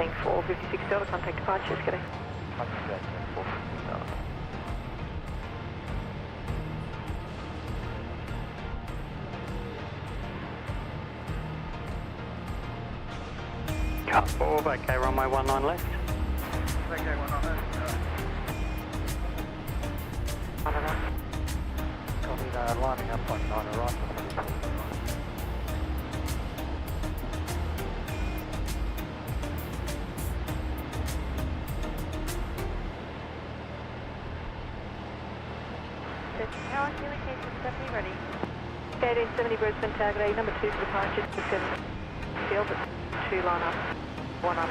Wing 456 Delta, contact departures, good day. Contact 456 Delta. Cut 4, okay, runway 19 left. Okay, 19 left. I don't know. Copy that, lining up on 9 right. Tower, communication 70 ready. KD 70 Brisbane, target A, number 2 for departure, 7 field, 2 line up, 1 up,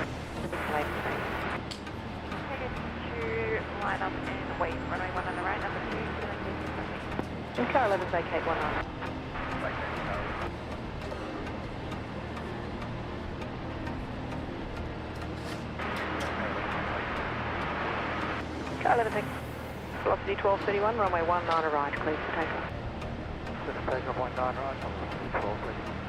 Target 2, line up and wait, runway 1 on the right, number 2, communication 70. and car 11 vacate 1 line. Car 11 velocity 1231, runway 19 right, clear for takeoff. Takeoff 19 right, 1230.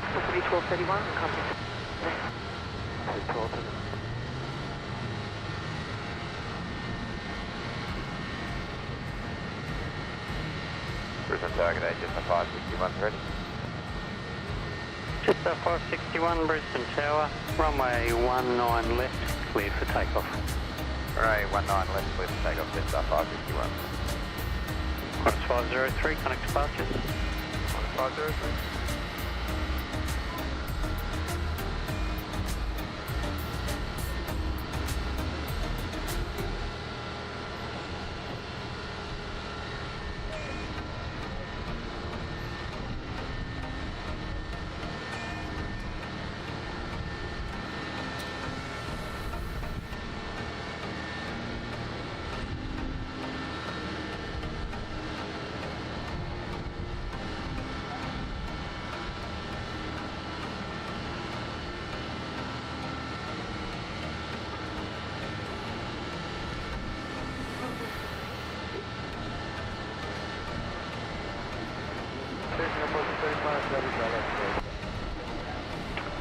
Velocity 1231, copy. 1230. Brisbane target A, just a 561 ready. Just 561 Brisbane Tower, runway 19 left, cleared for takeoff. Right, 19 left, clear for takeoff, just 561. Qantas 503, connect departures. 503.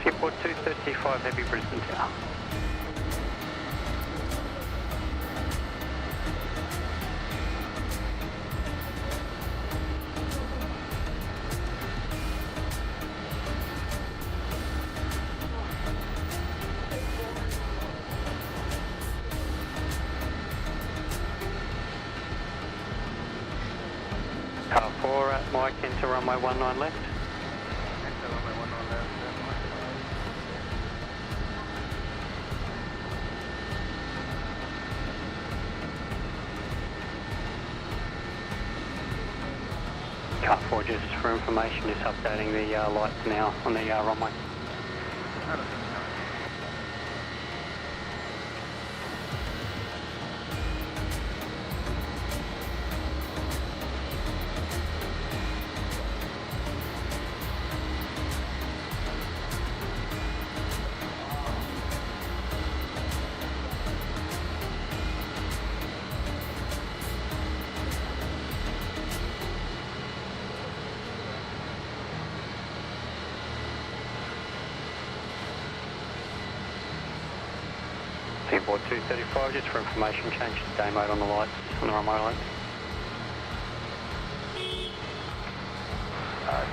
Airport 235 Heavy Brisbane Tower. Car 4 at Mike, enter runway 19 left. Enter runway 19 left. Car 4, just for information, is updating the lights now on the runway. Airport 235, just for information, change to day mode on the lights, on the runway lights.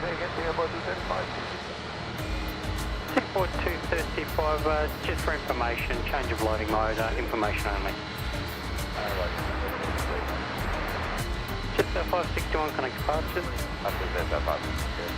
Say again, the Airport 235. Airport 235, just for information, change of loading mode, information only. Just 561 connect departures. After that, about good.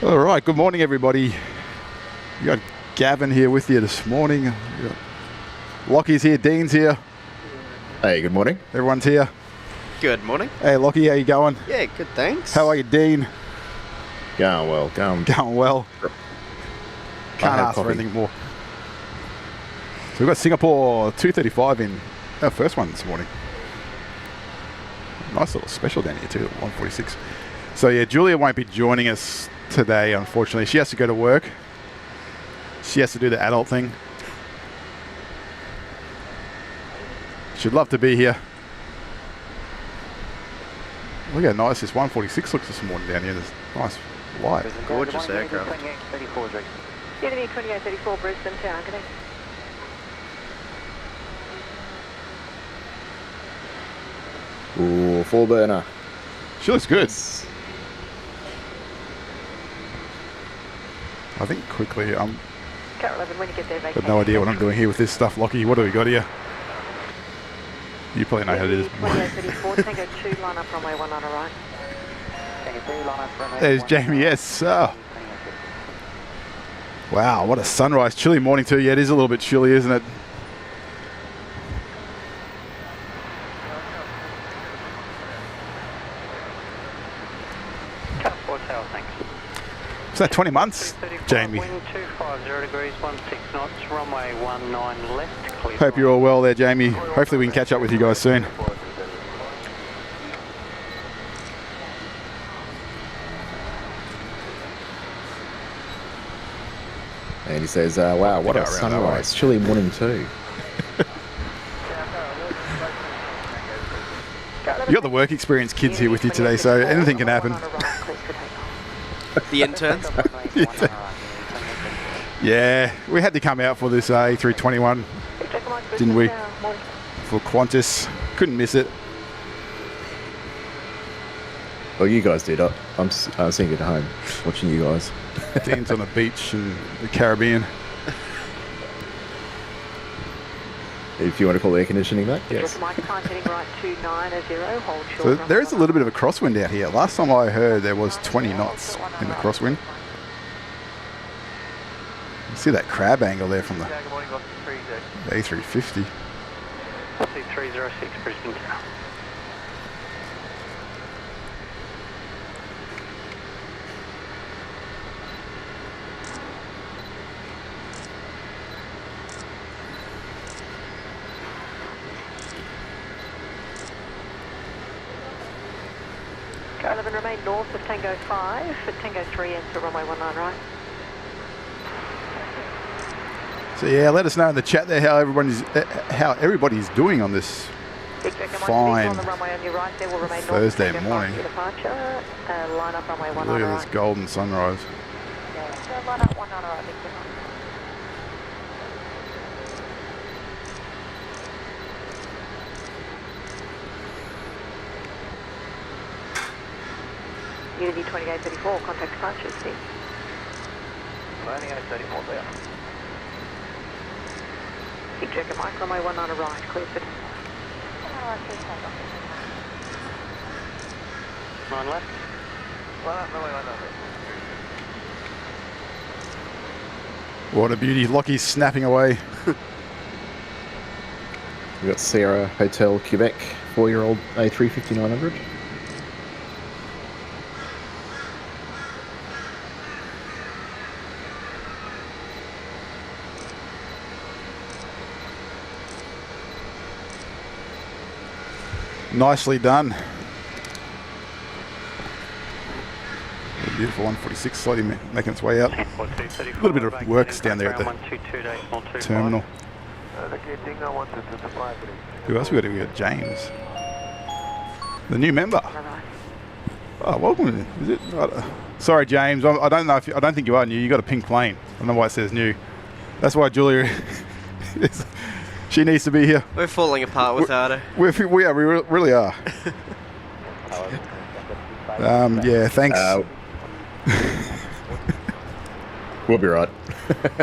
All right, good morning, everybody. You got Gavin here with you this morning. You got Lockie's here, Dean's here. Hey, good morning. Everyone's here. Good morning. Hey, Lockie, how you going? Yeah, good, thanks. How are you, Dean? Going well, going well. Can't have ask for coffee. anything more. So we've got Singapore 235 in our first one this morning. Nice little special down here too, 146. So yeah, Julia won't be joining us today, unfortunately. She has to go to work. She has to do the adult thing. She'd love to be here. Look how nice this 146 looks this morning down here. This nice light. Gorgeous aircraft. BNE 2834 Brisbane targeting. Ooh, 4-burner. She looks good. I think quickly, Car 11, when you get there, got no idea what I'm doing here with this stuff, Lockie. What do we got here? You probably know how to do this. 2834, Tango 2, line up runway 1 on the right. There's Jamie, yes. Oh. Wow, what a sunrise. Chilly morning too. Yeah, it is a little bit chilly, isn't it? Car 4 tail, thanks. Is that 20 months, Jamie? Wind 250 degrees, 16 knots, runway 19 left, clear. Hope you're all well there, Jamie. Hopefully we can catch up with you guys soon. And he says, wow, what Go a around that sunrise. Chilly morning too. You got the work experience kids here with you today, so anything can happen. The interns? Yeah, we had to come out for this A321, didn't we? For Qantas. Couldn't miss it. Well, you guys did. I'm seeing it at home, watching you guys. Dean's on the beach in the Caribbean. If you want to call air conditioning that, yes. So there is a little bit of a crosswind out here. Last time I heard there was 20 knots in the crosswind. You see that crab angle there from the A350. C306 Brisbane Tower. Car 11, remain north of Tango 5 for Tango 3 into runway 19 right. So yeah, let us know in the chat there how everybody's doing on this fine Thursday morning. Look at this golden sunrise. Line up 1 on the right, Victor. Unity 2834, contact departure, Steve. Landing 834 there. Keep checking Mike, runway 19 right, clear for 9 left. What a beauty. Lockie's snapping away. We've got Sierra Hotel Quebec, 4-year-old A350-900. Nicely done. beautiful 146 slowly making its way out. A little bit of works down there at the terminal. Who else we got? We got James, the new member. Oh, welcome. Is it? Sorry, James. I don't know if I don't think you are new. You got a pink plane. I don't know why it says new. That's why Julia. She needs to be here. We're falling apart without her. We really are. Yeah, thanks. We'll be right.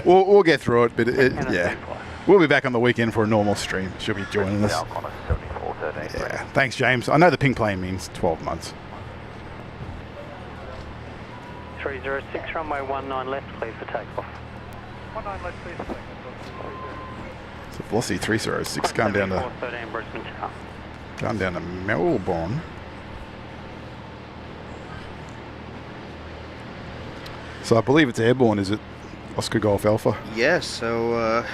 We'll get through it, but yeah, we'll be back on the weekend for a normal stream. She'll be joining us. Yeah, thanks, James. I know the pink plane means 12 months. 306, runway 19 left, please for takeoff. 19 left, please for takeoff. So velocity 306 going down to 13 Brisbane Tower. going down to Melbourne. So I believe it's airborne, is it? Oscar Golf Alpha. Yeah, so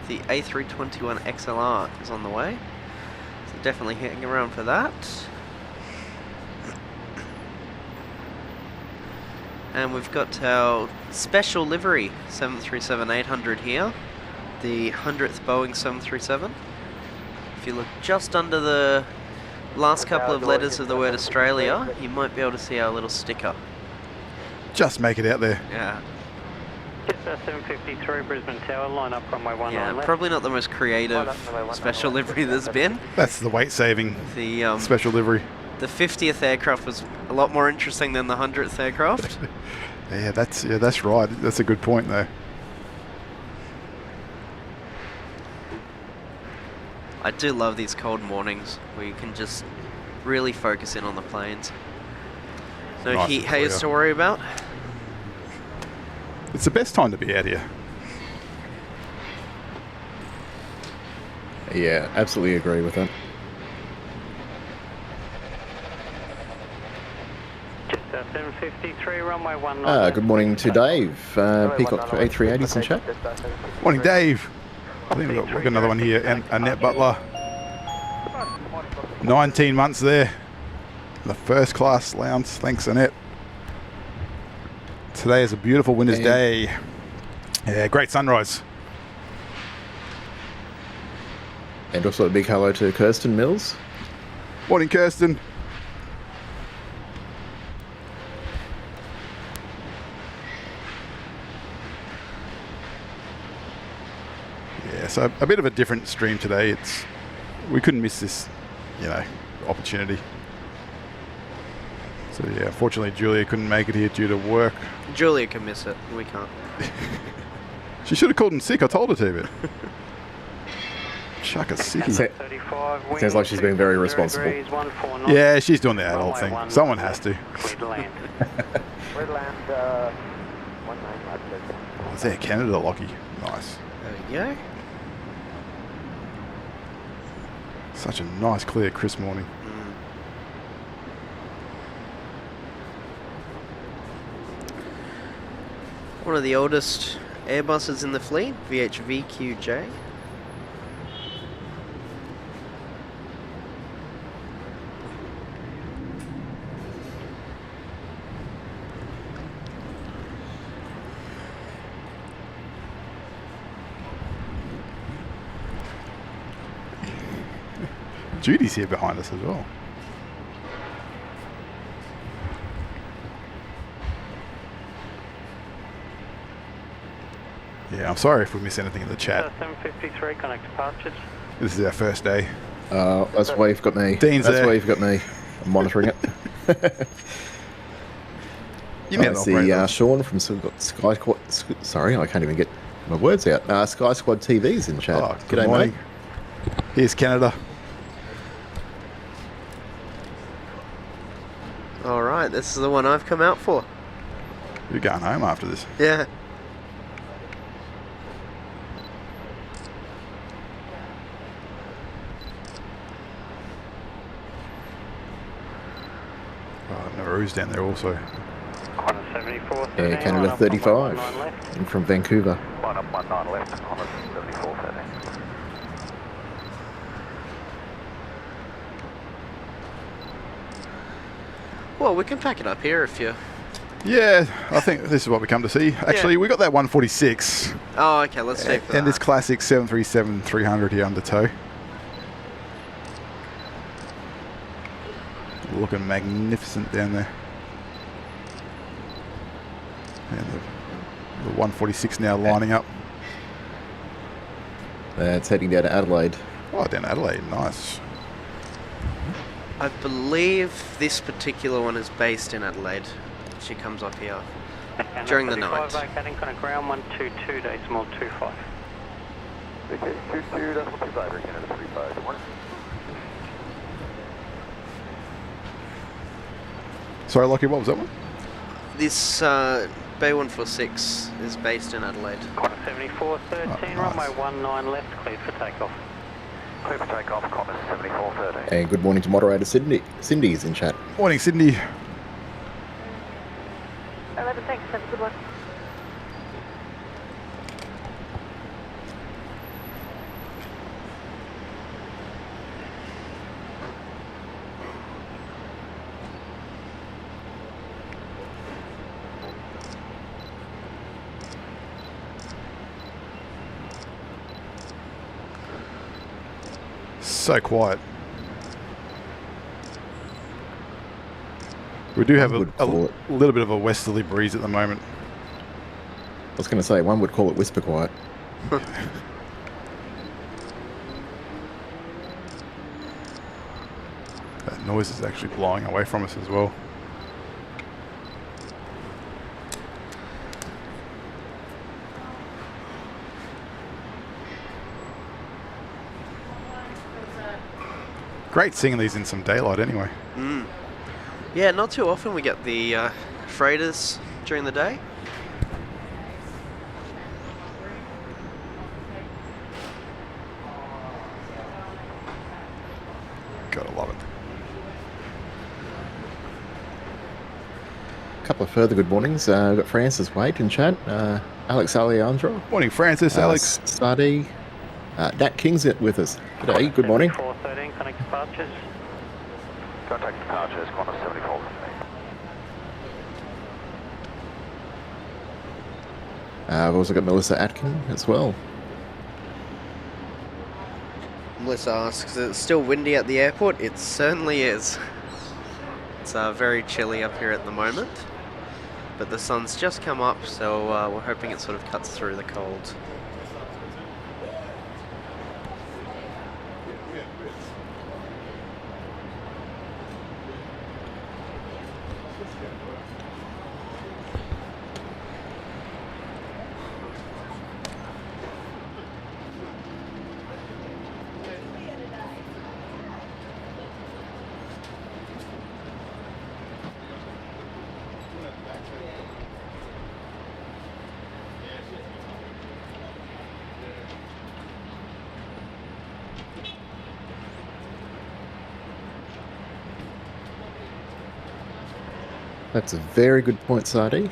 the A321 XLR is on the way. So definitely hanging around for that. And we've got our special livery 737-800 here. The 100th Boeing 737. If you look just under the last couple of letters of the word Australia, you might be able to see our little sticker. Just make it out there. Yeah. 753 Brisbane Tower, line up runway 19 Yeah, left. probably not the most creative special livery there's been. That's the weight saving The special livery. the 50th aircraft was a lot more interesting than the 100th aircraft. Yeah, that's right. That's a good point though. I do love these cold mornings where you can just really focus in on the planes. No Nice heat and haze clear. to worry about. It's the best time to be out here. Yeah, absolutely agree with that. Just 753 runway 19 left. Good morning to Dave. Peacock for A380s in chat. Morning, Dave. I think we've got another one here. And Annette Butler. 19 months there. The first class lounge. Thanks, Annette. Today is a beautiful winter's day. Yeah, great sunrise. And also a big hello to Kirsten Mills. Morning, Kirsten. Yeah, so a bit of a different stream today. We couldn't miss this, opportunity. So yeah, unfortunately Julia couldn't make it here due to work. Julia can miss it, we can't. She should have called in sick. I told her to, but chuck a sickie. Sounds like she's being very responsible. Yeah, she's doing the adult thing. Someone has to. Oh, it's Air Canada, Lockie. Nice. There we go. Such a nice, clear, crisp morning. One of the oldest Airbuses in the fleet, VHVQJ. Judy's here behind us as well. Yeah, I'm sorry if we miss anything in the chat. 753 connect departures. This is our first day. That's why you've got me. Dean's That's there. why you've got me. I'm monitoring it. You know, I see Sean from Sky Squad. Sorry, I can't even get my words out. Sky Squad TV's in chat. Oh, good G'day, morning. mate. Here's Canada. Alright, this is the one I've come out for. You're going home after this. Yeah. Oh, Nauru's down there also. Qantas 74. Air Canada 35. I'm from Vancouver. Line up 19 left, Qantas 7413. Well, we can pack it up here if you Yeah, I think this is what we come to see. Actually, we got that 146 Oh, okay, let's take for and that. this classic 737-300 here under tow. Looking magnificent down there. And the 146 now lining up. It's heading down to Adelaide. Oh, down Adelaide, nice. I believe this particular one is based in Adelaide. She comes up here during the night. Vacating kind of ground 122 decimal 25. Okay, 22, that's 25, Canada 35. Good morning. Sorry, Lockie, what was that one? This Bay 146 is based in Adelaide. Qantas 7413, Oh, nice. runway 19 left, cleared for takeoff. Clear for takeoff, Qantas 7413. And good morning to moderator Sydney. Cindy's in chat. Morning, Sydney. 11, thanks. Have a good one. So quiet. We do have a Would call it. little bit of a westerly breeze at the moment. I was going to say, one would call it whisper quiet. That noise is actually blowing away from us as well. Great seeing these in some daylight anyway. Yeah, not too often we get the freighters during the day. Gotta love it. A couple of further good mornings. We've got Francis Wade in chat. Alex Alejandro. Morning, Francis, Alex. Sadi. Nat King's with us. G'day, good morning. 7413, connect departures. Contact departures, Qantas 7413. I've also got Melissa Atkin as well. Melissa asks, is it still windy at the airport? It certainly is. It's very chilly up here at the moment, but the sun's just come up, so we're hoping it sort of cuts through the cold. That's a very good point, Sadi.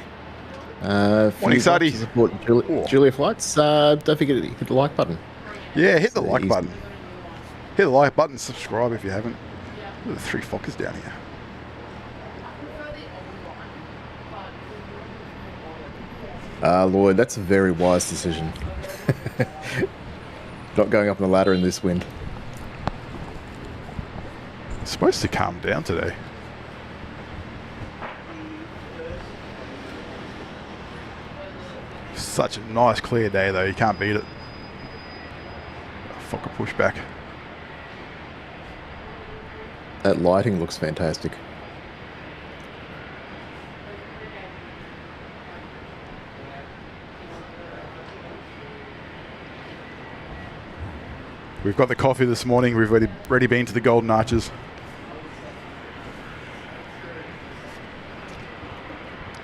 Morning, Sadi. To support Julia Flights. Don't forget to hit the like button. Yeah, hit the It's like easy. button. Hit the like button, subscribe if you haven't. Look at the three Fockers down here. Lloyd, that's a very wise decision. Not going up on the ladder in this wind. It's supposed to calm down today. Such a nice clear day though, you can't beat it. Fokker pushback. That lighting looks fantastic. We've got the coffee this morning, we've already been to the Golden Arches.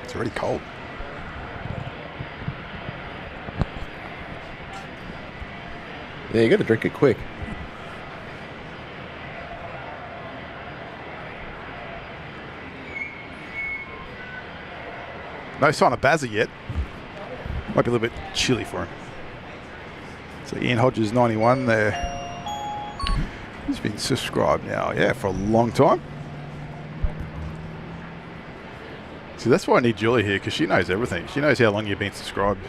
It's already cold. Yeah, you got to drink it quick. No sign of Bazza yet. Might be a little bit chilly for him. So Ian Hodges 91 there. He's been subscribed now, yeah, for a long time. See, that's why I need Julie here, because she knows everything. She knows how long you've been subscribed.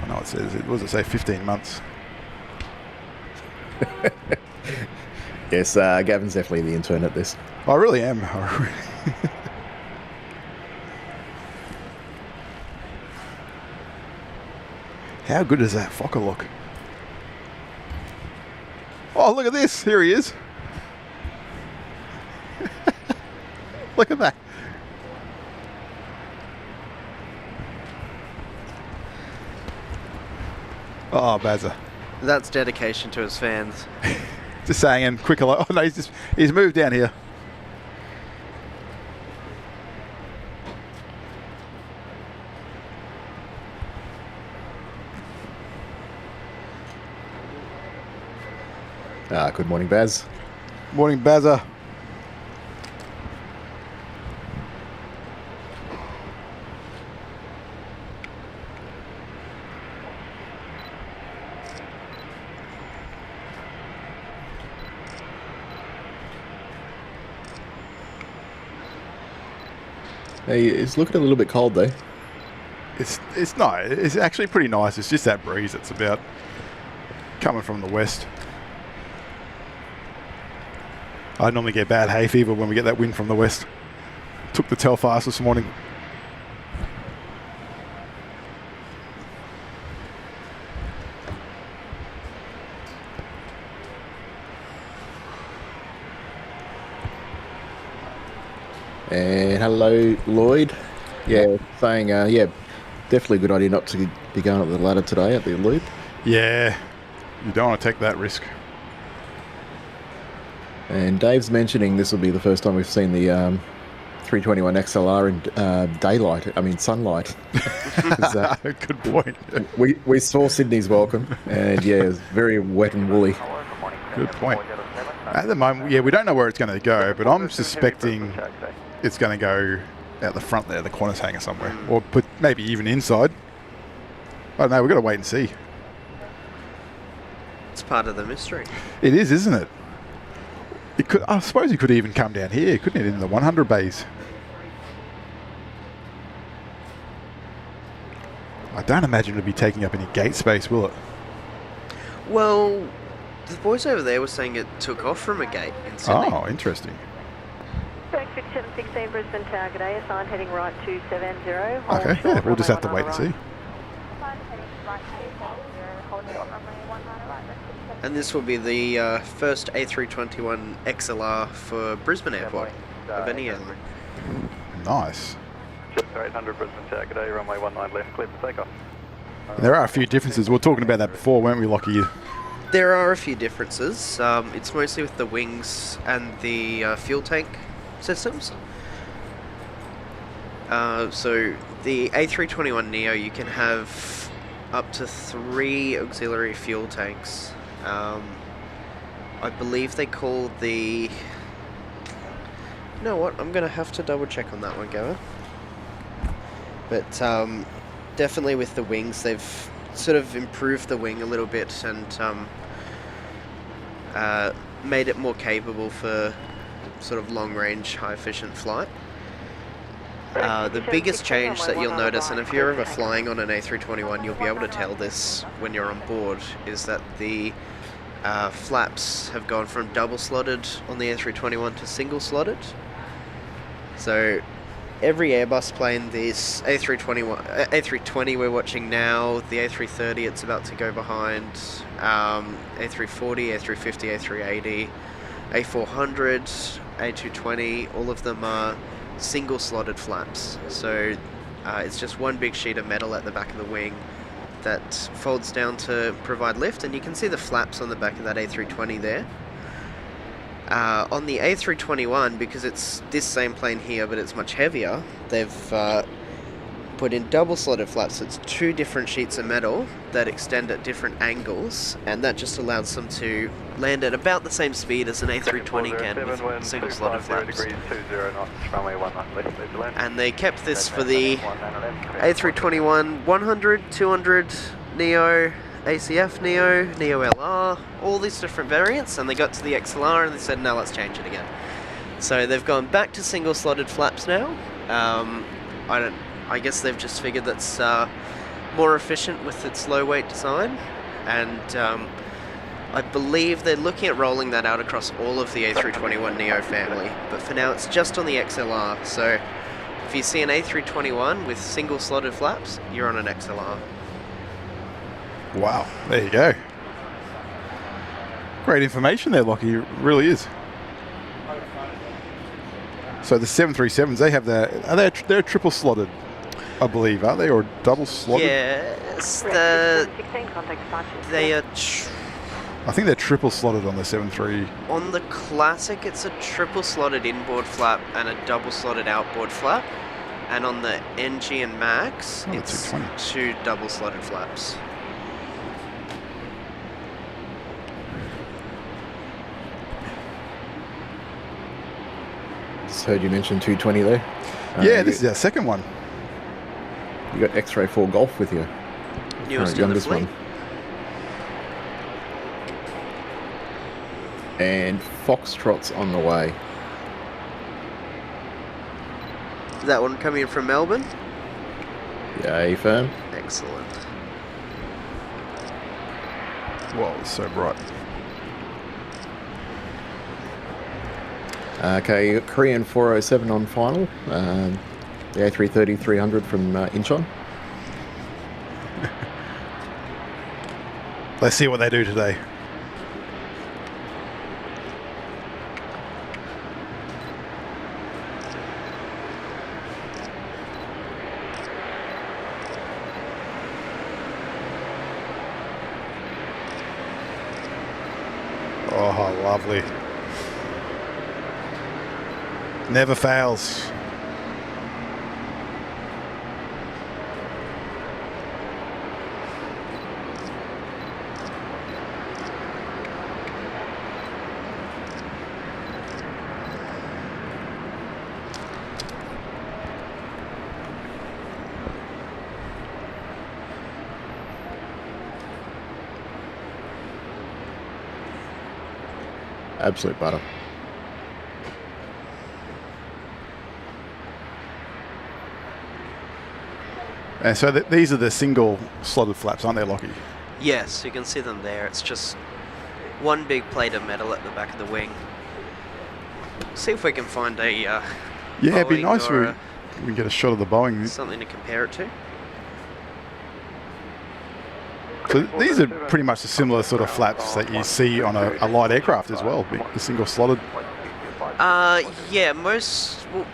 I know it says, what does it say, 15 months? Yes, Gavin's definitely the intern at this. I really am. How good does that Fokker look? Oh, look at this. Here he is. Look at that. Oh, Bazza. That's dedication to his fans. Just saying, and quick hello. Oh no, he's moved down here. Good morning, Baz. Morning, Bazza. Hey, it's looking a little bit cold though. It's not. It's actually pretty nice. It's just that breeze. It's about coming from the west. I normally get bad hay fever when we get that wind from the west. Took the Telfast this morning. And hello, Lloyd. Yeah, saying, yeah, definitely a good idea not to be going up the ladder today at the loop. Yeah, you don't want to take that risk. And Dave's mentioning this will be the first time we've seen the 321 XLR in daylight, I mean sunlight. Good point. We saw Sydney's welcome, and yeah, it was very wet and woolly. Good point. At the moment, yeah, we don't know where it's going to go, but I'm suspecting it's going to go out the front there, the Qantas hangar somewhere, or put maybe even inside. I don't know. We've got to wait and see. It's part of the mystery. It is, isn't it? It could. I suppose it could even come down here, couldn't it, in the 100 bays? I don't imagine it'll be taking up any gate space, will it? Well, the boys over there were saying it took off from a gate in Sydney. Oh, interesting. Boeing 5716 Brisbane target A, assigned heading right 270. Okay, yeah, we'll just have to wait and see. And this will be the first A321 XLR for Brisbane Airport of any airline. Nice. 800 Brisbane target A, runway 19 left, clear for takeoff. There are a few differences. We were talking about that before, weren't we, Lockie? There are a few differences. It's mostly with the wings and the fuel tank systems. So the A321neo, you can have up to 3 auxiliary fuel tanks. I believe they call the... You know what? I'm going to have to double check on that one, Gavin. But definitely with the wings, they've sort of improved the wing a little bit and made it more capable for sort of long-range, high-efficient flight. The biggest change that you'll notice, and if you're ever flying on an A321, you'll be able to tell this when you're on board, is that the flaps have gone from double-slotted on the A321 to single-slotted. So every Airbus plane, this A320 we're watching now, the A330 it's about to go behind, A340, A350, A380, A400, A220, all of them are single slotted flaps. So it's just one big sheet of metal at the back of the wing that folds down to provide lift, and you can see the flaps on the back of that A320 there. On the A321, because it's this same plane here but it's much heavier, they've put in double slotted flaps. It's 2 different sheets of metal that extend at different angles, and that just allows them to land at about the same speed as an A320 can with single slotted flaps. And they kept this for the A321 100, 200, Neo, ACF Neo, Neo LR, all these different variants, and they got to the XLR and they said, no, let's change it again. So they've gone back to single slotted flaps now. I guess they've just figured that's more efficient with its low weight design, and I believe they're looking at rolling that out across all of the A321neo family, but for now it's just on the XLR. So if you see an A321 with single slotted flaps, you're on an XLR. Wow, there you go. Great information there, Lockie. It really is. So the 737s, they have they're triple slotted, I believe, aren't they, or double slotted? Yes, 16, contact departure. they are. I think they're triple slotted on the 73. On the Classic, it's a triple slotted inboard flap and a double slotted outboard flap, and on the NG and Max, Oh, the it's 220. 2 double slotted flaps. Just heard you mention 220 there. Yeah, this is our second one. You got X-Ray 4 Golf with you. Newest in the youngest fleet. one. And Foxtrot's on the way. Is that one coming in from Melbourne? Yay, firm. Excellent. Whoa, it's so bright. Okay, you got Korean 407 on final. The A330-300 from Incheon. Let's see what they do today. Oh, lovely. Never fails. Absolute butter. And so these are the single slotted flaps, aren't they, Lockie? Yes, you can see them there. It's just one big plate of metal at the back of the wing. See if we can find a Yeah, it'd be Boeing nice or if we can get a shot of the Boeing. something to compare it to. So these are pretty much the similar sort of flaps that you see on a light aircraft as well, the single slotted. Yeah,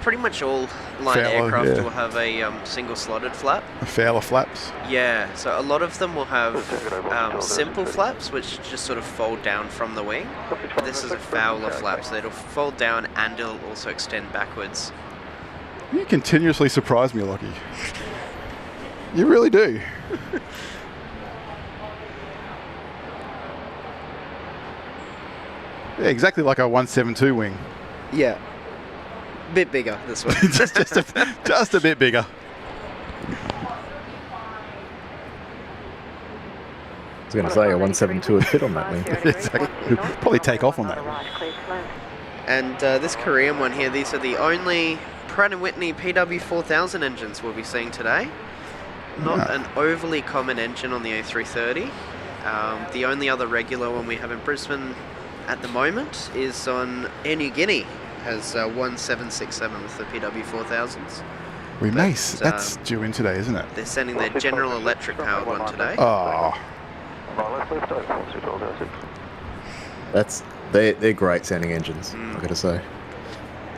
pretty much all line Fowler, aircraft yeah. will have a single slotted flap. Fowler flaps. Yeah, so a lot of them will have simple flaps, which just sort of fold down from the wing. This is a Fowler flap, so it'll fold down and it'll also extend backwards. You continuously surprise me, Lockie. You really do. Yeah, exactly like a 172 wing. Yeah. Bit bigger, this one. just a bit bigger. I was going to say a 172 would fit on that wing. Exactly. Probably take off on that. And this Korean one here, these are the only Pratt & Whitney PW4000 engines we'll be seeing today. Not an overly common engine on the A330. The only other regular one we have in Brisbane at the moment is on Air New Guinea, has 1767 with the PW4000s. We Mace, that's due in today, isn't it? They're sending their General Electric powered one today. Oh, They're great sounding engines, I've got to say.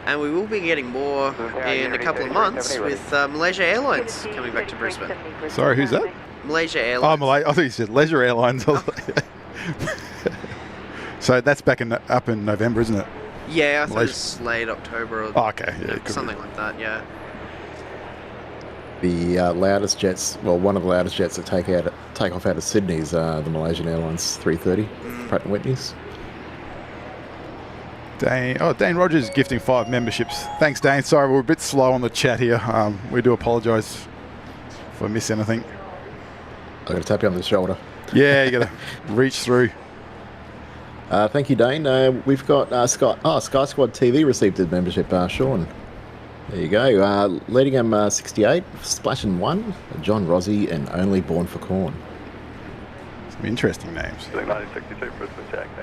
And we will be getting more in a couple of months with Malaysia Airlines coming back to Brisbane. sorry, who's that? Malaysia Oh, Airlines. I thought you said Leisure Airlines. So that's up in November, isn't it? Yeah, I thought it Malaysia. was late October or Oh, okay, yeah, it could something be. like that, yeah. The loudest jets, well, one of the loudest jets that take off out of Sydney is the Malaysian Airlines 330, Pratt & Whitney's. Dane Rogers gifting 5 memberships. Thanks, Dane. Sorry, we're a bit slow on the chat here. We do apologise if I miss anything. I'm going to tap you on the shoulder. Yeah, you got to reach through. Thank you, Dane. We've got Sky Squad TV received a membership. Sean, there you go. Leading him 68, Splashing 1, John Rossi, and Only Born for Corn. Some interesting names. 1962 Brisbane Taxi.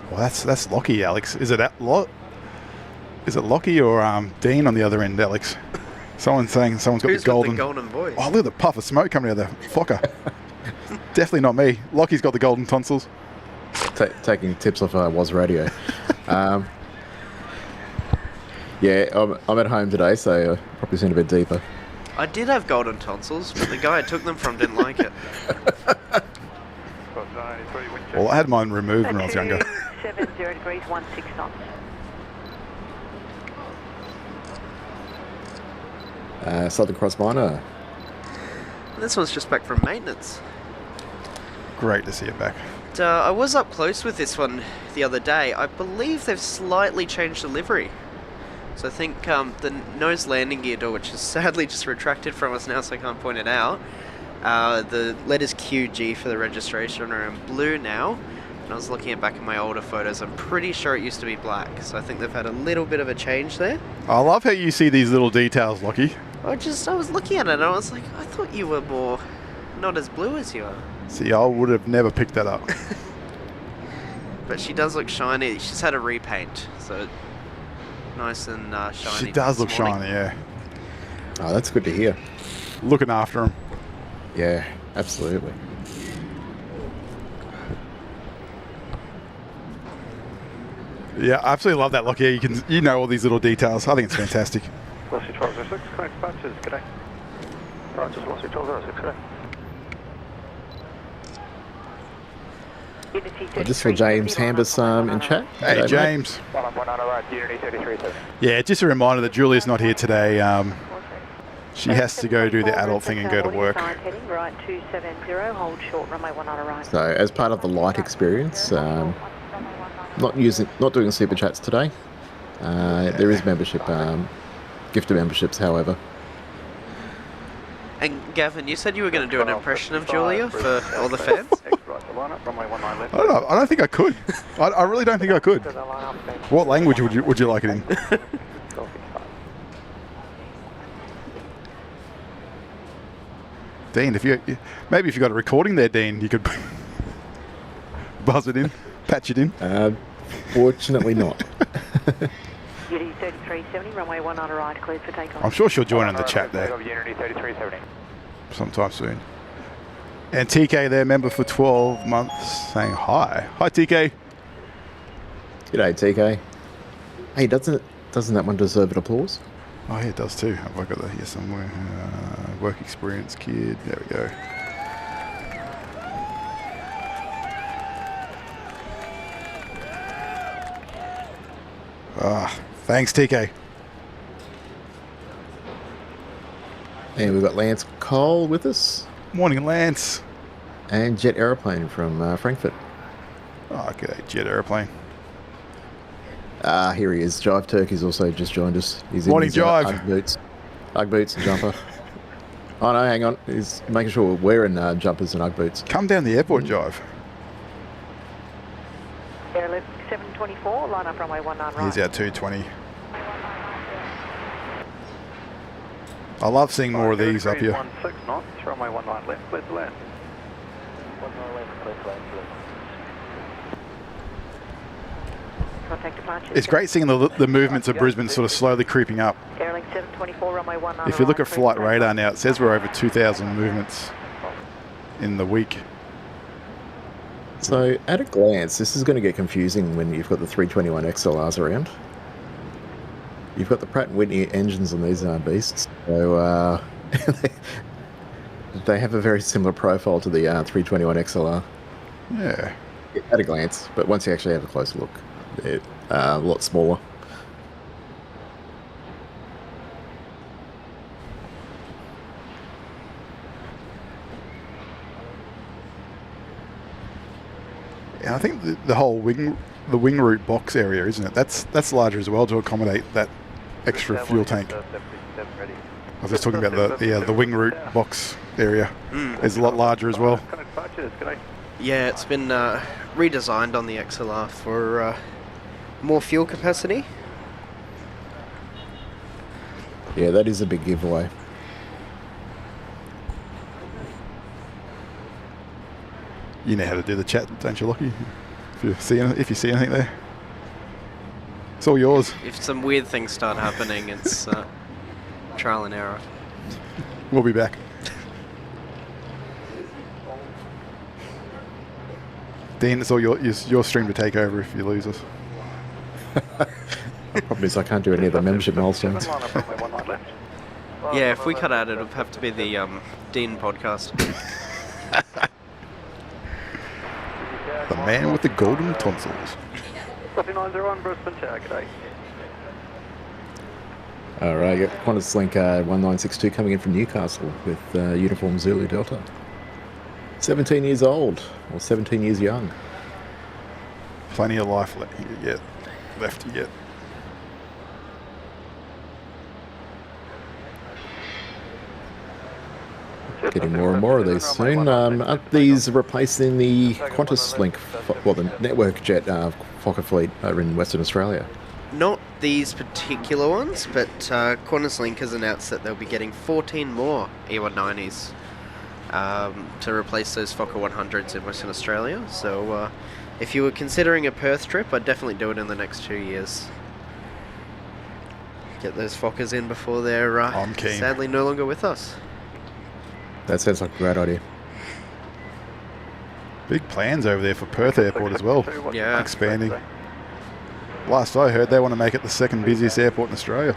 Well, that's Lockie, Alex. Is it Is it Lockie or Dean on the other end, Alex? Someone's saying someone's got Who's the golden. got the golden voice? Oh, look at the puff of smoke coming out of the flocker. Definitely not me. Lockie's got the golden tonsils. Taking tips off Was Radio. Yeah, I'm at home today, so probably sound a bit deeper. I did have golden tonsils, but the guy I took them from didn't like it. Well, I had mine removed when I was younger. 70 degrees, 16 knots. Southern Cross Minor. This one's just back from maintenance. Great to see it back. I was up close with this one the other day. I believe they've slightly changed the livery. So I think the nose landing gear door, which is sadly just retracted from us now so I can't point it out, the letters QG for the registration are in blue now. And I was looking at back at my older photos, I'm pretty sure it used to be black. So I think they've had a little bit of a change there. I love how you see these little details, Lockie. I was looking at it and I was like, I thought you were more not as blue as you are. See, I would have never picked that up. But she does look shiny. She's had a repaint, so nice and shiny. She does look this morning. shiny, yeah. Oh, that's good to hear. Looking after him. Yeah, absolutely. Yeah, I absolutely love that, Lockie. You know all these little details. I think it's fantastic. Velocity 1206, connect batches, g'day. Branches, Velocity 1206, g'day. I just saw James Hambus in chat. Hey, G'day, James. 119 right, Unity 33.7. Yeah, just a reminder that Julia's not here today. She has to go do the adult thing and go to work. Heading right 270, hold short, runway 19 right. So, as part of the light experience, not doing super chats today. There is membership, gift of memberships, however. And Gavin, you said you were going to do an impression of Julia for all the fans? I don't know. I don't think I could. I really don't think I could. What language would you like it in? Dean, if you got a recording there, Dean, you could buzz it in, patch it in. Fortunately not. Unity 3370, runway 19 right, cleared for takeoff. I'm sure she'll join in the chat there Unity 3370. sometime soon. And TK there, member for 12 months, saying hi. Hi, TK. G'day, TK. Hey, doesn't that one deserve an applause? Oh, yeah, it does too. Have I got that here somewhere? Work experience kid. There we go. Thanks, TK. And we've got Lance Cole with us. Morning, Lance. And Jet Aeroplane from Frankfurt. Oh, g'day, Jet Aeroplane. Here he is. Jive Turkey's also just joined us. He's Morning, in his, Jive. Ugg boots and jumper. Oh no, hang on. He's making sure we're wearing jumpers and Ugg boots. Come down the airport, Jive. Airlift 724, line up runway 19 right. Here's our 220. I love seeing more of these up here. 16 knots, runway 19 left, clear to land. 19 left, clear to land. Contact departure. It's great seeing the movements of Brisbane sort of slowly creeping up. Airlink 724, runway 19 If you look right, at clear flight to radar land. now, it says we're over 2,000 movements in the week. So at a glance, this is going to get confusing when you've got the 321 XLRs around. You've got the Pratt & Whitney engines on these beasts, so they have a very similar profile to the 321 XLR. Yeah. At a glance, but once you actually have a closer look, they're a lot smaller. And I think the whole wing root box area, isn't it? That's larger as well to accommodate that extra fuel tank. I was just talking about the wing route box area. It's a lot larger as well. Yeah, it's been redesigned on the XLR for more fuel capacity. Yeah, that is a big giveaway. You know how to do the chat, don't you, Lockie? If you see anything there, it's all yours. If some weird things start happening, it's trial and error. We'll be back. Dean, it's all your stream to take over if you lose us. The problem is I can't do any of the membership milestones. Yeah, if we cut out, it'll have to be the Dean podcast. The man with the golden tonsils. 901 Brisbane Tower, g'day. All right, yeah, Qantas Link 1962 coming in from Newcastle with uniform Zulu Delta. 17 years old, or 17 years young. Plenty of life left to get. Getting more and more of these soon. Aren't these replacing the Qantas Link, the network jet Fokker fleet over in Western Australia? Not these particular ones, but Qantas Link has announced that they'll be getting 14 more E190s to replace those Fokker 100s in Western Australia. So if you were considering a Perth trip, I'd definitely do it in the next 2 years. Get those Fokkers in before they're I'm keen. sadly no longer with us. That sounds like a great idea. Big plans over there for Perth Airport as well. Yeah. Expanding. Last I heard, they want to make it the second busiest airport in Australia.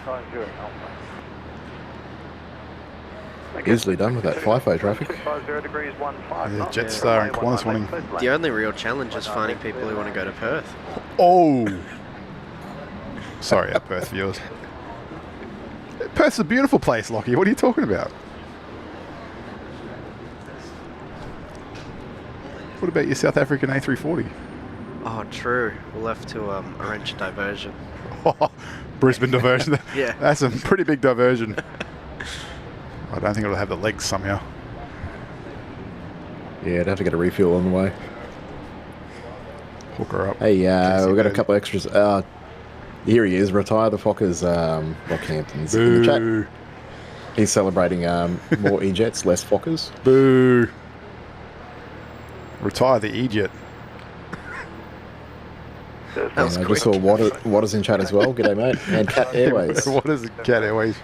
Easily done with that FIFO traffic. Yeah, Jetstar and Qantas wanting... The only real challenge is finding people who want to go to Perth. Oh! Sorry, our Perth viewers. Perth's a beautiful place, Lockie. What are you talking about? What about your South African A340? Oh, true. We'll have to arrange a diversion. Brisbane diversion. Yeah. That's a pretty big diversion. I don't think it'll have the legs somehow. Yeah, I'd have to get a refuel on the way. Hook her up. Hey, we've got a couple extras. Here he is. Retire the Fokkers, Rockhamptons in the chat. He's celebrating more E-jets, less Fokkers. Boo. Retire the E-jet. I just saw Waters in chat as well. G'day, mate. And Cat Airways. What is Cat Airways?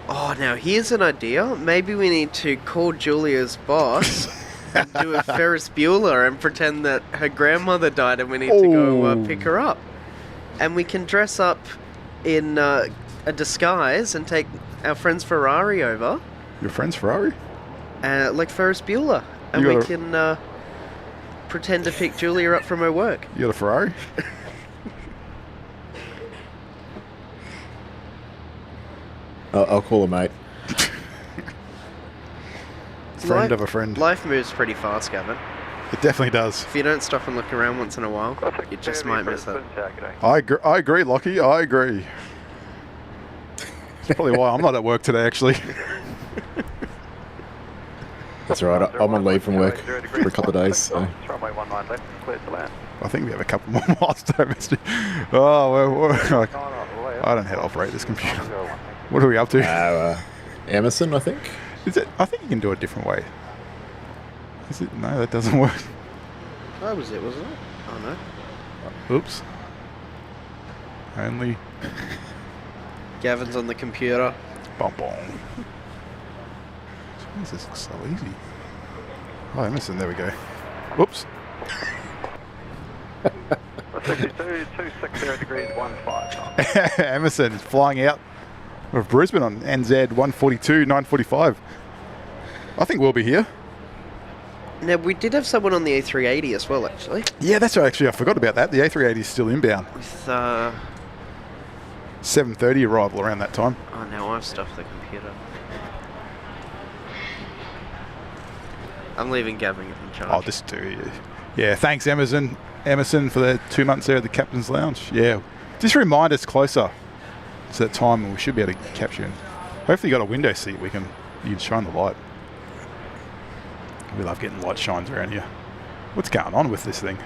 Oh, now here's an idea. Maybe we need to call Julia's boss and do a Ferris Bueller and pretend that her grandmother died and we need to go pick her up. And we can dress up in a disguise and take our friend's Ferrari over. Your friend's Ferrari? Like Ferris Bueller. And we can pretend to pick Julia up from her work. You got a Ferrari? I'll call her, mate. Friend of a friend. Life moves pretty fast, Gavin. It definitely does. If you don't stop and look around once in a while, you just might miss it. I agree, Lockie. I agree. That's probably why I'm not at work today, actually. That's all right. I'm on leave from work for a couple of days. So. I think we have a couple more milestones. Oh, I don't know how to operate this computer. What are we up to? Emerson, I think. Is it? I think you can do it a different way. Is it? No, that doesn't work. That was it, wasn't it? Oh no. Oops. Only. Gavin's on the computer. Bum bum. Jeez, this looks so easy. Oh, Emerson, there we go. Whoops. 62, degrees 15. Emerson is flying out of Brisbane on NZ 142, 945. I think we'll be here. Now, we did have someone on the A380 as well, actually. Yeah, that's right. Actually, I forgot about that. The A380 is still inbound. With, 7:30 arrival around that time. Oh, now I've stuffed the computer. I'm leaving Gavin in charge. I'll just do. Yeah, thanks, Emerson, for the 2 months there at the Captain's Lounge. Yeah, just remind us closer set time and we should be able to capture it. Hopefully you got a window seat you can shine the light. We love getting light shines around here. What's going on with this thing?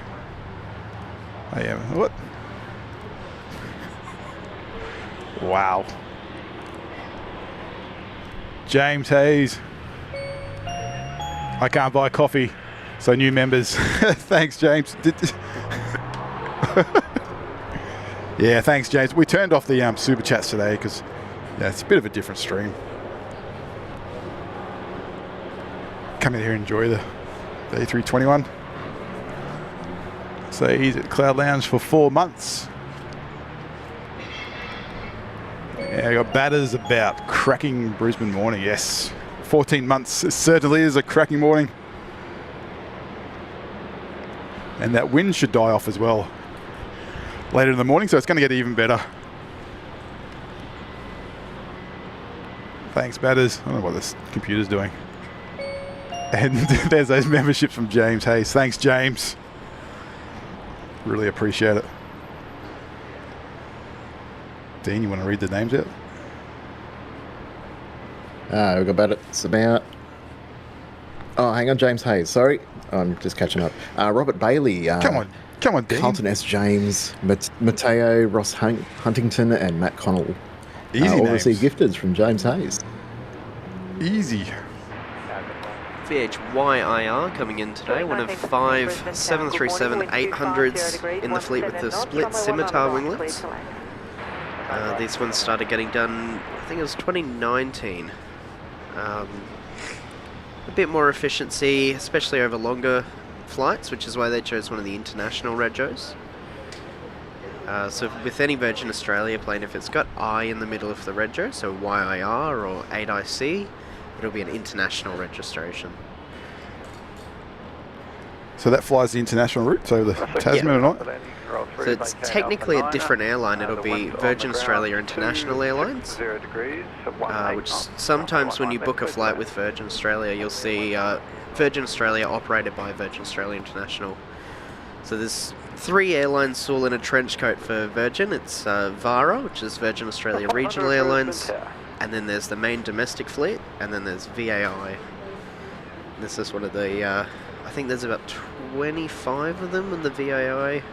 Oh yeah, what? Wow. James Hayes. I can't buy coffee, so new members. Thanks, James. Yeah, thanks, James. We turned off the super chats today because it's a bit of a different stream. Come in here and enjoy the A321. So he's at Cloud Lounge for 4 months. Yeah, I got batters about cracking Brisbane morning. Yes, 14 months. It certainly is a cracking morning. And that wind should die off as well later in the morning, so it's going to get even better. Thanks, batters. I don't know what this computer's doing. And there's those memberships from James Hayes. Thanks, James. Really appreciate it. Dean, you want to read the names out? We've got about it's about. Oh, hang on, James Hayes. Sorry, I'm just catching up. Robert Bailey. Come on, Dean. Carlton S. James, Mateo, Ross Huntington, and Matt Connell. Easy all names. received gifteds from James Hayes. Easy. VHYIR coming in today, one of 5 737-800s in the fleet with the split scimitar winglets. These ones started getting done, I think it was 2019. A bit more efficiency, especially over longer flights, which is why they chose one of the international regos. So with any Virgin Australia plane, if it's got I in the middle of the rego, so YIR or 8IC, it'll be an international registration. So that flies the international route, so the Tasman or not? So it's technically a different airline. It'll be Virgin Australia International Airlines, which sometimes when you book a flight with Virgin Australia, you'll see Virgin Australia operated by Virgin Australia International. So there's 3 airlines all in a trench coat for Virgin. It's VARA, which is Virgin Australia Regional Airlines, and then there's the main domestic fleet, and then there's VAI. This is one of the, I think there's about 25 of them in the VAI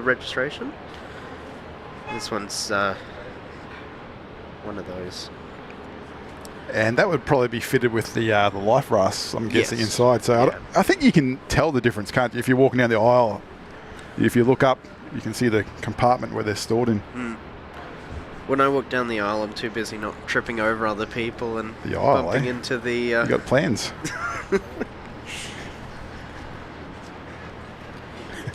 registration. This one's one of those. And that would probably be fitted with the life rasts, I'm guessing, Yes. inside. So Yeah. I think you can tell the difference, can't you? If you're walking down the aisle, if you look up, you can see the compartment where they're stored in. When I walk down the aisle, I'm too busy not tripping over other people and The aisle, bumping eh? into the... You got plans.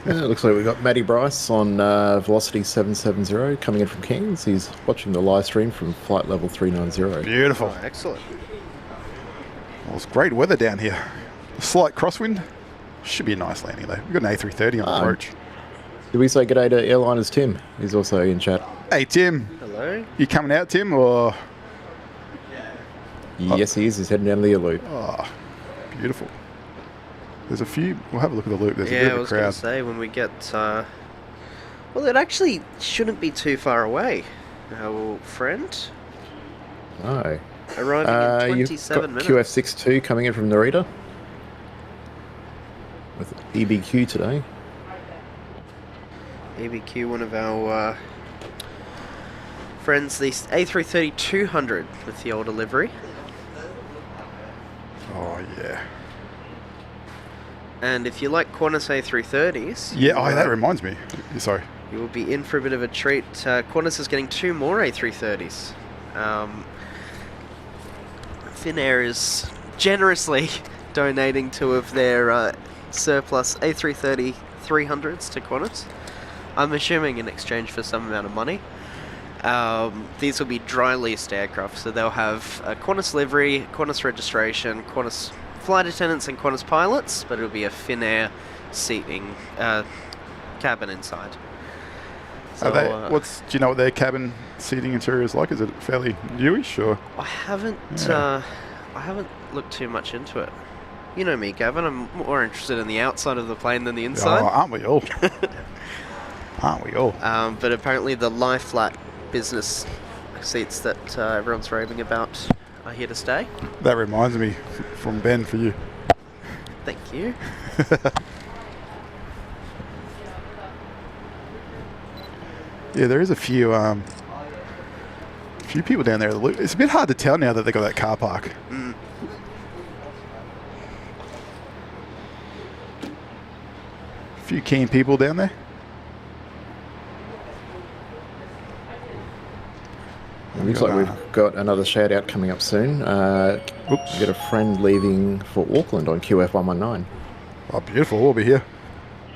It looks like we've got Matty Bryce on Velocity 770 coming in from Cairns. He's watching the live stream from flight level 390. Beautiful. Oh, excellent. Well, it's great weather down here. A slight crosswind. Should be a nice landing, though. We've got an A330 on approach. Did we say g'day to airliners Tim? He's also in chat. Hey, Tim. Hello. You coming out, Tim, or...? Yes, he is. He's heading down to the loop. Oh, beautiful. There's a few... We'll have a look at the loop. There's a Yeah, bit I of a was going to crowd. say, when we get... well, it actually shouldn't be too far away, our friend. Oh. Arriving in You've 27 got minutes. QF62 coming in from Narita. With EBQ today. ABQ, one of our friends, the A330-200 with the older livery. Oh, yeah. And if you like Qantas A330s... Yeah, that reminds me. Sorry. You will be in for a bit of a treat. Qantas is getting 2 more A330s. Finnair is generously donating 2 of their surplus A330-300s to Qantas. I'm assuming in exchange for some amount of money. These will be dry leased aircraft, so they'll have a Qantas livery, Qantas registration, Qantas flight attendants and Qantas pilots, but it'll be a Finnair seating cabin inside. So, Do you know what their cabin seating interior is like? Is it fairly newish, or? I haven't looked too much into it. You know me, Gavin. I'm more interested in the outside of the plane than the inside. Oh, aren't we all? Aren't we all? But apparently the lie flat business seats that everyone's raving about are here to stay. That reminds me from Ben for you. Thank you. Yeah, there is a few people down there. It's a bit hard to tell now that they got that car park. Mm. A few keen people down there. It looks like we've got another shout out coming up soon. We've got a friend leaving for Auckland on QF 119. Oh, beautiful. We'll be here.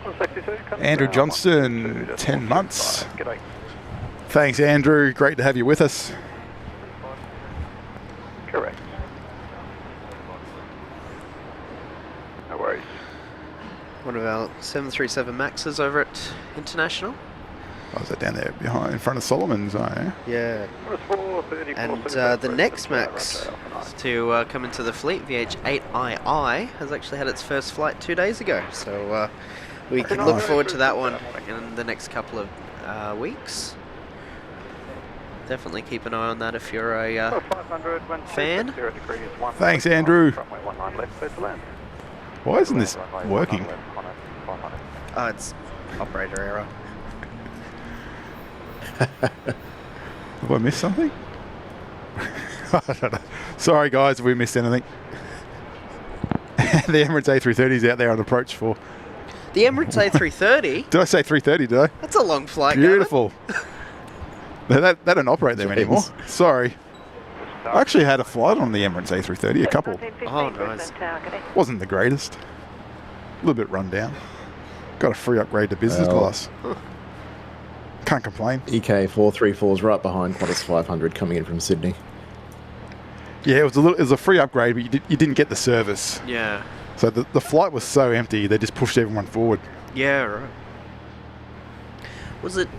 162, Andrew Johnston, 10 months. G'day. Thanks, Andrew. Great to have you with us. Correct. No worries. One of our 737 Maxes over at International. Oh, is that down there behind, in front of Solomon's? Oh, yeah. Yeah. And the next Max to come into the fleet, VH8II, has actually had its first flight 2 days ago. So we can look forward to that one in the next couple of weeks. Definitely keep an eye on that if you're a fan. Thanks, Andrew. Why isn't this working? Oh, it's operator error. Have I missed something? I don't know. Sorry, guys, if we missed anything. The Emirates A330 is out there on approach for. The Emirates A330? Did I say 330, did I? That's a long flight. Beautiful. That don't operate there anymore. Sorry. I actually had a flight on the Emirates A330, a couple. Oh, nice. Wasn't the greatest. A little bit run down. Got a free upgrade to business class. Can't complain. EK434 is right behind Qantas 500 coming in from Sydney. Yeah, it was a free upgrade, but you didn't get the service. Yeah. So the flight was so empty, they just pushed everyone forward. Yeah, right. Was it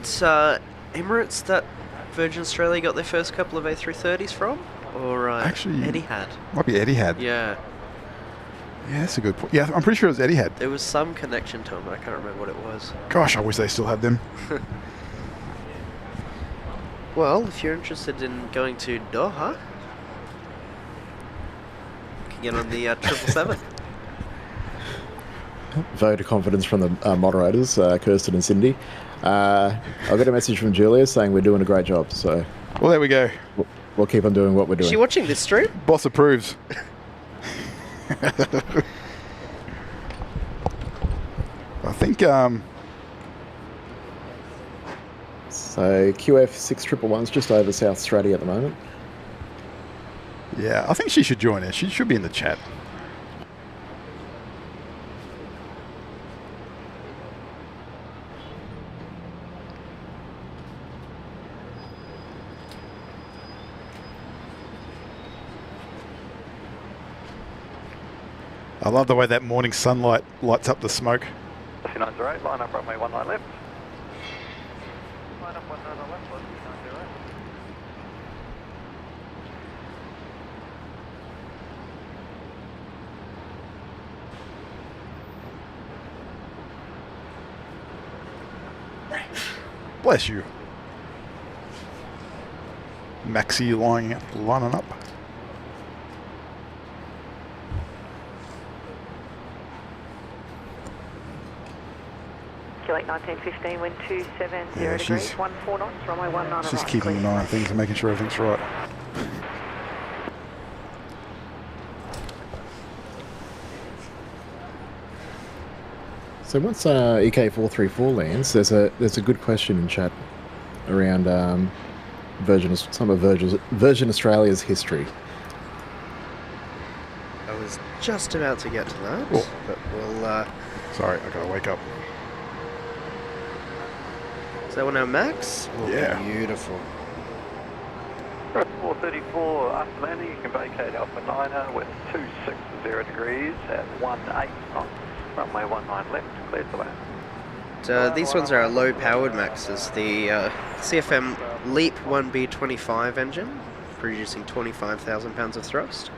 Emirates that Virgin Australia got their first couple of A330s from? Or actually, Etihad? Might be Etihad. Yeah. Yeah, that's a good point. Yeah, I'm pretty sure it was Etihad. There was some connection to them, but I can't remember what it was. Gosh, I wish they still had them. Well, if you're interested in going to Doha, you can get on the 777. Vote of confidence from the moderators, Kirsten and Cindy. I got a message from Julia saying we're doing a great job, so Well, there we go. we'll keep on doing what we're Is doing. she watching this stream? Boss approves. I think So QF 6111's just over South Australia at the moment. yeah, I think she should join us. She should be in the chat. I love the way that morning sunlight lights up the smoke. 908, line up runway 19 left. Line up 19 left, 908. Bless you. Maxi lining up. Late 1915, wind 270 Yeah, degrees, she's- 14 knots, runway 19 She's right, keeping an clear. eye on things and making sure everything's right. So once EK434 lands, there's a good question in chat around some of Virgin Australia's history. I was just about to get to that, Oh. but we'll... Sorry, I gotta wake up. Is that one our Max? Oh, Yeah. Beautiful. 434 after landing, you can vacate Alpha 9er with 260 degrees at 18 knots. Runway 19 left, clear to land. These ones are our low-powered Maxes. The CFM LEAP 1B25 engine, producing 25,000 pounds of thrust.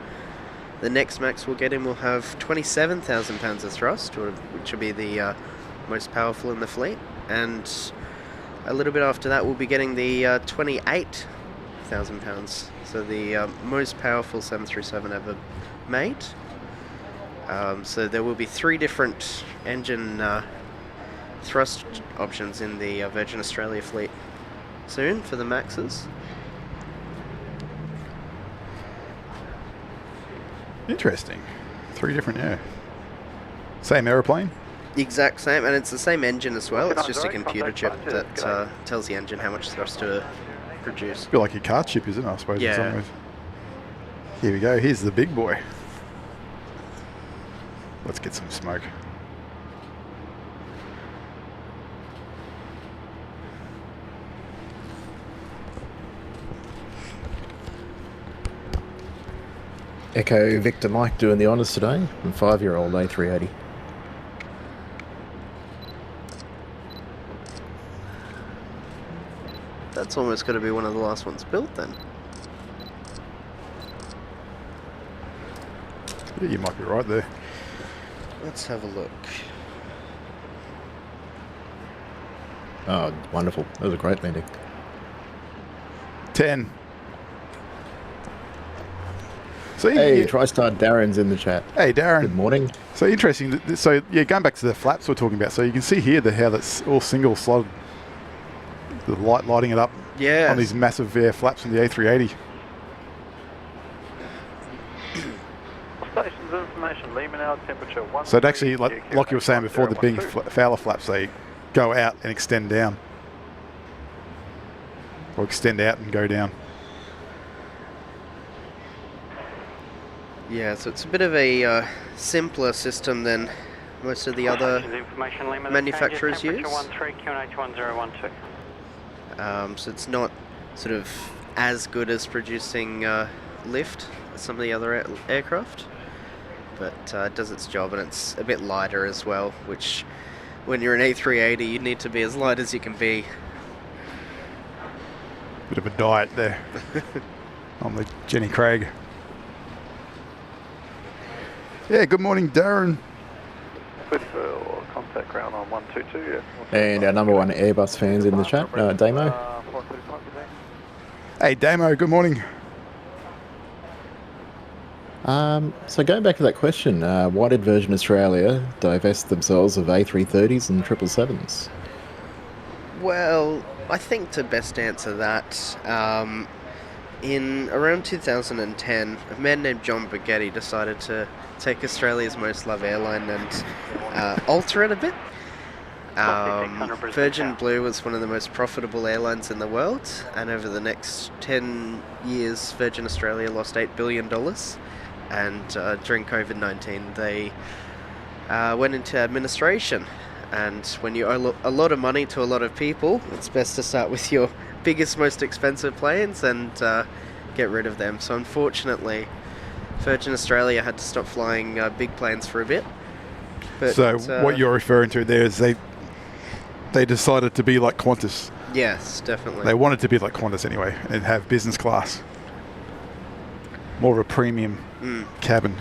The next Max we'll get in will have 27,000 pounds of thrust, which will be the most powerful in the fleet. And a little bit after that, we'll be getting the 28,000 30,000 pounds. So the most powerful 737 ever made. So there will be 3 different engine thrust options in the Virgin Australia fleet soon for the Maxes. Interesting. 3 different, yeah. Same aeroplane? The exact same, and it's the same engine as well. It's just a computer chip that tells the engine how much thrust to produce. A bit like your car chip, isn't it, I suppose, in some Yeah. ways. Here we go. Here's the big boy. Let's get some smoke. Echo Victor Mike doing the honours today. And 5-year-old A380. That's almost got to be one of the last ones built then. Yeah, you might be right there. Let's have a look. Oh, wonderful. That was a great landing. 10. So Hey, TriStar Darren's in the chat. Hey, Darren. Good morning. So interesting. So yeah, going back to the flaps we're talking about. So you can see here how that's all single slotted. The light lighting it up Yeah. on these massive flaps from the A380. Stations information, Lima now, temperature 1. So it actually, like you were saying before, the big Fowler flaps, they go out and extend down. Or extend out and go down. Yeah, so it's a bit of a simpler system than most of the other manufacturers use. So it's not sort of as good as producing lift as some of the other aircraft, but it does its job, and it's a bit lighter as well, which when you're an A380 you need to be as light as you can be. Bit of a diet there on the Jenny Craig. Yeah, good morning, Darren. With contact ground on 122, yeah. And our number 1 Airbus fans in the chat, Damo. Hey, Damo, good morning. So going back to that question, why did Virgin Australia divest themselves of A330s and 777s? Well, I think to best answer that, in around 2010, a man named John Baghetti decided to take Australia's most loved airline and alter it a bit. Virgin Blue was one of the most profitable airlines in the world, and over the next 10 years Virgin Australia lost $8 billion, and during COVID-19 they went into administration. And when you owe a lot of money to a lot of people, it's best to start with your biggest, most expensive planes and get rid of them. So unfortunately, Virgin Australia had to stop flying big planes for a bit. But, So what you're referring to there is they decided to be like Qantas. Yes, definitely. They wanted to be like Qantas anyway and have business class. More of a premium cabin.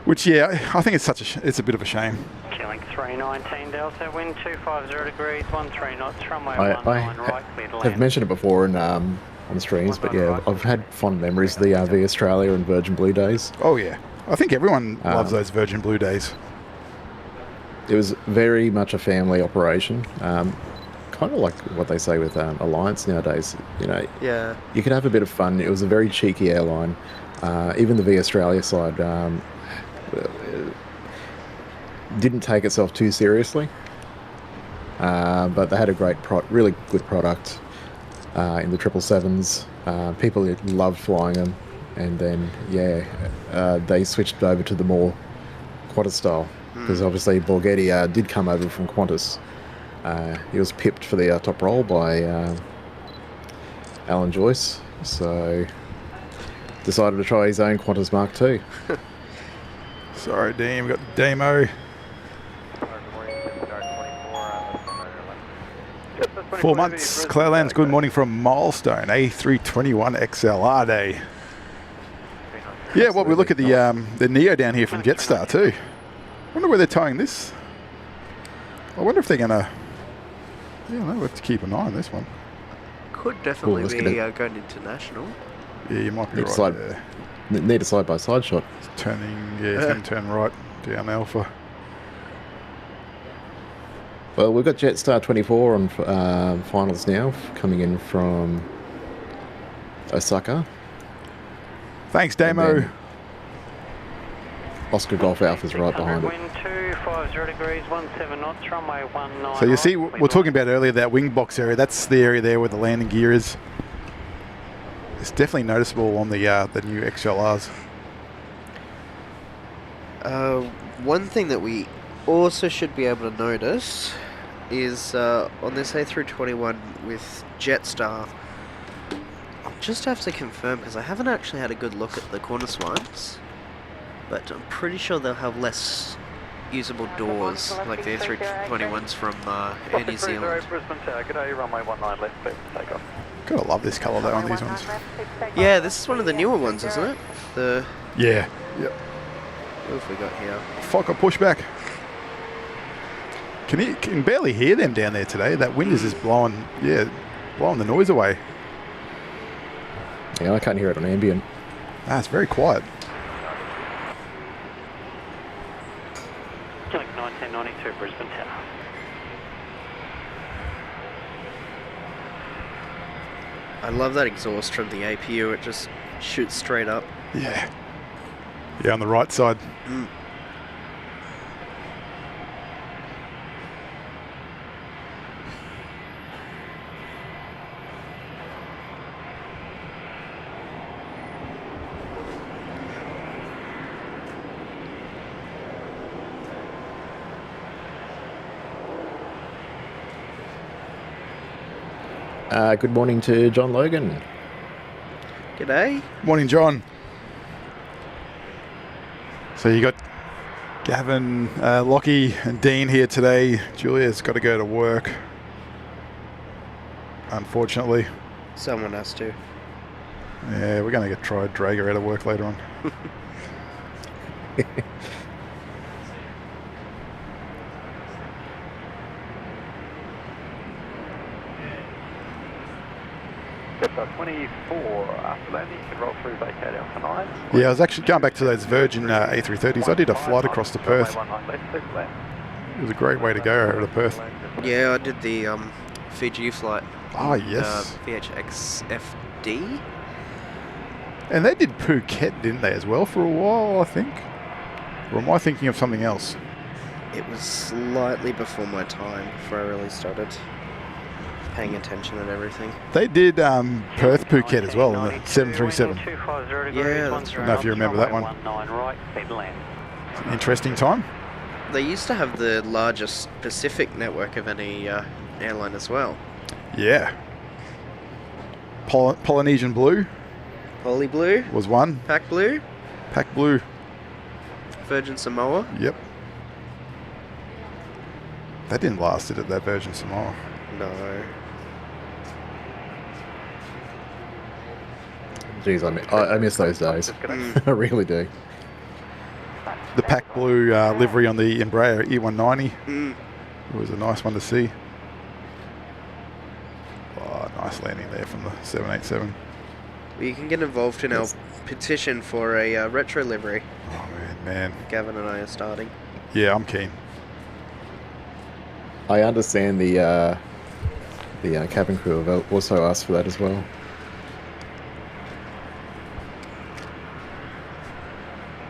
Which, yeah, I think it's a bit of a shame. Killing 319 Delta, wind 250 degrees, 13 knots, runway I 19 right, clear to have land. mentioned it before on streams, but yeah, I've had fond memories of the RV Australia and Virgin Blue days. Oh, yeah. I think everyone loves those Virgin Blue days. It was very much a family operation. Kind of like what they say with Alliance nowadays. You know, Yeah. you could have a bit of fun. It was a very cheeky airline. Even the V Australia side didn't take itself too seriously, but they had a great, really good product in the 777s. People loved flying them, and then they switched over to the more Qantas style because obviously Borghetti did come over from Qantas. He was pipped for the top roll by Alan Joyce, so decided to try his own Qantas Mark II. Sorry, Dean. We've got Damo. 4 months. Cloudlands, good morning from Milestone. A321 XLR day. Yeah, well, we look at the Neo down here from Jetstar too. Wonder where they're towing this. I wonder if they're going to... Yeah, I know, we'll have to keep an eye on this one. could definitely let's be get it. going international. Yeah, you might be Need, right side, there. need a side-by-side shot. It's turning, yeah, it's going to turn right down Alpha. Well, we've got Jetstar 24 on finals now, coming in from Osaka. Thanks, Damo. then- Oscar Golf Alpha's right behind it. Wind 250 degrees, 17 knots, runway 19. So you see, we were talking about earlier, that wing box area. That's the area there where the landing gear is. It's definitely noticeable on the new XLRs. One thing that we also should be able to notice is on this A321 with Jetstar, I'll just have to confirm because I haven't actually had a good look at the Qantas ones, but I'm pretty sure they'll have less usable doors like the A321s from Air New Zealand. Brisbane Tower, g'day, runway 19 left, clear for takeoff. Gotta love this colour though on these ones. Yeah, this is one of the newer ones, isn't it? The Yeah. Yep. what have we got here? Fuck, I push back. Can barely hear them down there today. That wind is just blowing the noise away. Yeah, I can't hear it on ambient. Ah, it's very quiet. Like 1992 Brisbane Tower. I love that exhaust from the APU. It just shoots straight up. Yeah. Yeah, on the right side. Mm. Good morning to John Logan. G'day. Morning, John. So you got Gavin, Lockie and Dean here today. Julia's got to go to work, unfortunately. Someone has to. Yeah, we're going to try drag her out of work later on. Jetstar 24, after landing, you can roll through vacate Alpha 9. Yeah, I was actually going back to those Virgin A330s. I did a flight across to Perth. Runway 19 left, clear for land. It was a great way to go over to Perth. Yeah, I did the Fiji flight. Ah, yes. VHXFD. And they did Phuket, didn't they, as well, for a while, I think? Or am I thinking of something else? It was slightly before my time, before I really started paying attention and everything. They did Perth Phuket as well on the 737. Yeah, that's I don't know if you remember that one. Right, speed land. It's an interesting time. They used to have the largest Pacific network of any airline as well. Yeah. Polynesian Blue Poly Blue, was one. Pac Blue, Pac Blue. Virgin Samoa. Yep. That didn't last, did it, that Virgin Samoa? No. Jeez, I miss those days. I really do. The Pac Blue livery on the Embraer E190. Mm. It was a nice one to see. Oh, nice landing there from the 787. Well, you can get involved in our petition for a retro livery. Oh, man. Gavin and I are starting. Yeah, I'm keen. I understand the cabin crew have also asked for that as well.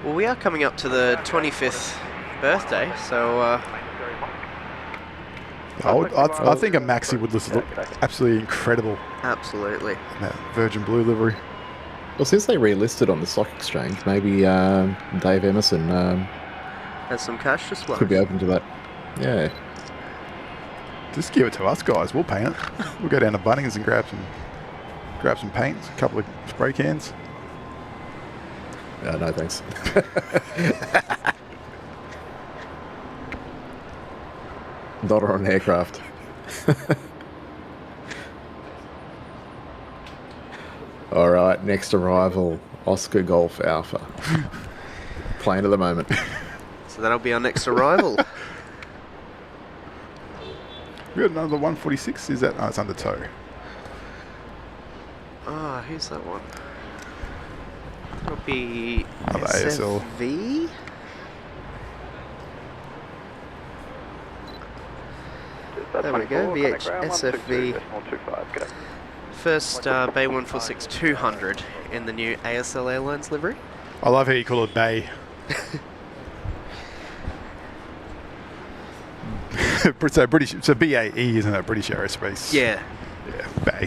Well, we are coming up to the 25th birthday, so I think a Maxi would look absolutely incredible. absolutely. In that Virgin Blue livery. Well, since they relisted on the stock exchange, maybe Dave Emerson Has some cash to splash. could be open to that. Yeah. Just give it to us, guys. We'll paint it. We'll go down to Bunnings and grab some paints, a couple of spray cans. No, thanks. Not on an aircraft. All right, next arrival, Oscar Golf Alpha. Plane of the moment. So that'll be our next arrival. We got another 146. Is that? Oh, it's under tow. Oh, who's that one? It'll be Oh, the ASL. SFV? There we go, VHSFV. First Bay 146-200 in the new ASL Airlines livery. I love how you call it Bay. So British, so BAE, isn't it? British Aerospace. Yeah. Yeah, Bay.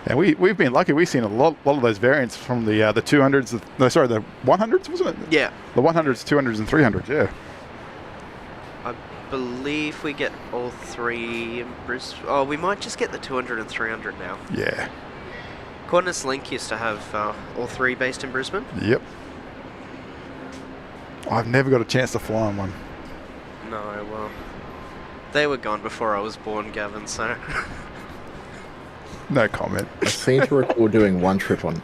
And we've been lucky. We've seen a lot of those variants from the 200s. No, sorry, the 100s, wasn't it? Yeah. The 100s, 200s, and 300s. Yeah. I believe we get all three in Brisbane. Oh, we might just get the 200 and 300 now. Yeah. Qantas Link used to have all three based in Brisbane. Yep. I've never got a chance to fly on one. No, well, they were gone before I was born, Gavin, so... No comment. I seem to recall doing one trip on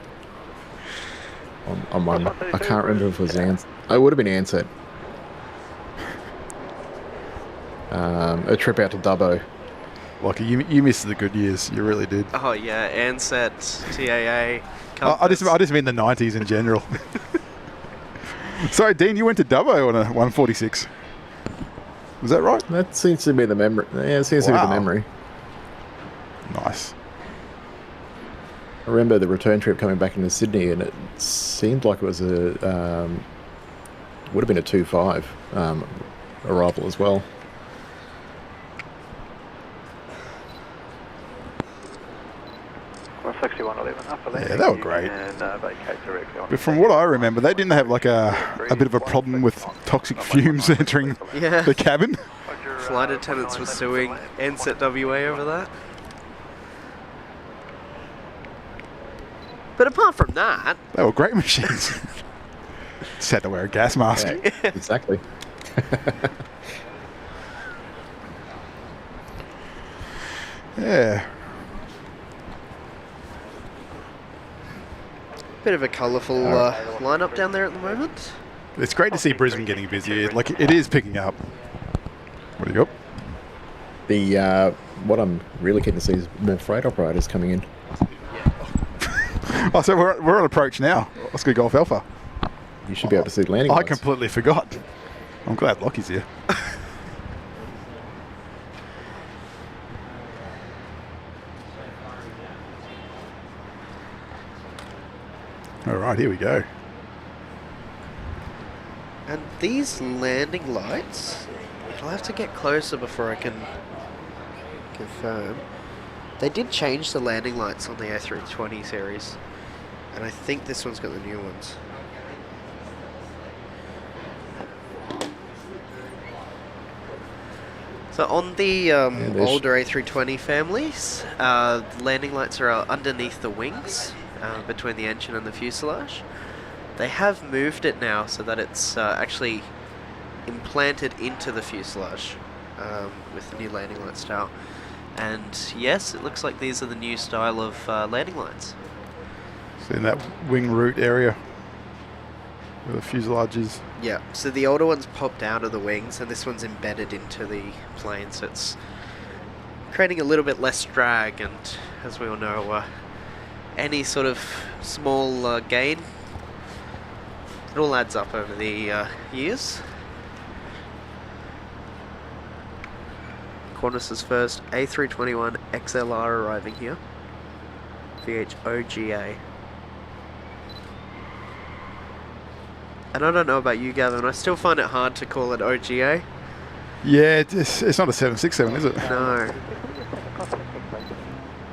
one. I can't remember if it was Ansett. It would have been Ansett. A trip out to Dubbo. Lucky, you missed the good years. You really did. Oh yeah, Ansett, TAA. I just mean the 90s in general. Sorry, Dean, you went to Dubbo on a 146. Was that right? That seems to be the memory. Yeah, it seems to be the memory. Nice. I remember the return trip coming back into Sydney, and it seemed like it was would have been a 2.5 arrival as well. Yeah, they were great. But from what I remember, they didn't have like a bit of a problem with toxic fumes entering the cabin. Flight attendants were suing Ansett WA over that. But apart from that... They were great machines. Just had to wear a gas mask. Yeah, exactly. Yeah. Bit of a colourful lineup down there at the moment. It's great to see Brisbane getting busy. Like, it is picking up. What do you got? The what I'm really keen to see is more freight operators coming in. Oh, so we're on approach now. Oscar Golf Alpha. You should be able to see landing I lights. completely forgot. I'm glad Lockie's here. All right, here we go. And these landing lights, I'll have to get closer before I can confirm. They did change the landing lights on the A320 series, and I think this one's got the new ones. So on the older A320 families, landing lights are underneath the wings, between the engine and the fuselage. They have moved it now so that it's actually implanted into the fuselage with the new landing light style. And yes, it looks like these are the new style of landing lights. So in that wing root area where the fuselage is. Yeah, so the older ones popped out of the wings and this one's embedded into the plane, so it's creating a little bit less drag, and as we all know, any sort of small gain, it all adds up over the years. Qantas's first A321 XLR arriving here. VHOGA. And I don't know about you, Gavin, I still find it hard to call it OGA. Yeah, it's not a 767, is it? No.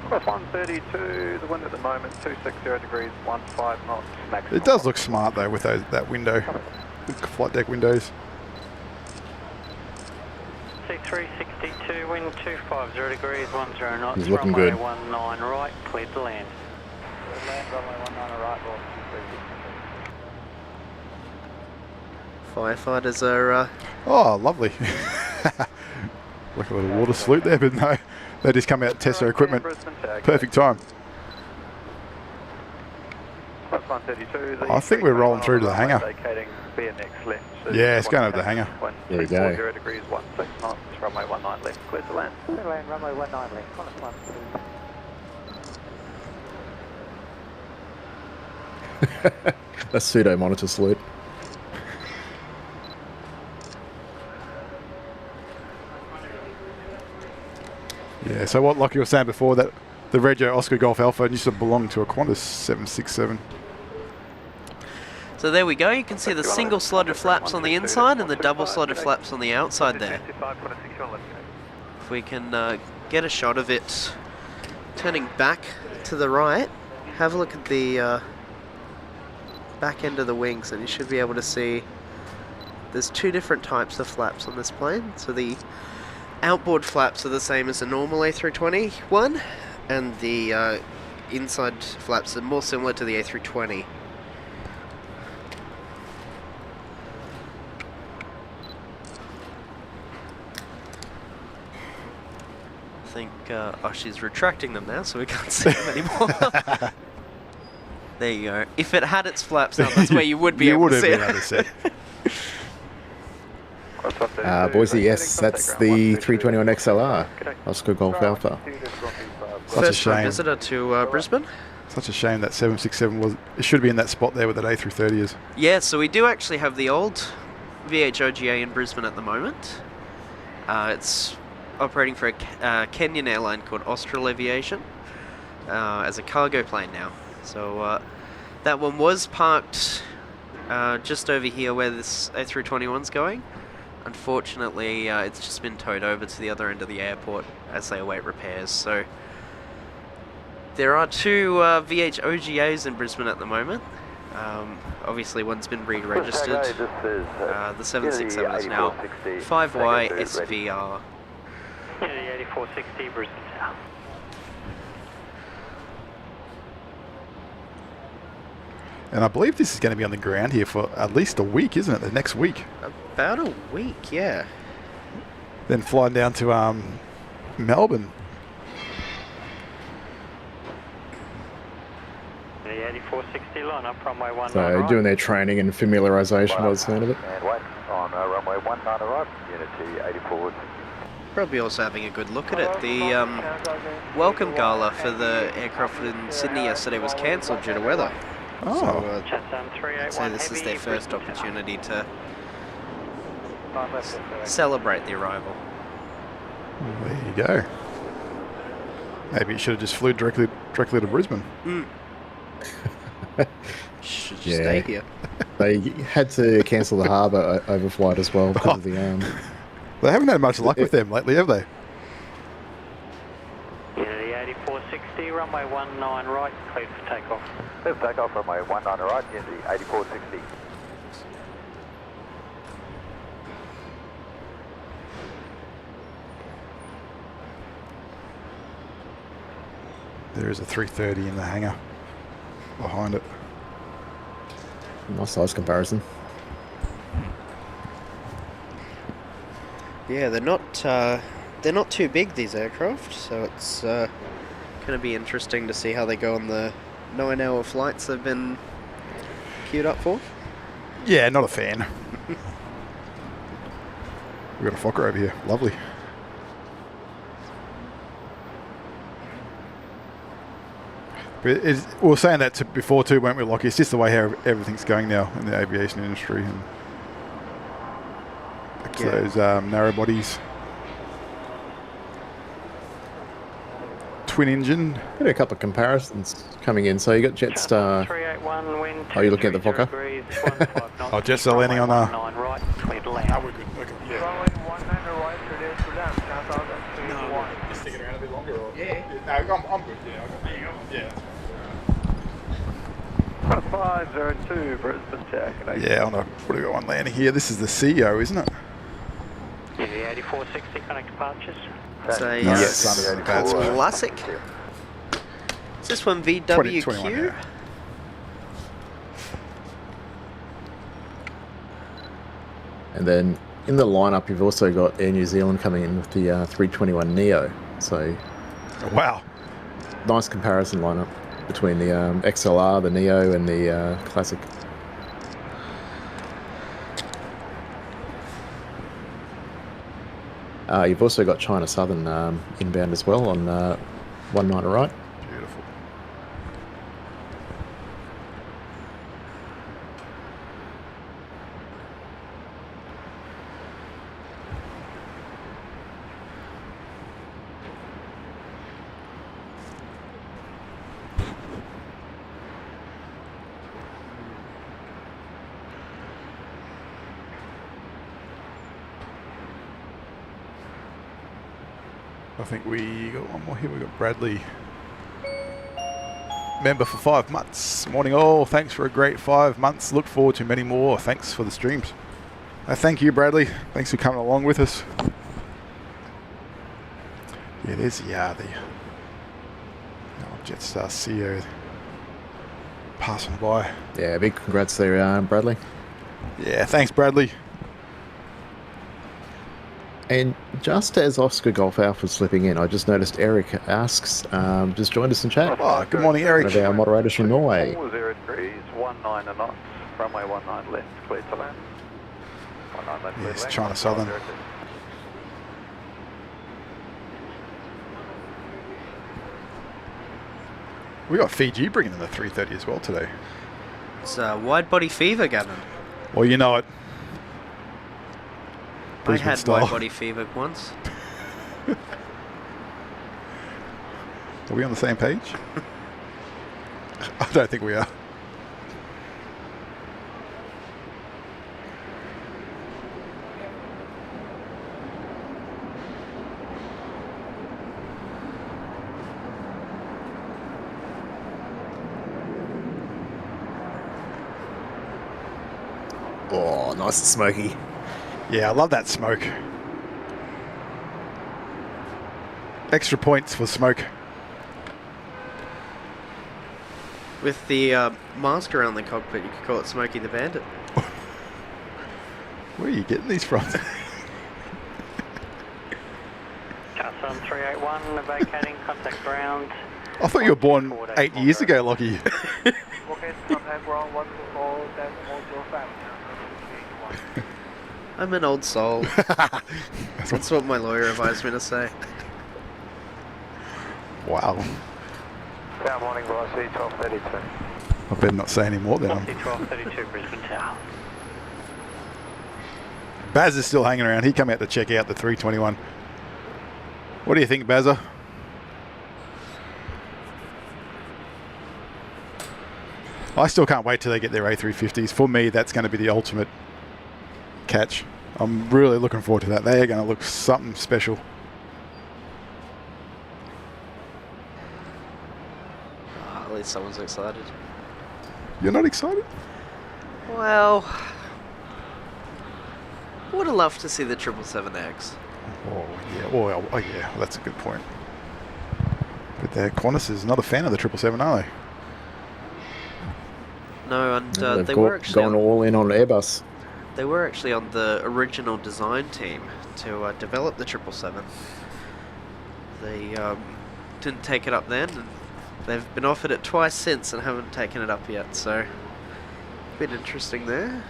Cross 132, the wind at the moment 260 degrees, 15 knots, maximum. It does look smart though with that window, the flight deck windows. C362, wind 250 degrees, 10 knots. He's looking good. Runway 19 right, cleared to land. Land runway 19 right, Ross 236. Firefighters are... Oh, lovely. Like a little water salute there, but no, they just come out and test their equipment. Perfect time. 132. I think we're rolling through to the hangar. Vacating BNE left. Yeah, it's going over the hangar. There you go. 0 degrees, 16 knots, runway 19 left, clear to land. Clear to land, runway 19 left, Qantas 1. That's pseudo monitor salute. Yeah, so what Lockie was saying before, that the Rego Oscar Golf Alpha used to belong to a Qantas 767. So there we go, you can see the single slotted flaps on the inside and the double slotted flaps on the outside there. If we can get a shot of it turning back to the right, have a look at the back end of the wings and you should be able to see there's two different types of flaps on this plane. So the outboard flaps are the same as a normal A321 and the inside flaps are more similar to the A320. I think, oh, she's retracting them now, so we can't see them anymore. There you go. If it had its flaps up, that's where you would be able to see it. Boise, yes, that's the 321 XLR, Oscar Golf Alpha. First time visitor to Brisbane. Such a shame that 767 it should be in that spot there where that A330 is. Yeah, so we do actually have the old VHOGA in Brisbane at the moment. It's operating for a Kenyan airline called Austral Aviation as a cargo plane now. So that one was parked just over here where this A321's going. Unfortunately, it's just been towed over to the other end of the airport as they await repairs. So there are two VHOGAs in Brisbane at the moment. Obviously, one's been re-registered. The 767 is now 5Y SVR. Yeah, the 8460 Brisbane Tower. And I believe this is going to be on the ground here for at least a week, isn't it? The next week. About a week, yeah. Then flying down to Melbourne. The 8460 line up runway 19 So right. doing their training and familiarisation by the sound of it. And wait on runway 19 right, Unity 84. Probably also having a good look at it. The welcome gala for the aircraft in Sydney yesterday was cancelled due to weather. Oh. So, Chatham 381 so this is heavy, their first Brisbane opportunity to celebrate the arrival. There you go. Maybe it should have just flew directly to Brisbane. Should just Yeah. stay here. They had to cancel the harbour overflight as well because of the They haven't had much luck with them lately, have they? Yeah, the 8460 runway 19 right, cleared for takeoff. Let's take off runway 19 right, Unity 8460. There is a 330 in the hangar behind it. nice size comparison. Yeah, they're not too big, these aircraft, so it's going to be interesting to see how they go on the 9-hour flights they've been queued up for. Yeah, not a fan. We've got a Fokker over here. Lovely. But we were saying that before too, weren't we, Lockie? It's just the way how everything's going now in the aviation industry. And those narrow bodies. Twin engine. Got a couple of comparisons coming in. So you got Jetstar. 381 wind. Are you looking at the Fokker? Oh, Jetstar landing on runway 19 right, cleared to land. we're good. Okay. Runway 19 right, clear to land, Qantas 321. You sticking around a bit longer? Or? Yeah. No, I'm good. Yeah. 502 Brisbane Tower. Yeah, on a, what do we got one landing here? This is the CEO, isn't it? Yeah, the 8460 connect departures. It's a Yes. That's right. classic. Is this one VWQ? 2021, yeah. And then in the lineup, you've also got Air New Zealand coming in with the 321neo. So Wow. nice comparison lineup. between the XLR, the Neo, and the Classic. You've also got China Southern inbound as well on 19 right. Beautiful. I think we got one more here. We got Bradley, member for 5 months. Morning all. Thanks for a great 5 months. Look forward to many more. Thanks for the streams. Thank you, Bradley. Thanks for coming along with us. Yeah, there's the Jetstar CEO passing by. Yeah, big congrats there, Bradley. Yeah, thanks, Bradley. And just as Oscar Golf Alpha's slipping in, I just noticed Eric asks, just joined us in chat. Oh, good morning, Eric. One of our moderators from Norway. 0 degrees, 19 knots, runway 19 left, clear to land. 19 left, Yes, clear China Southern. We got Fiji bringing in the 330 as well today. It's wide body fever, Gavin. Well, you know it. I Brisbane had style. wide body fever once. Are we on the same page? I don't think we are. Oh, nice and smoky. Yeah, I love that smoke. Extra points for smoke. With the mask around the cockpit, you could call it Smokey the Bandit. Where are you getting these from? Qantas 381, vacating, contact ground. I thought you were born 8 years ago, Lockie. I'm an old soul. That's what my lawyer advised me to say. Wow. Good morning, Velocity 1232. I better not say any more then. 1232 Brisbane Tower. Baz is still hanging around. He came out to check out the 321. What do you think, Bazza? I still can't wait till they get their A350s. For me, that's going to be the ultimate catch. I'm really looking forward to that. They are going to look something special. At least someone's excited. You're not excited? Well, would have loved to see the 777X. Oh, yeah. Oh, yeah. That's a good point. But Qantas is not a fan of the 777, are they? No, and They've they were actually gone all in on Airbus. They were actually on the original design team to develop the 777. They didn't take it up then, and they've been offered it twice since and haven't taken it up yet, so a bit interesting there.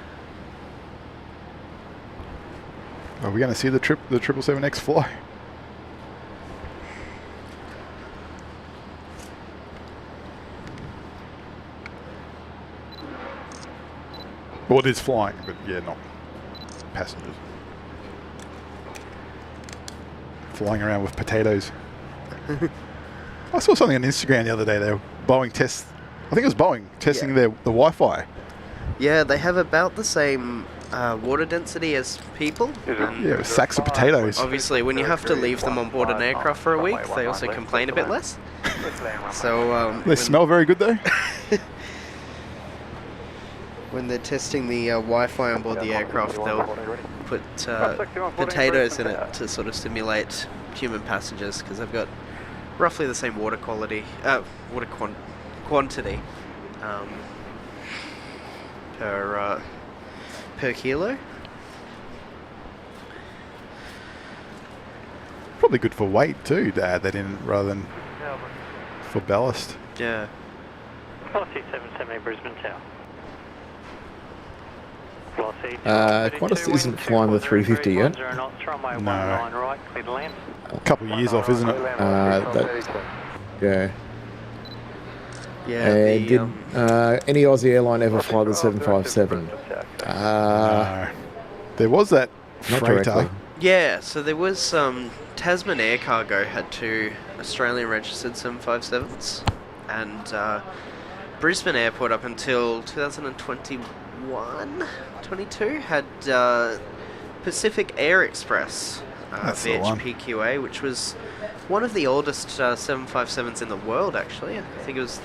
Are we going to see the 777X fly? Well, it is flying, but yeah, not passengers. Flying around with potatoes. I saw something on Instagram the other day. They were Boeing test. I think it was Boeing testing the Wi-Fi. Yeah, they have about the same water density as people. Yeah, with sacks of potatoes. Obviously, when you have to leave them on board an aircraft for a week, they also complain a bit less. So They smell very good though. When they're testing the Wi-Fi on board the aircraft, they'll put potatoes in it to sort of simulate human passengers, because they've got roughly the same water quantity per kilo. Probably good for weight too to add that in rather than for ballast. Yeah. Velocity 770 Brisbane Tower. Velocity Qantas isn't flying the 350 yet. knots, runway No. 19 right, clear to land. A couple of years off, isn't it? Yeah. Yeah, And the, did any Aussie airline ever fly the 757? No. There was that Not freighter. directly. yeah, so there was Tasman Air Cargo had 2 Australian registered 757s, and Brisbane Airport up until 2021, 22 had Pacific Air Express That's the one. VHPQA, which was one of the oldest 757s in the world. Actually, I think it was.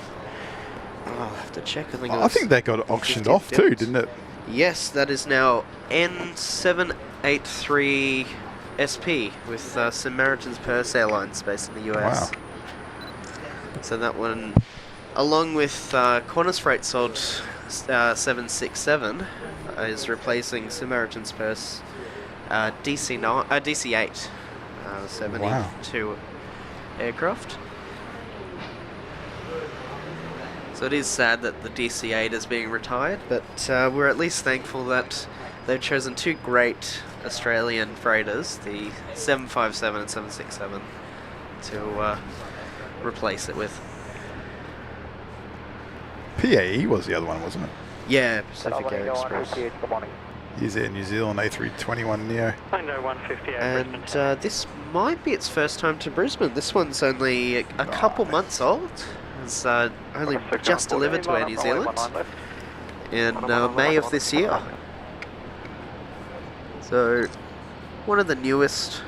I'll have to check. I think it was. I think that got auctioned off too, didn't it? Yes, that is now N783 SP with Samaritan's Purse Airlines based in the US. Wow. So that one, along with Qantas Freight sold 767, is replacing Samaritan's Purse DC8 72 aircraft. So it is sad that the DC8 is being retired, but we're at least thankful that they've chosen 2 great Australian freighters, the 757 and 767, to replace it with. PAE was the other one, wasn't it? Yeah, Pacific Air Express. Is it New Zealand A321 Neo? Window 158 And Brisbane Tower. this might be its first time to Brisbane. This one's only a couple months old. It's only just delivered to Air New Zealand in May of this year. So, one of the newest.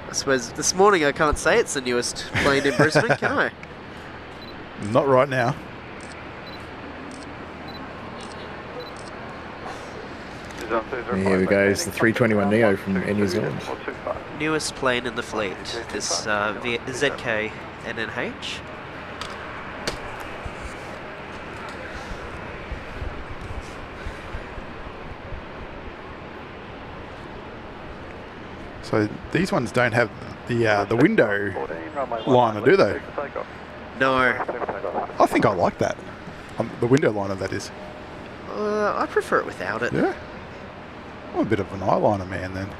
I suppose this morning I can't say it's the newest plane in Brisbane, can I? Not right now. Here we go. It's the 321 Neo from Air New Zealand. Newest plane in the fleet. This ZK NNH. So these ones don't have the window liner, do they? No, I think I like that. The window liner, that is. I prefer it without it. Yeah. I'm a bit of an eyeliner man then.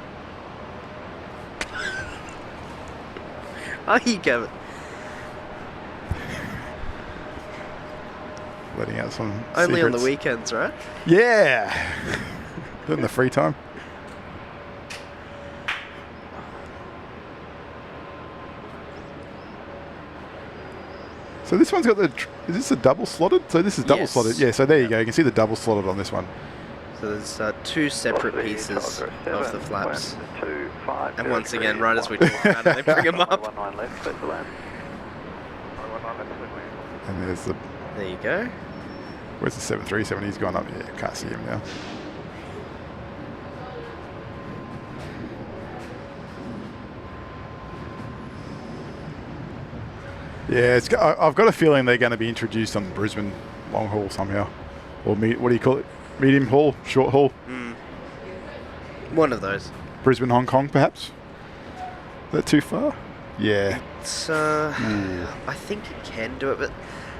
Are you, Gavin? Letting out some Only on the secrets. weekends, right? Yeah. In the free time. So this one's got the. Is this a double slotted? So this is double Yes. slotted. Yeah. So there you go. You can see the double slotted on this one. So there's 2 separate pieces of the flaps. And once again, right as we talk about it, they bring them up. And there's the. There you go. Where's the 737? He's gone up. Yeah, can't see him now. Yeah, I've got a feeling they're going to be introduced on Brisbane long haul somehow, or what do you call it? Medium haul, short haul. One of those. Brisbane, Hong Kong, perhaps. Is that too far? Yeah. It's, I think it can do it, but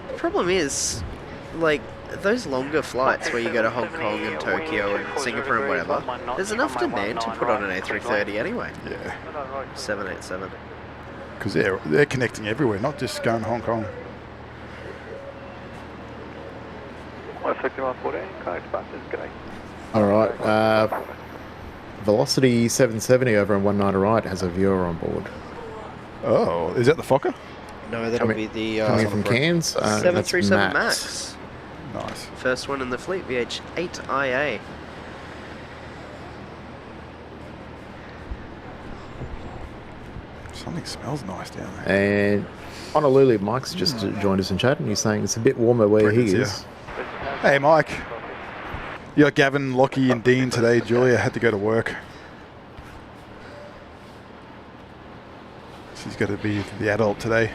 the problem is, like, those longer flights where you go to Hong Kong and Tokyo and Singapore and whatever, there's enough demand to put on an A330 anyway. Yeah. 787. Because they're connecting everywhere, not just going to Hong Kong. All right. Velocity 770 over on 190 right has a viewer on board. Oh, is that the Fokker? No, that'll be the Coming in from Cairns. That's 737 Max. Max. Nice. First one in the fleet, VH8IA. Something smells nice down there. And Honolulu Mike's just joined us in chat, and he's saying it's a bit warmer where he Brilliant, is. Hey, Mike. You got Gavin, Lockie, and Dean today. Julia had to go to work. She's got to be the adult today.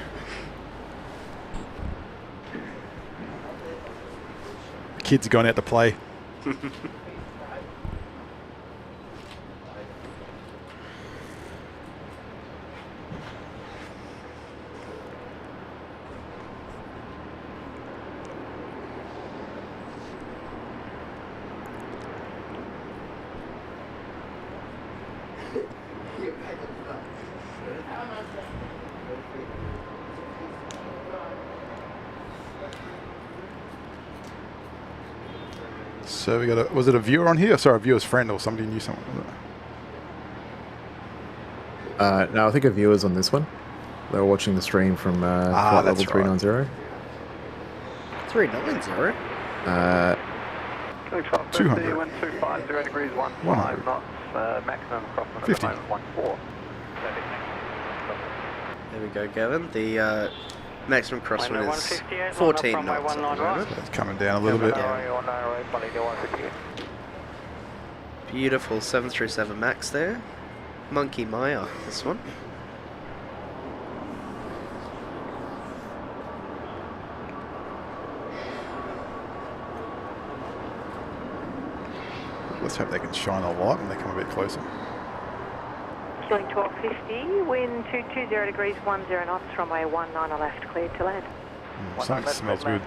The kids are going out to play. So we got a, was it a viewer on here? Sorry, a viewer's friend or somebody knew someone. No, I think a viewer's on this one. They were watching the stream from flight level 390. 390? 200. Wind 250 degrees 15 100. knots, maximum crosswind 50. at the moment 14. There we go, Gavin. The maximum crosswind is 14 knots at the moment. So it's coming down a little bit. Beautiful 737 Max there. Monkey Maya, this one. Let's hope they can shine a light when they come a bit closer. Killing 1250, wind 220 degrees 10 knots, runway 19 left, cleared to land. Something smells good.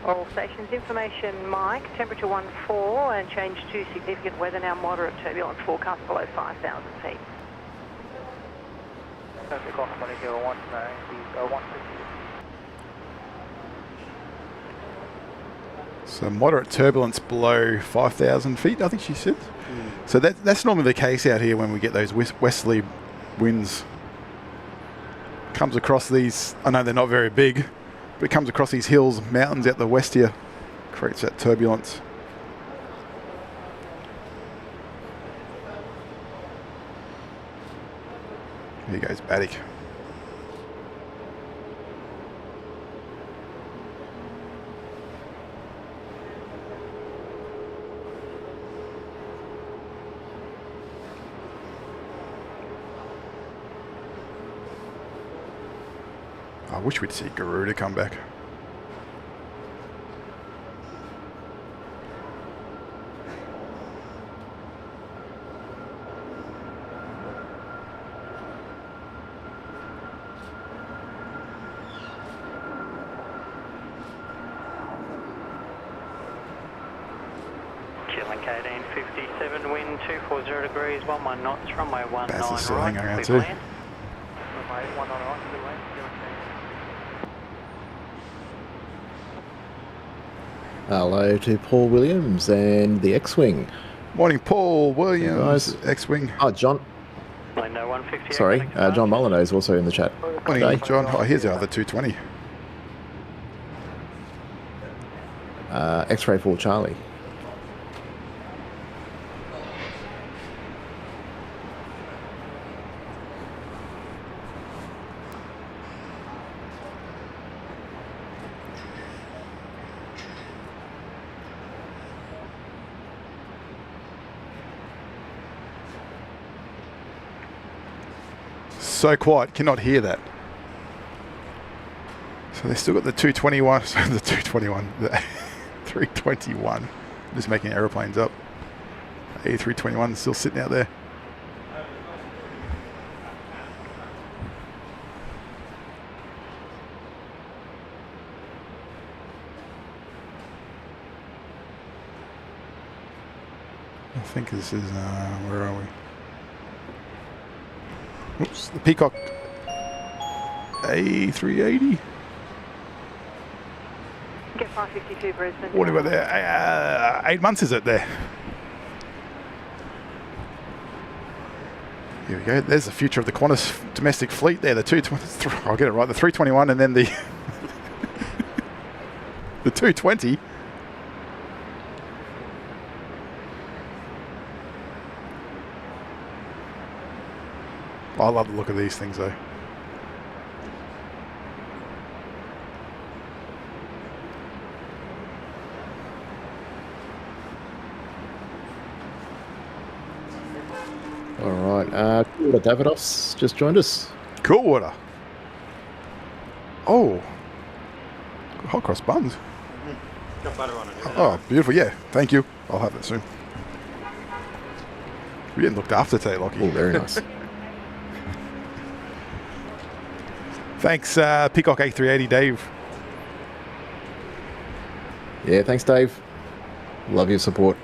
All stations information, Mike, temperature 14 and change to significant weather now, moderate turbulence forecast below 5,000 feet. So moderate turbulence below 5,000 feet, I think she said. So that's normally the case out here when we get those westerly winds. Comes across these, I know they're not very big, but it comes across these hills, mountains out the west here, creates that turbulence. Here goes Baddick. I wish we'd see Garuda come back. Chilling K-18 57, wind 240 degrees, 11 knots, runway 19 Bass is still right, hanging around clear too. land. Runway 19 right, clear land. Hello to Paul Williams and the X-Wing. Morning, Paul Williams, Guys. X-Wing. Oh, John. Lando 158. Sorry, connect John Molyneux is also in the chat. Morning, Today. John. Oh, here's the other 220. X-Ray 4 Charlie. So quiet, cannot hear that. So they still got the 221, so the 221, the 321. Just making aeroplanes up. A321 still sitting out there. I think this is, where are we? Oops, the Peacock A380. Get 552 Brisbane. What about there? 8 months is it there? Here we go. There's the future of the Qantas domestic fleet there. The 220. I'll get it right. The 321 and then the the 220. I love the look of these things though. All right, Davidos just joined us. Cool water. Oh, hot cross buns. Got butter on it. Oh, beautiful. Yeah, thank you. I'll have that soon. We're getting looked after today, Lockie. Oh, very nice. Thanks, Peacock A380, Dave. Yeah, thanks, Dave. Love your support.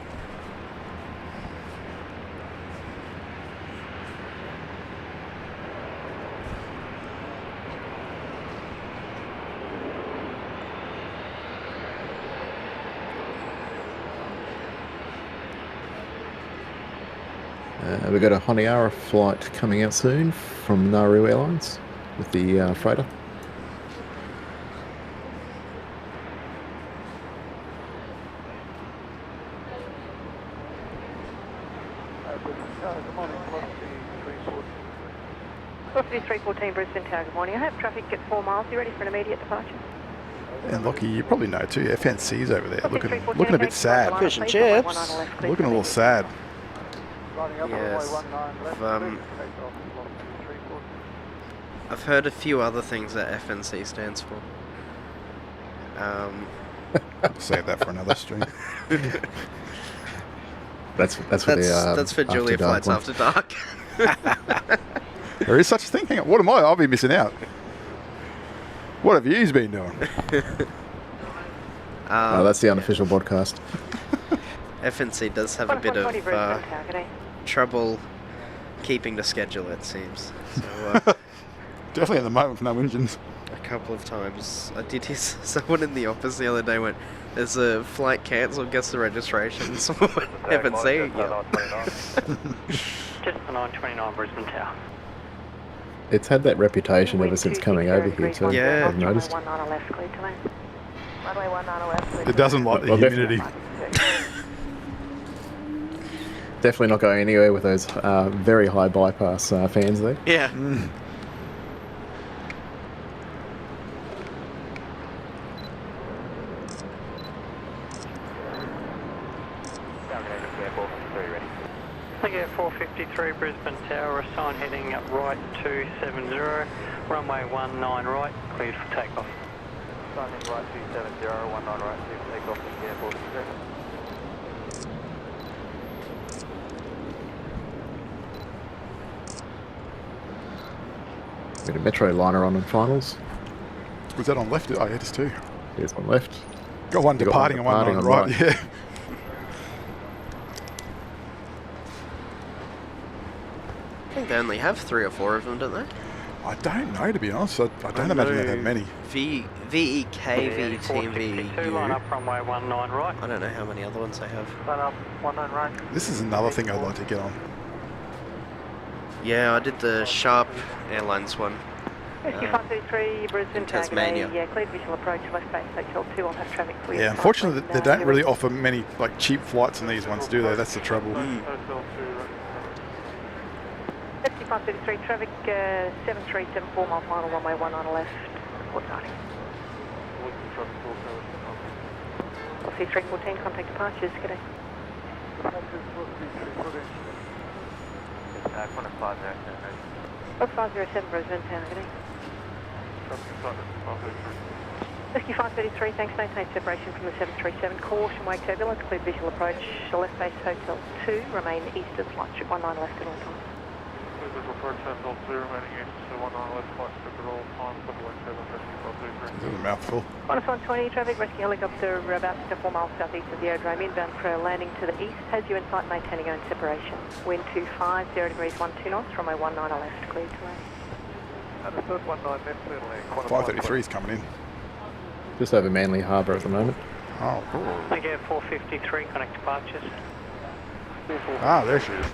We've got a Honiara flight coming out soon from Nauru Airlines with the freighter. Velocity 314 Brisbane Tower, good morning. I have traffic at 4 miles. You ready for an immediate departure? And Lockie, you probably know too, FNC's over there looking a bit sad. Fish and chips. Looking a little sad. Yes. I've heard a few other things that FNC stands for. Save that for another stream. That's for Julia Flights After Dark. There is such a thing. Hang on, what am I? I'll be missing out. What have you been doing? That's the unofficial podcast. FNC does have a bit of trouble keeping the schedule, it seems. So, definitely at the moment with no engines. A couple of times I did hear someone in the office the other day went, "There's a flight cancelled, guess the registration." Someone went, FNC. Just the 929 Brisbane Tower. It's had that reputation ever since coming over here, too. Yeah. I've noticed. It doesn't like the humidity. Definitely not going anywhere with those very high bypass fans there. Yeah. Flight 453 Brisbane Tower, assign heading right 270, runway 19 right, cleared for takeoff. Assigning right 270, 19 right, cleared for takeoff, thank you, 453. Got a Metro liner on in finals. Was that on left? Oh, yeah, just two. There's one left. Got one departing and one on right. Yeah. I think they only have 3 or 4 of them, don't they? I don't know, to be honest. I don't imagine they have many. VEK, VTV, line up runway 19 right. I don't know how many other ones they have. Line up 19 right. This is another thing I'd like to get on. Yeah, I did the Sharp Airlines one. SQ533 Brisbane Tasmania. Yeah, cleared visual approach, West Base Hotel 2. I'll have traffic for you. Yeah, unfortunately, they don't really offer many cheap flights on these ones, do they? That's the trouble. SQ533 traffic 7374 mile final, runway 19 left. Report starting. Velocity 314, contact departures. Good day. 507 Brisbane Town, good day. SQ533, thanks, maintain separation from the 737. Caution, wake turbulence, clear visual approach, left base Hotel 2, remain east of flight strip 19 left at all times. Visual approach Hotel 2, remaining east to 19 left, flight strip at all times, with the wake turbulence SQ533. This is a mouthful. Qantas 120, traffic rescue helicopter about 4 miles southeast of the aerodrome, inbound for a landing to the east, has you in sight, maintaining own separation. Wind 250 degrees 12 knots, runway 19 left, cleared to land. Understood, 19 left, clear to land. 533 is coming in. Just over Manly Harbour at the moment. Oh, cool. Thank you, 453, connect departures. Ah, there she is.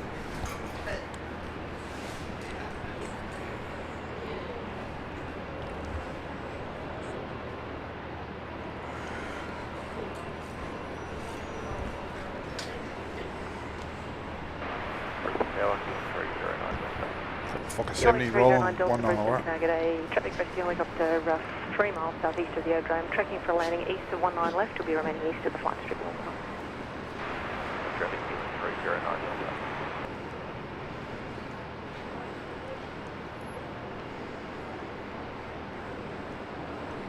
Fokker 70 rolling, 19 right. Target a traffic rescue helicopter 3 miles southeast of the aerodrome, tracking for a landing east of 19 left, will be remaining east of the flight strip. Traffic 309.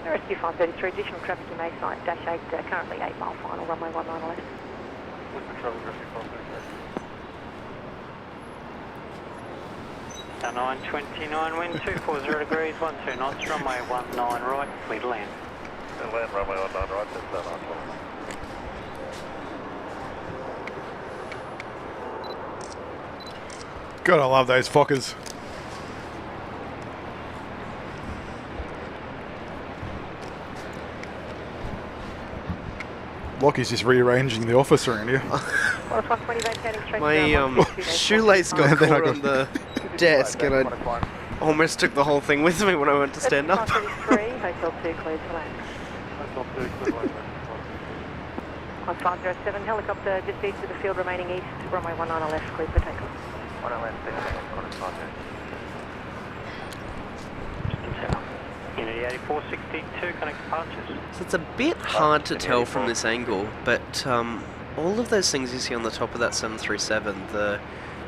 Rescue 533, additional traffic in Mayside, dash 8, currently 8 mile final, runway 19 left. Traffic rescue 533. 929, wind 240 degrees, 12 knots, runway 19 right, clear to land. And land runway 19 right, that's that on. God, I love those Fokkers. Lockie's just rearranging the office around here. Qantas 120 vacating straight My to ground, shoelace got Then I caught on the desk and I almost took the whole thing with me when I went to stand up. 533, Hotel 2 cleared to land. On 507, helicopter just east of the field remaining east, runway 19 left, cleared for takeoff. Unity 8462, connect departures. So it's a bit hard to tell from this angle, but all of those things you see on the top of that 737, the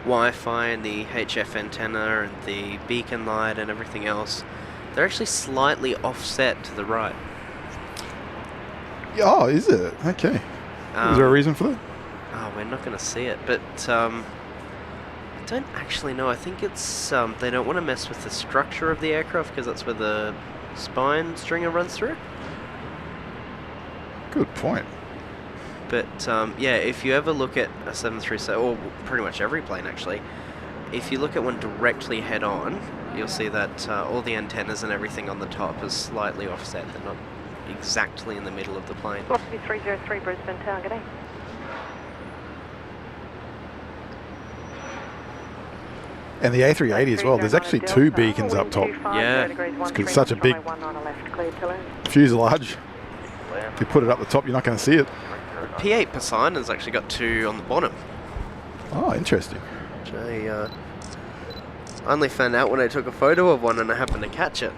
Wi-Fi and the HF antenna and the beacon light and everything else, they're actually slightly offset to the right. Oh, is it? Okay. Is there a reason for that? Oh, we're not going to see it, but I don't actually know. I think it's they don't want to mess with the structure of the aircraft because that's where the spine stringer runs through. Good point. But yeah, if you ever look at a 737, or pretty much every plane actually, if you look at one directly head on, you'll see that all the antennas and everything on the top is slightly offset. They're not exactly in the middle of the plane. Velocity 303, Brisbane, targeting. And the A380 as well. There's actually two beacons up top. Yeah. It's such a big fuselage. If you put it up the top, you're not going to see it. P8 Poseidon's actually got two on the bottom. Oh, interesting. Which I only found out when I took a photo of one and I happened to catch it.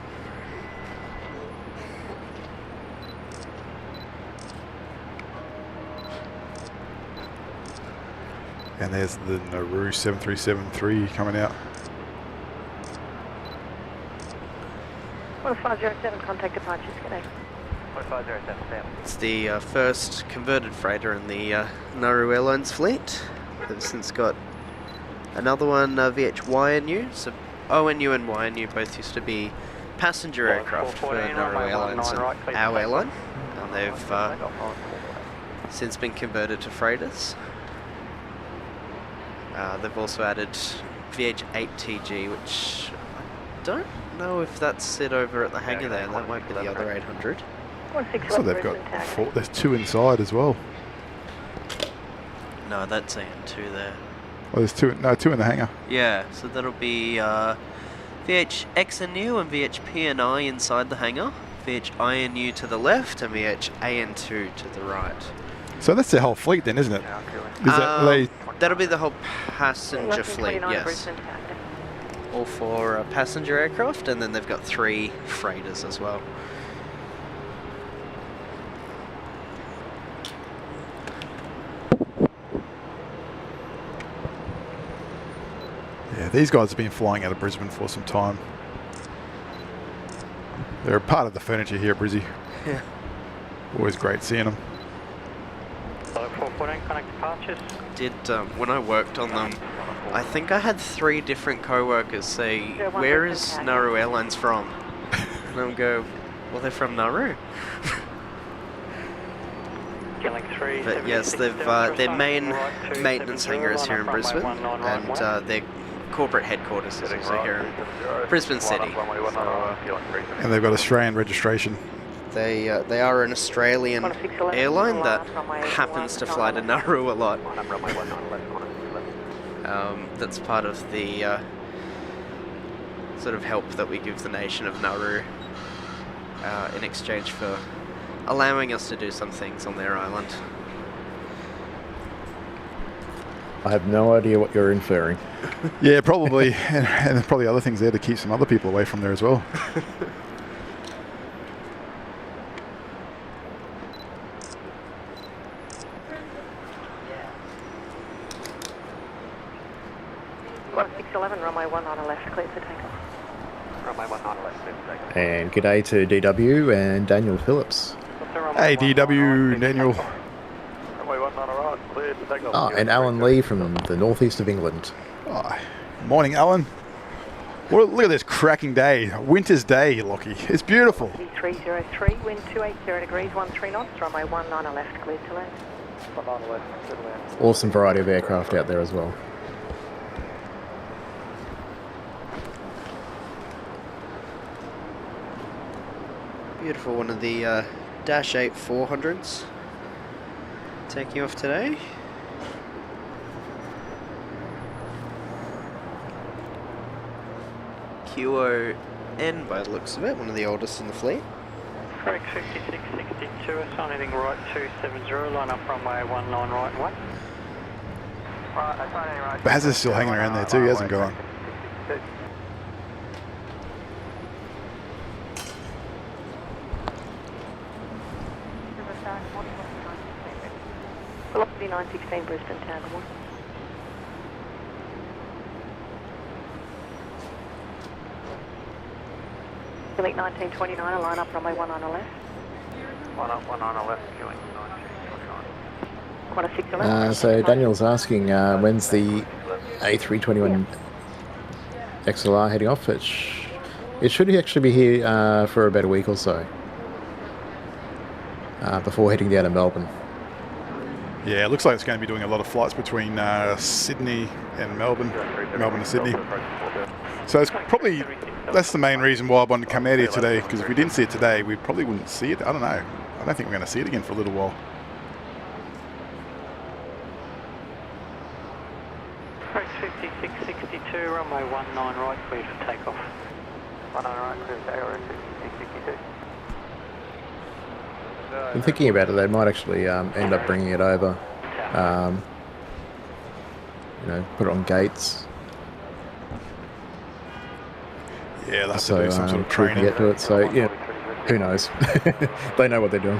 And there's the Nauru 737-3 coming out. 507, contact departures, connect. 507. It's the first converted freighter in the Nauru Airlines fleet. They've since got another one, VHYNU. So ONU and YNU both used to be passenger aircraft for Nauru Airlines and our airline. And they've since been converted to freighters. They've also added VH8TG, which I don't know if that's sit over at the hangar there. That might be the other 800. So they've got four, there's two inside as well. No, that's AN2 there. Oh, there's two in the hangar. Yeah, so that'll be VHXNU and VHPNI inside the hangar, VHINU to the left, and VHAN2 to the right. So that's their whole fleet then, isn't it? That'll be the whole passenger fleet, yes. All for passenger aircraft, and then they've got 3 freighters as well. Yeah, these guys have been flying out of Brisbane for some time. They're a part of the furniture here at Brizzy. Yeah. Always great seeing them. 414, connect departures. Did when I worked on them, I think I had 3 different co-workers say, "Where is Nauru Airlines from?" And I'll go, "Well, they're from Nauru." But yes, they've their main maintenance hangar is here in Brisbane, and their corporate headquarters is also here in Brisbane City. So, And they've got Australian registration. they are an Australian airline that happens to fly to Nauru a lot. That's part of the sort of help that we give the nation of Nauru in exchange for allowing us to do some things on their island. I have no idea what you're inferring. Yeah, probably. and there's probably other things there to keep some other people away from there as well. Runway 19 left, clear for takeoff. Runway 19 left, clear for takeoff. And g'day to DW and Daniel Phillips. Hey, DW, Daniel. Runway 19 right, clear to takeoff. Oh, and Alan Lee from the northeast of England. Oh, morning, Alan. Well, look at this cracking day. Winter's day, Lockie. It's beautiful. 303, wind 280 degrees, 13 knots, runway 19 left, clear to land. 19 left, clear to land. Awesome variety of aircraft out there as well. Beautiful, one of the Dash 8 400s. taking off today. QON by the looks of it, one of the oldest in the fleet. Correct 5662, assign heading right 270, line up runway 19 right and 1. Right, assign heading right. Baz is still hanging around there too, he hasn't gone. Velocity 916 Brisbane Town. Quebec 1929, line up runway 19 on the left. Line up 19 on the left, queuing 1929. Qantas 611. So Daniel's asking when's the A321 XLR heading off? It should actually be here for about a week or so before heading down to Melbourne. Yeah, it looks like it's going to be doing a lot of flights between Sydney and Melbourne, Melbourne to Sydney. So it's probably, that's the main reason why I wanted to come out here today, because if we didn't see it today, we probably wouldn't see it. I don't know. I don't think we're going to see it again for a little while. Correct 5662, runway 19 right, clear for takeoff. 19 right, clear for takeoff, 5662. I'm thinking about it, they might actually end up bringing it over, you know, put it on gates. Yeah, they'll have So to do some sort of crew can training. get to it, so yeah, who knows? They know what they're doing.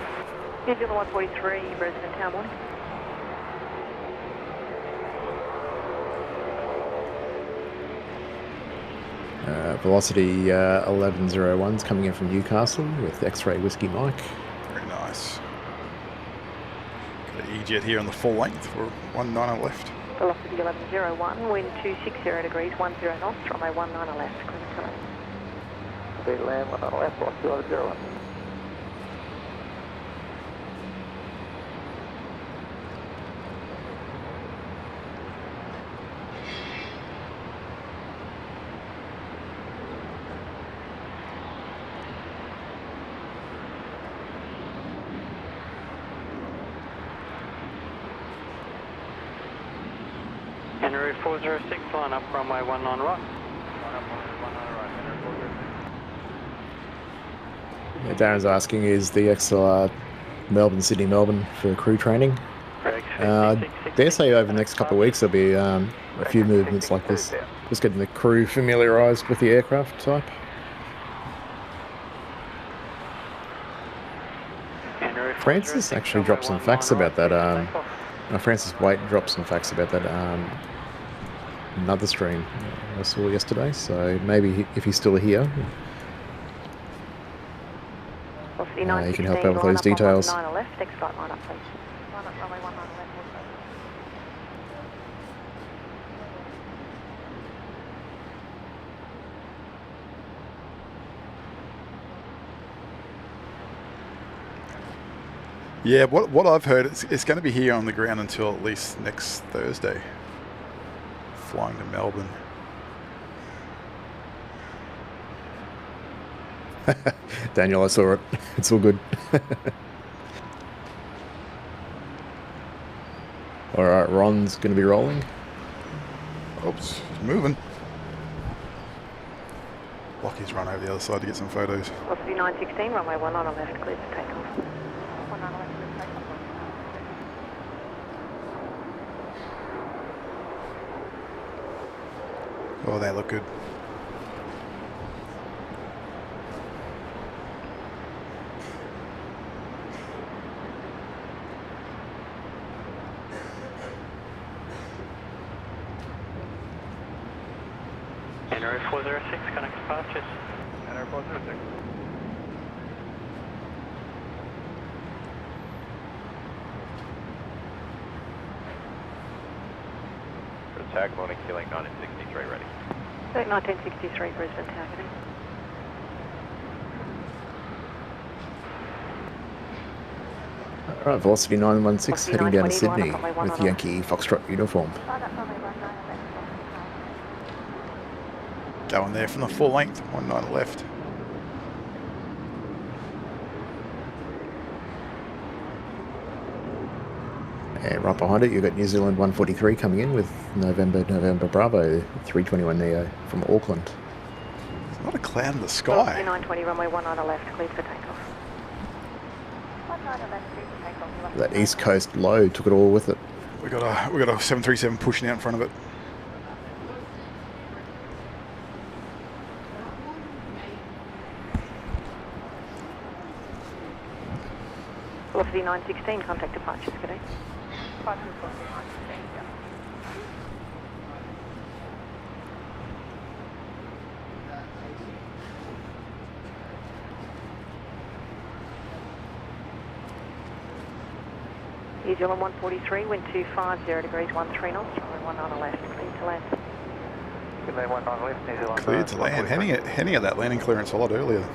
New Zealand 143, Brisbane Town, morning. Velocity 1101's coming in from Newcastle with X-Ray Whiskey Mike. Very nice. Got an E-jet here on the full length for 19 on left. Velocity 1101, wind 260 degrees, 10 knots, runway 19 on left. Clear to land. Speed land 19 on left, velocity 1101. Henry 406, line up runway 19 right. Line up 19 right, Henry 406. Yeah, Darren's asking, is the XLR Melbourne, Sydney, Melbourne for crew training? Correct Dare say over the next couple of weeks there'll be a few movements like this. Just getting the crew familiarised with the aircraft type. Francis actually dropped some facts about that. Francis Waite dropped some facts about that another stream I saw yesterday. So maybe if he's still here, Velocity you 916, can help out with line those up on details. 19 on left, next flight line up please. Line up runway 19 on left. Yeah, what I've heard, it's going to be here on the ground until at least next Thursday. Flying to Melbourne. Daniel, I saw it. It's all good. All right, Ron's going to be rolling. Oops, it's moving. Lockie's run over the other side to get some photos. Velocity 916, runway 19 on left, clear for takeoff. 19 on left, clear for takeoff. Oh, they look good. Henry 406, connect departures. Henry 406. For tag morning, killing 1963 ready. 1963 Brisbane targeting. All right, Velocity 916 heading down to Sydney runway 19 with on Yankee Foxtrot uniform. Going there from the full length, 19 left. And right behind it, you've got New Zealand 143 coming in with November Bravo 321neo from Auckland. There's not a cloud in the Velocity sky. 920, runway 19 left, cleared for takeoff. 19 left, cleared for takeoff. That East Coast low took it all with it. We got a 737 pushing out in front of it. Velocity 916, contact departures, good day. New Zealand 143, wind 250 degrees, 13 knots, runway 19 left, clear to land. Good day, 19 left, New Zealand. Cleared to land. Heading at that landing clearance a lot earlier.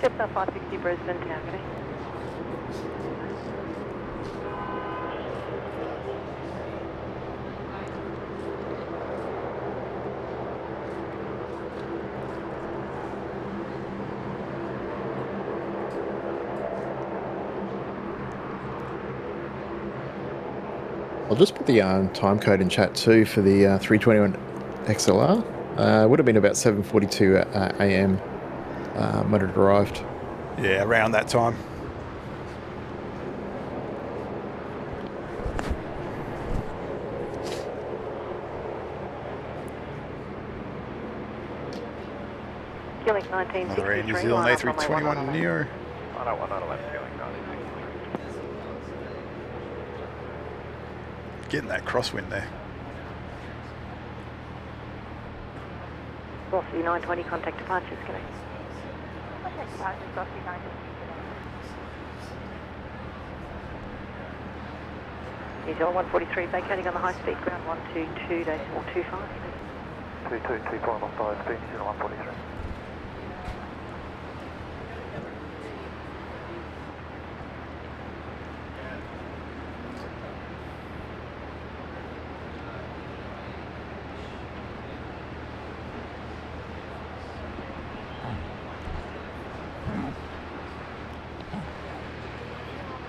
Jetstar 560 Brisbane, tower, good day. I'll just put the time code in chat too for the 321 XLR. Would have been about 7:42 a.m. When it arrived. Yeah, around that time. Gillick 1963. Another Air New Zealand A321 Neo. I don't want to left, feeling 19. Getting that crosswind there. Velocity 920, contact departures, good day. Contact departures, velocity 920. New Zealand 143, vacating on the high speed, ground 122.25. 2225 on high speed, New Zealand 143.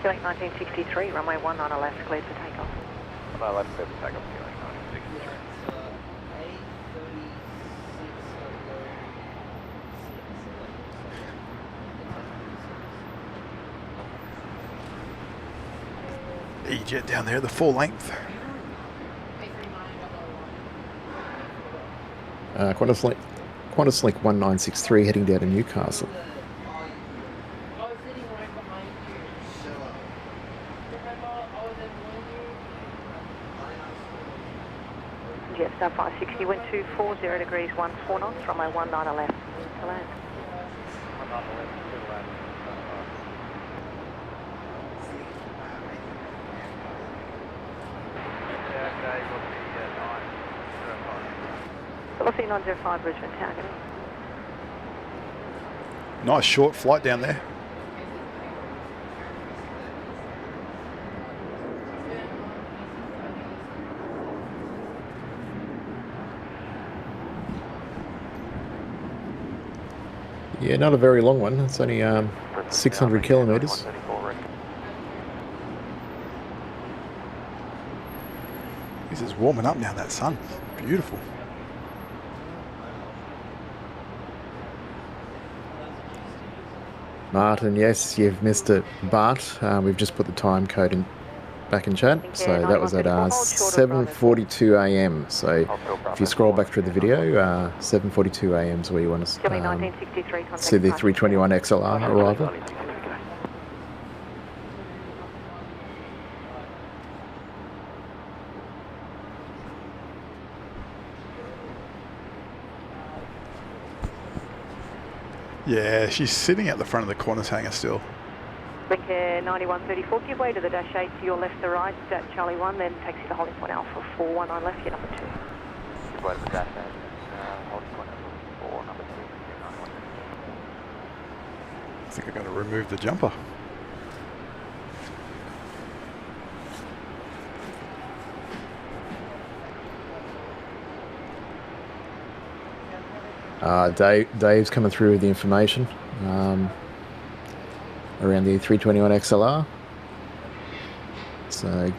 Gillick 1963, runway 19 left, cleared for takeoff. No, left, clear for takeoff, Gillick 1963. E-jet down there, the full length. Qantas Link 1963 heading down to Newcastle. Jetstar 560, wind 240 degrees, 14 knots, runway 19 left, to land. 19 left, clear to land. Yeah, okay, will be 905. Velocity 905, Brisbane, tower, good day. Nice short flight down there. Yeah, not a very long one. It's only 600 kilometres. This is warming up now, that sun. Beautiful. Martin, yes, you've missed it, but we've just put the time code back in chat. So that was at 7:42 a.m. So if you scroll back through the video, 7:42 a.m. is where you want to see the 321 XLR arrival. Yeah, she's sitting at the front of the Qantas hangar still. Wing Air 9134, give way to the dash 8 to your left to right, Charlie 1, then taxi to holding point Alpha 419 left, your number 2. Give way to the dash 8, holding point Alpha 4, number 2, 911. I think I've got to remove the jumper. Dave's coming through with the information. around the A321 XLR. So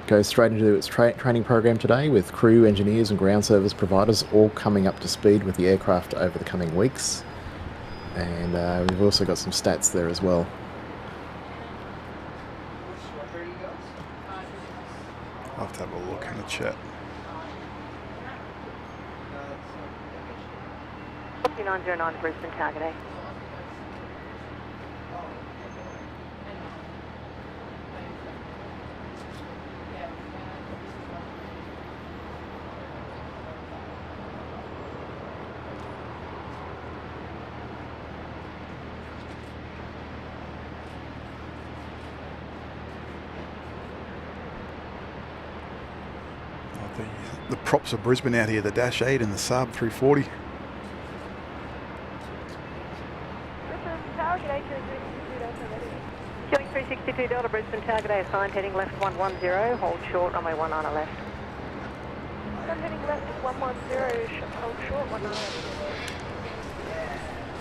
goes straight into its training program today with crew, engineers and ground service providers all coming up to speed with the aircraft over the coming weeks. And we've also got some stats there as well. I'll have to have a look in the chat. 909 Brisbane target A. The props of Brisbane out here, the Dash 8 and the Saab 340. Killing 362 Delta, Brisbane target A assigned, heading left 110, hold short, runway 19 left. I'm heading left 110, hold short, 19 left.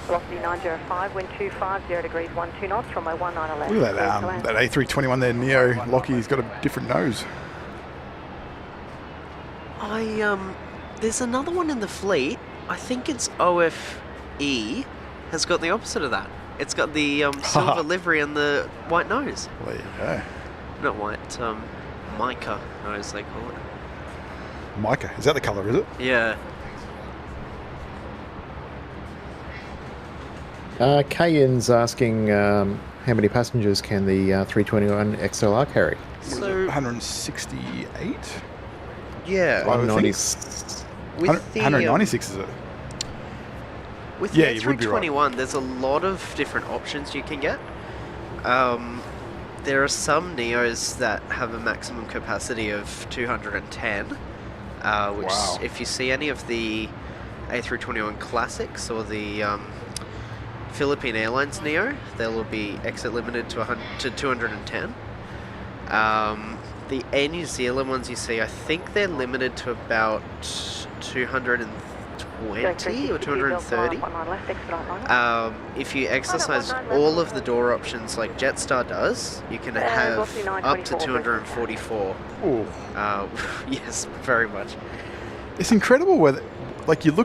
Velocity 905, wind 250 degrees, 12 knots, runway 19 left. Look at that A321 there, Neo. Lockheed's got a different nose. There's another one in the fleet. I think it's OFE has got the opposite of that. It's got the silver livery and the white nose. There you go. Not white, mica nose they call it. Mica, is that the colour, is it? Yeah. Kayan's asking how many passengers can the 321 XLR carry? So 168? Yeah. 196 is it? With Yeah, the you would be right. A321, there's a lot of different options you can get. There are some Neos that have a maximum capacity of 210, which Wow. if you see any of the A321 Classics or the Philippine Airlines Neo, they will be exit limited to 210. The Air New Zealand ones you see, I think they're limited to about 220 or 230. If you exercise all of the door options like Jetstar does, you can have up to 244. Ooh. Yes, very much. It's incredible where, like, you go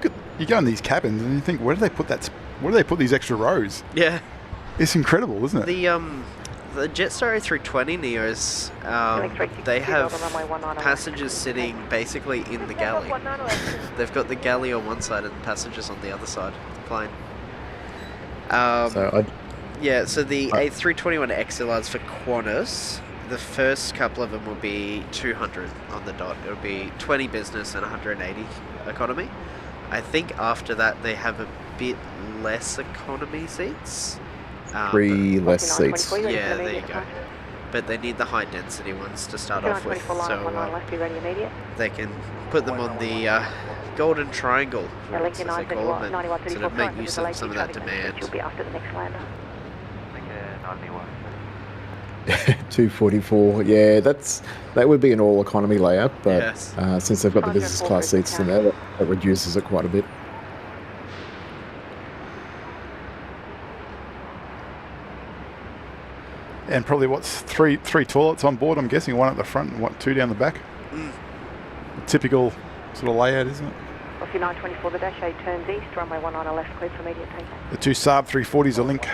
in these cabins and you think, where do they put these extra rows? Yeah. It's incredible, isn't it? The Jetstar A320 Neos, they have passengers sitting basically in the galley. They've got the galley on one side and passengers on the other side of the plane. So the A321 XLRs for Qantas, the first couple of them will be 200 on the dot. It'll be 20 business and 180 economy. I think after that they have a bit less economy seats. 3 less seats. Yeah, there you go. But they need the high density ones to start off with, so they can put them on the golden triangle, as they call them, and sort of make use of some of that demand. 244. Yeah, that would be an all economy layout, but Yes. Since they've got the business class seats in there, that reduces it quite a bit. And probably three toilets on board, I'm guessing, one at the front and 2 down the back. Typical sort of layout, isn't it? Off your 924, the Dash 8 turns east, runway 19 left, cleared for immediate takeoff. The 2 Saab 340s are link.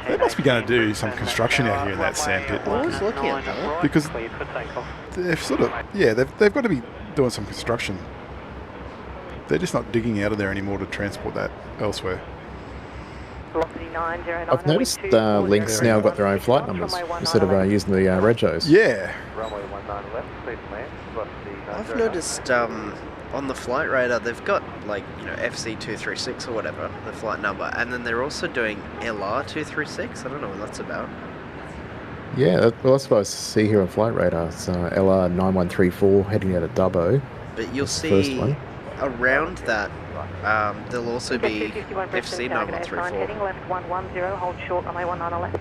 They must be going to do some construction out here in that sandpit. I was looking at that. Because they've sort of, they've got to be doing some construction. They're just not digging out of there anymore to transport that elsewhere. I've noticed Link's now got their own flight numbers instead of using the regos. Yeah. I've noticed on the flight radar they've got FC236 or whatever, the flight number, and then they're also doing LR236. I don't know what that's about. Yeah, well, that's what I see here on flight radar. It's LR9134 heading out of Dubbo. But you'll That's the see first one. around that there'll also be FC9134. Heading left 110, hold short, runway 19 left.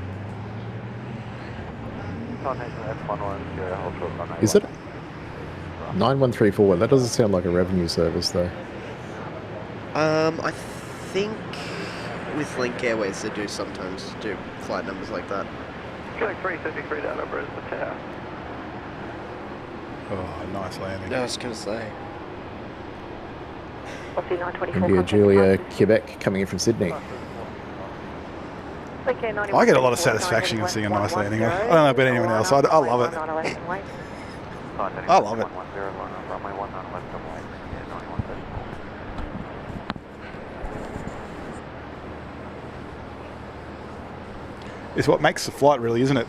Is it? 9134. That doesn't sound like a revenue service though. I think with Link Airways they do sometimes do flight numbers like that. Going 333 down over Brisbane Tower. Oh, nice landing. I was going to say. Aussie 924. India Julia, Quebec, coming in from Sydney. I get a lot of satisfaction in seeing a nice landing. I don't know about anyone else. I love it. I love it. It's what makes the flight, really, isn't it?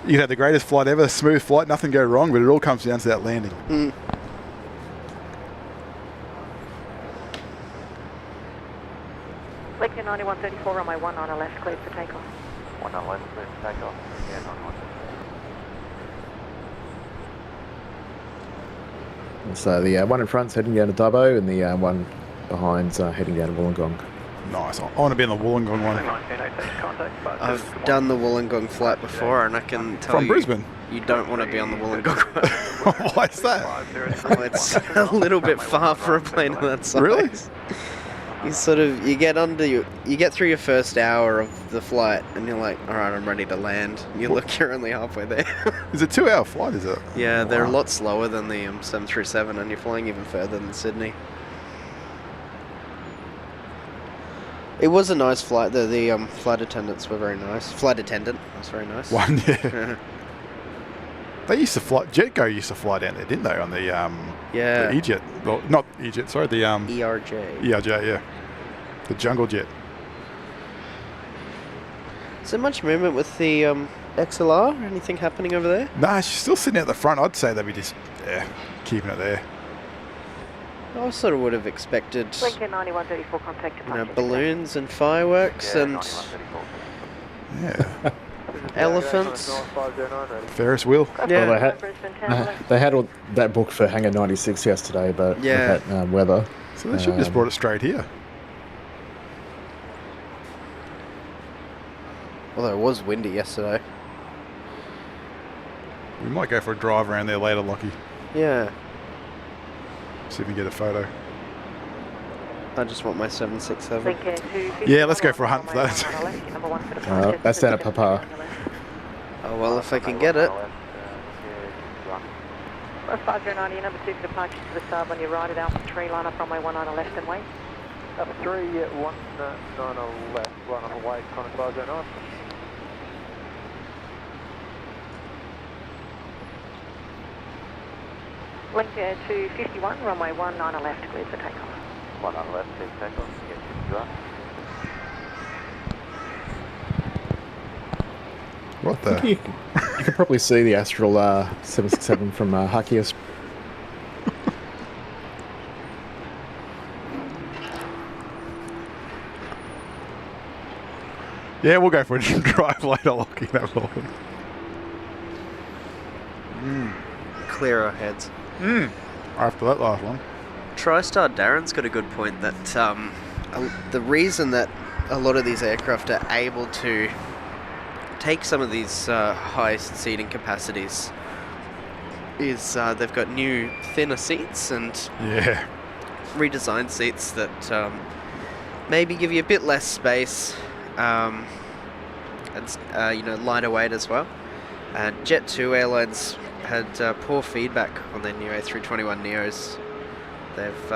You can have the greatest flight ever, smooth flight, nothing go wrong, but it all comes down to that landing. Mm. Lincoln 9134, runway 19 on left, cleared for takeoff. 1 on left, clear for takeoff. Yeah, 911. So the one in front's heading down to Dubbo, and the one behind's heading down to Wollongong. Nice. I want to be on the Wollongong one. I've done the Wollongong flight before, and I can tell From you, Brisbane? you don't want to be on the Wollongong one. Why is that? Oh, it's a little bit far for a plane of that size. Really? You get through your first hour of the flight, and you're like, all right, I'm ready to land. You look, you're only halfway there. It's a 2-hour flight, is it? Yeah, they're a Wow. lot slower than the 737, and you're flying even further than Sydney. It was a nice flight, though. The flight attendants were very nice. Flight attendant was very nice. One, yeah. They used to fly, Jetgo used to fly down there, didn't they, on the Yeah. the E-Jet? Well, not E-Jet, sorry, the ERJ. ERJ, yeah. The Jungle Jet. Is there much movement with the XLR? Anything happening over there? Nah, she's still sitting at the front. I'd say they'd be just, keeping it there. I sort of would have expected, Lincoln 9134, contact departure. balloons and fireworks and Yeah. elephants. Ferris wheel. Yeah. Well, they had all that booked for Hangar 96 yesterday, but Yeah. with that weather. So they should have just brought it straight here. Although it was windy yesterday. We might go for a drive around there later, Lockie. Yeah. See if we can get a photo. I just want my 767. Lincoln 250. Yeah, let's go for a hunt for that. Number 1 for the That's down at Papa. Oh well, if I can get it. 5090, number 2 for departure to the sub on your right at Alpha 3, line up runway 19 on left and wait. Alpha 3, 19 on left, run on away, Qantas 509. Lincoln 251, runway 19 on left, cleared for takeoff. 1 on left, clear for takeoff, get you up. What the? You can probably see the Astral 767 from Hakias. Yeah, we'll go for a drive later, Lockie. That will. Clear our heads. After that last one. TriStar Darren's got a good point that the reason that a lot of these aircraft are able to take some of these high seating capacities is they've got new thinner seats and Yeah. redesigned seats that maybe give you a bit less space and lighter weight as well. Jet2 Airlines had poor feedback on their new A321 Neos. They've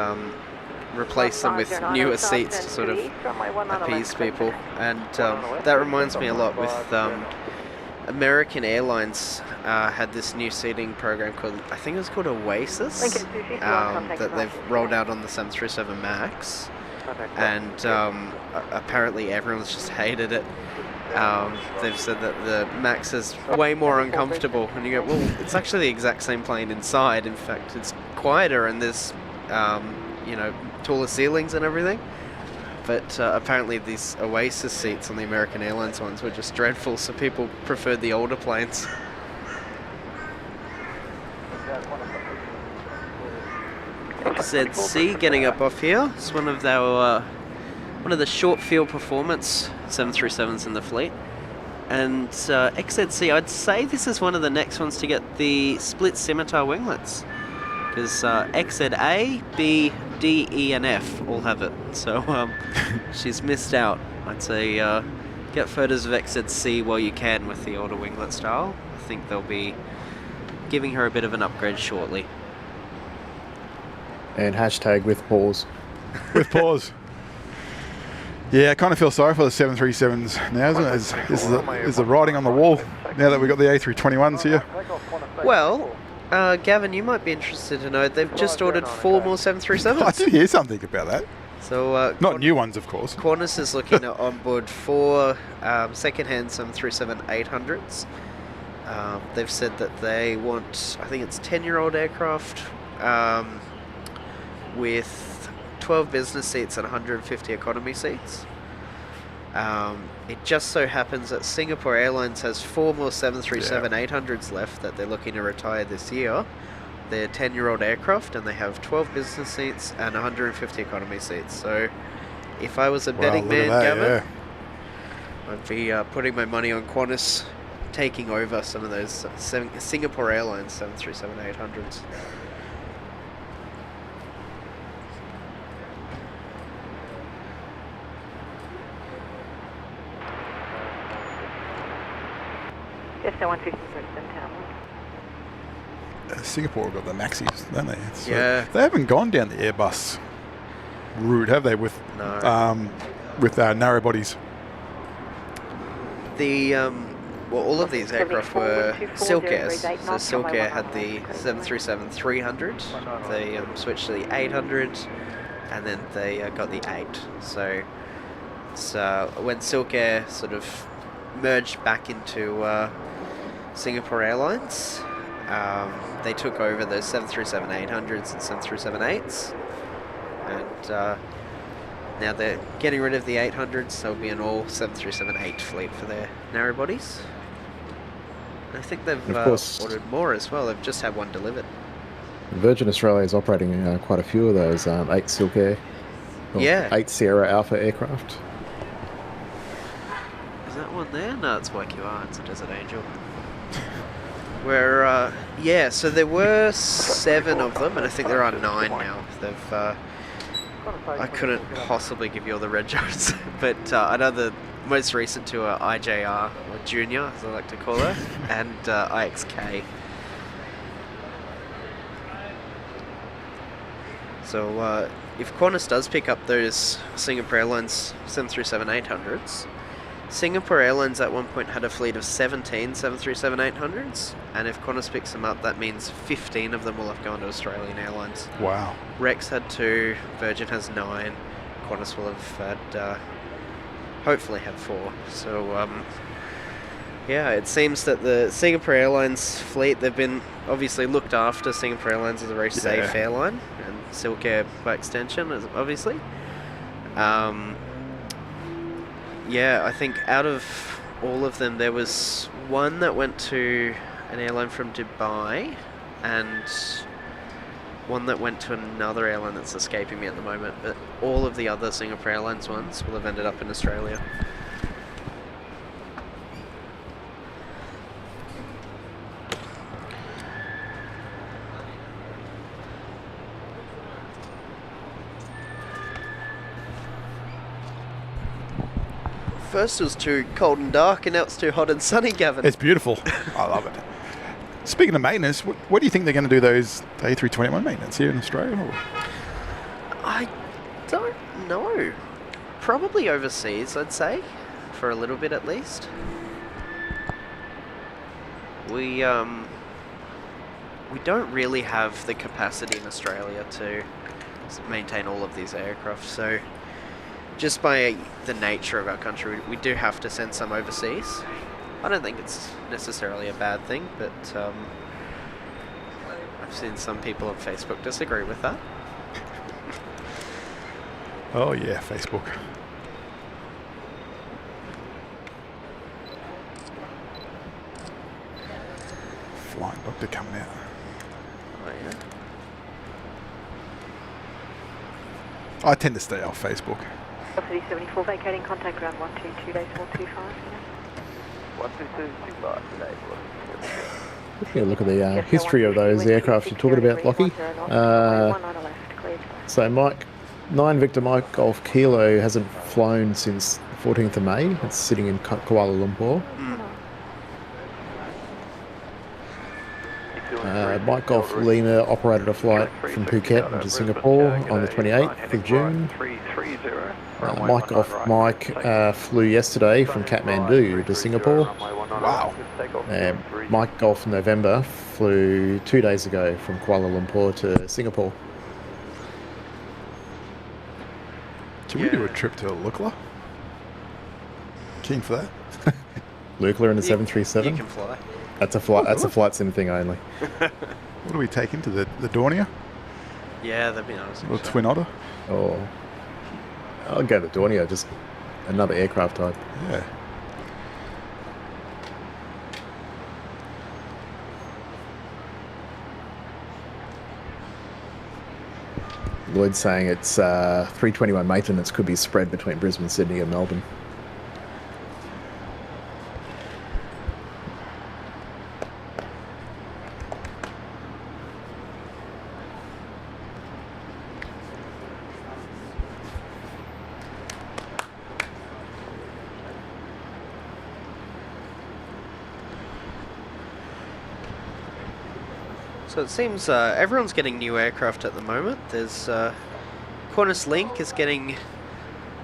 replaced them with newer seats to sort of appease people, and that reminds me a lot with American Airlines had this new seating program called, I think it was called Oasis, that they've rolled out on the 737 MAX, and apparently everyone's just hated it. They've said that the MAX is way more uncomfortable, and you go, well, it's actually the exact same plane inside. In fact, it's quieter and there's taller ceilings and everything. But apparently these Oasis seats on the American Airlines ones were just dreadful, so people preferred the older planes. XZC getting up off here. It's one of the short field performance 737s in the fleet. And XZC, I'd say this is one of the next ones to get the split scimitar winglets. because XZA, B, D, E, and F all have it. So she's missed out. I'd say get photos of XZC while you can with the older winglet style. I think they'll be giving her a bit of an upgrade shortly. And hashtag with pause. With pause. Yeah, I kind of feel sorry for the 737s now, isn't it? Is the writing on the wall now that we've got the A321s here? Well, Gavin, you might be interested to know they've just ordered 4 more 737s. I did hear something about that. So not new ones, of course. Qantas is looking to onboard 4 second-hand 737-800s. They've said that they want, I think it's 10-year-old aircraft with 12 business seats and 150 economy seats. It just so happens that Singapore Airlines has 4 more 737-800s left that they're looking to retire this year. They're 10-year-old aircraft and they have 12 business seats and 150 economy seats. So if I was a betting man, Gavin, I'd be putting my money on Qantas taking over some of those Singapore Airlines 737-800s. Just the 150 Brisbane Tower. Singapore have got the Maxis, don't they? So Yeah. They haven't gone down the Airbus route, have they? With narrow bodies. The well, all of these aircraft were Silkairs. So Silkair had the 737-300. They switched to the 800, and then they got the 8. So it's, when Silkair sort of merged back into Singapore Airlines, they took over those 737-800s and 737-8s, and now they're getting rid of the 800s. There'll be an all 737-8 fleet for their narrow bodies. I think they've ordered more as well. They've just had one delivered. Virgin Australia is operating quite a few of those 8 Silkair, 8 Sierra Alpha aircraft. Is that one there? No, it's YQR. It's a Desert Angel. Where, yeah, so there were 7 of them, and I think there are 9 now. They've, I couldn't possibly give you all the red jones, but I know the most recent 2 are IJR, or Junior, as I like to call her, and IXK. So if Qantas does pick up those Singapore Airlines 737-800s, Singapore Airlines at one point had a fleet of 17 737-800s, and if Qantas picks them up, that means 15 of them will have gone to Australian Airlines. Wow. Rex had 2, Virgin has 9, Qantas will have had, hopefully had 4. So, yeah, it seems that the Singapore Airlines fleet, they've been obviously looked after. Singapore Airlines is a very safe airline, and Silkair by extension, obviously. Yeah, I think out of all of them, there was one that went to an airline from Dubai, and one that went to another airline that's escaping me at the moment, but all of the other Singapore Airlines ones will have ended up in Australia. First it was too cold and dark, and now it's too hot and sunny, Gavin. It's beautiful. I love it. Speaking of maintenance, what do you think they're going to do those A321 maintenance here in Australia? Or? I don't know. Probably overseas, I'd say, for a little bit at least. We don't really have the capacity in Australia to maintain all of these aircraft, so just by the nature of our country, we do have to send some overseas. I don't think it's necessarily a bad thing, but I've seen some people on Facebook disagree with that. Oh yeah, Facebook. Flying doctor coming out. Oh yeah. I tend to stay off Facebook. 74 vacating contact ground 122 days 425. 122, 25 today. Looking at look at the history of those aircraft you're talking about, Lockie. So 9 Victor Mike Golf Kilo hasn't flown since the 14th of May. It's sitting in Kuala Lumpur. Mike Golf Lima operated a flight from Phuket into Singapore on the 28th of June. Mike Golf Mike flew yesterday from Kathmandu to Singapore. Wow. Mike Golf November flew 2 days ago from Kuala Lumpur to Singapore. Can we do a trip to Lukla? Keen for that? Lukla in the 737. You can fly. That's a flight. That's a flight sim thing only. What do we take into the Dornier? Yeah, that'd be nice. Or Twin Otter? Oh, I'll go to Dornier. Just another aircraft type. Yeah. Lloyd's saying it's 321 maintenance could be spread between Brisbane, Sydney, and Melbourne. So it seems everyone's getting new aircraft at the moment. There's Qantas Link is getting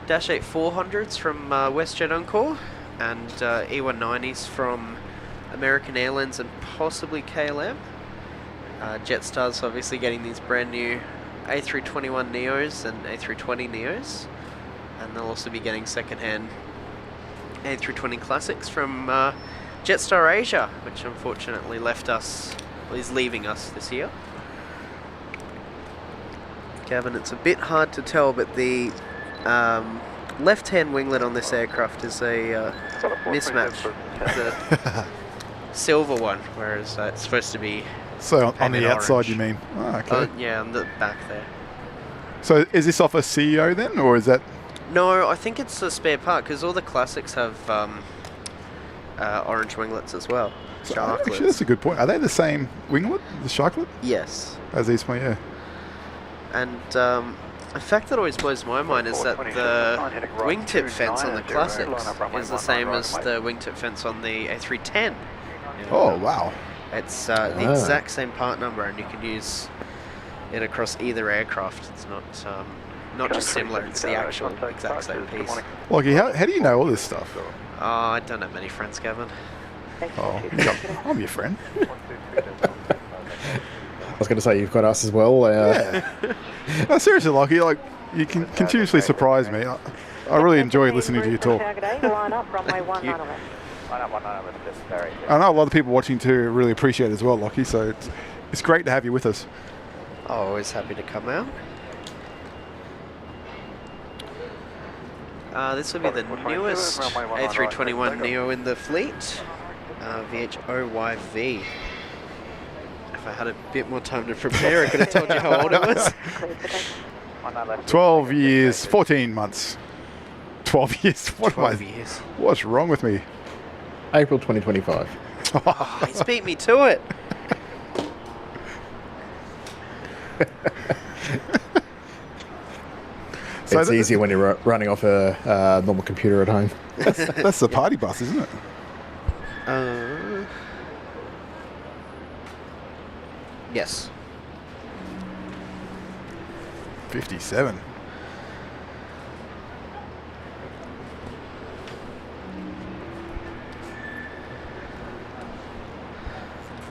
Dash 8 400s from WestJet Encore, and E190s from American Airlines and possibly KLM. Jetstar's obviously getting these brand new A321 Neos and A320 Neos, and they'll also be getting second-hand A320 Classics from Jetstar Asia, which unfortunately left us. Is leaving us this year. Gavin, it's a bit hard to tell, but the left-hand winglet on this aircraft is a mismatch. It's a silver one, whereas it's supposed to be. So on the outside, orange. you mean? Oh, okay. Yeah, on the back there. So is this off a CEO then, or is that? No, I think it's a spare part because all the classics have orange winglets as well. So actually, that's a good point. Are they the same winglet, the sharklet? Yes. As these one, yeah. And a fact that always blows my mind is that the wingtip fence on the Classics is the same as the wingtip fence on the A310. Oh, wow. It's the exact same part number, and you can use it across either aircraft. It's not just similar, it's the actual exact same piece. Lockie, how do you know all this stuff? Oh, I don't have many friends, Gavin. Oh, I'm your friend. I was going to say you've got us as well. Yeah. No, seriously, Lockie, like you can continuously surprise me. I really enjoy listening to you talk. I know a lot of people watching too really appreciate it as well, Lockie. So it's great to have you with us. Always happy to come out. This will be the newest A321 Neo in the fleet. VHOYV. If I had a bit more time to prepare, I could have told you how old it was. 12 years, 14 months. 12 years. 12 years. What's wrong with me? April 2025. Oh, he's beat me to it. So it's easier when you're running off a normal computer at home. That's the party bus, isn't it? Yes. 57.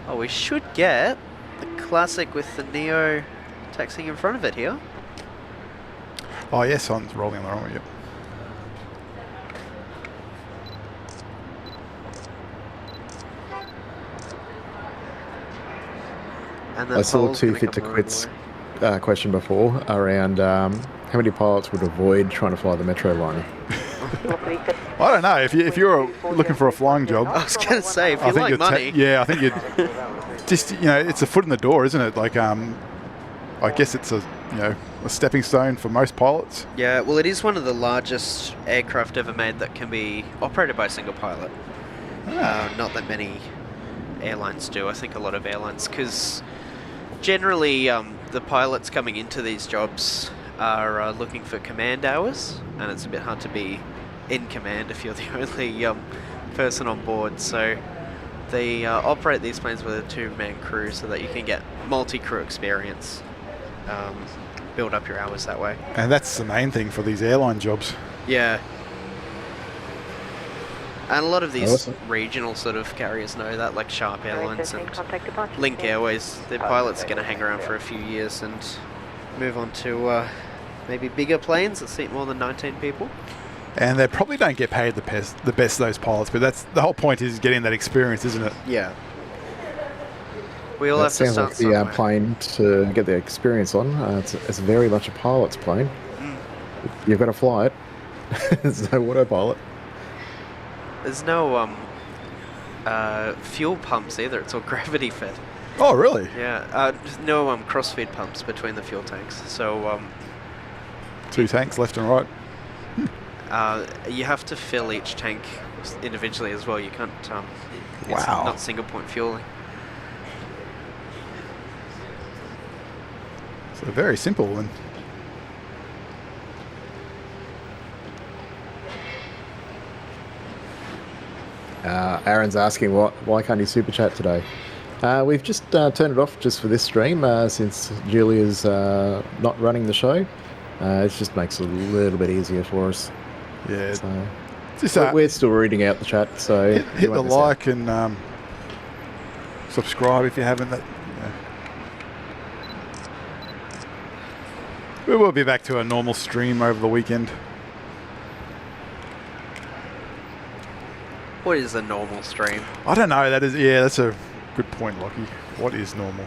Oh, we should get the Classic with the Neo taxiing in front of it here. Oh, yes, son's rolling on the wrong way. Yep. And I saw Too Fit to Quit's question before around how many pilots would avoid trying to fly the Metro liner. I don't know. If you're looking for a flying job, I was going to say, if you like money. I think you'd just, it's a foot in the door, isn't it? Like, I guess it's a stepping stone for most pilots. Yeah, well, it is one of the largest aircraft ever made that can be operated by a single pilot. Not that many airlines do. I think a lot of airlines, because generally the pilots coming into these jobs are looking for command hours, and it's a bit hard to be in command if you're the only person on board. So they operate these planes with a 2-man crew so that you can get multi-crew experience, build up your hours that way. And that's the main thing for these airline jobs. Yeah. And a lot of these Awesome. regional sort of carriers know that, like Sharp Airlines and Contact departure. Link Airways. Their pilots are going to hang around for a few years and move on to maybe bigger planes that seat more than 19 people. And they probably don't get paid the best those pilots, but that's the whole point, is getting that experience, isn't it? Yeah. We all That have to sounds start like the somewhere. plane to get the experience on. It's very much a pilot's plane. You've got to fly it. There's no autopilot. There's no fuel pumps either. It's all gravity fed. Oh, really? Yeah. No cross-feed pumps between the fuel tanks. So 2 tanks left and right. you have to fill each tank individually as well. You can't. It's Wow. not single-point fueling. So very simple. And Aaron's asking why can't you super chat today? We've just turned it off just for this stream since Julia's not running the show. It just makes it a little bit easier for us. yeah, So just we're still reading out the chat, so hit you the won't miss out. like and subscribe if you haven't. We will be back to a normal stream over the weekend. What is a normal stream? I don't know. That's a good point, Lockie. What is normal?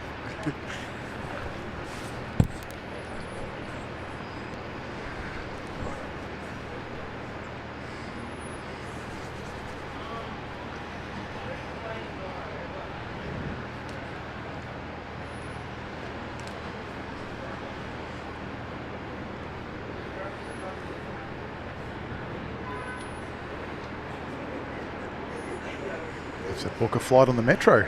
So book a flight on the metro.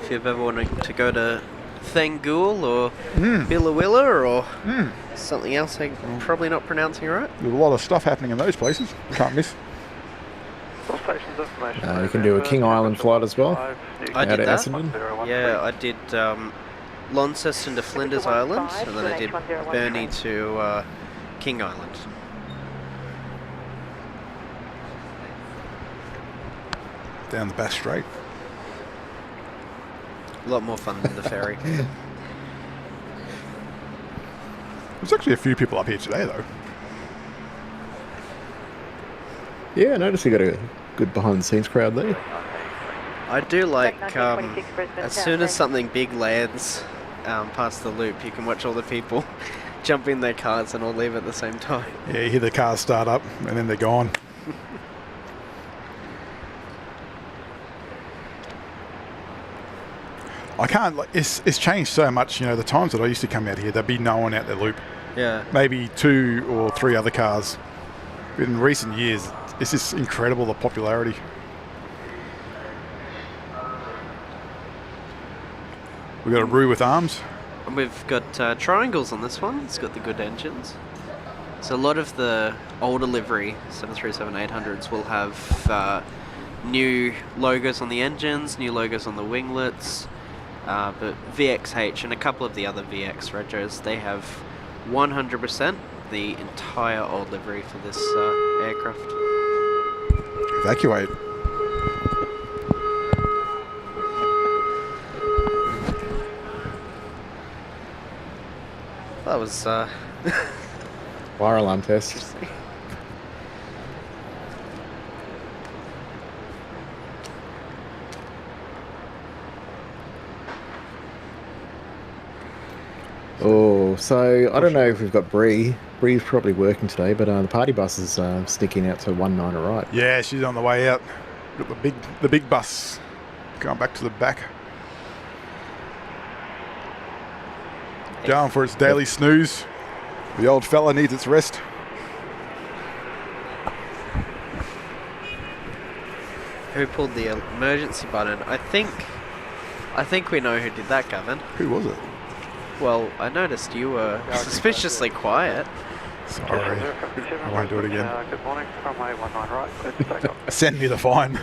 If you've ever wanted to go to Thangool or Billawilla or something else I'm probably not pronouncing right. There's a lot of stuff happening in those places. Can't miss. All stations information. You can do a King Island flight as well. I Out did of that. Essendon. Yeah, I did Launceston to Flinders Island, and then I did Burnie to King Island. Down the Bass Strait. A lot more fun than the ferry. There's actually a few people up here today, though. Yeah, I noticed you got a good behind-the-scenes crowd there. I do like, 1926 Brisbane as soon as South something big lands past the loop, you can watch all the people jump in their cars and all leave at the same time. Yeah, you hear the cars start up and then they're gone. I can't, it's changed so much, you know, the times that I used to come out here, there'd be no one out the loop. Yeah. Maybe 2 or 3 other cars. But in recent years, it's just incredible, the popularity. We've got a Roo with arms. And we've got triangles on this one. It's got the good engines. So a lot of the older livery 737-800s will have new logos on the engines, new logos on the winglets. But VXH and a couple of the other VX retros, they have 100% the entire old livery for this aircraft. Evacuate. That was Fire alarm test. Oh, so I don't know if we've got Bree. Bree's probably working today, but the party bus is sticking out to 19 right. Yeah, she's on the way out. Got the big bus going back to the back. Going for its daily snooze. The old fella needs its rest. Who pulled the emergency button? I think we know who did that, Gavin. Who was it? Well, I noticed you were suspiciously quiet. Sorry. I won't do it again. Good morning, runway 19 right, clear to take off. Send me the fine.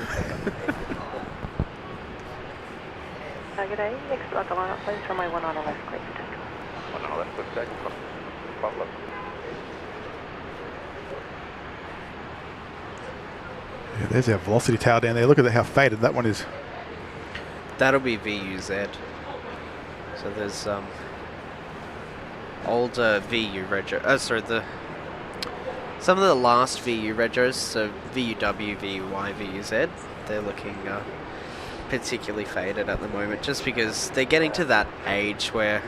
Good day. Next block line up, please. Runway 19 left, clear to take off. 19 left, clear to take off. Pop left. Yeah, there's our velocity tower down there. Look at how faded that one is. That'll be VUZ. So there's older VU rego. Some of the last VU regos, so VUW, VUY, VUZ, they're looking particularly faded at the moment, just because they're getting to that age where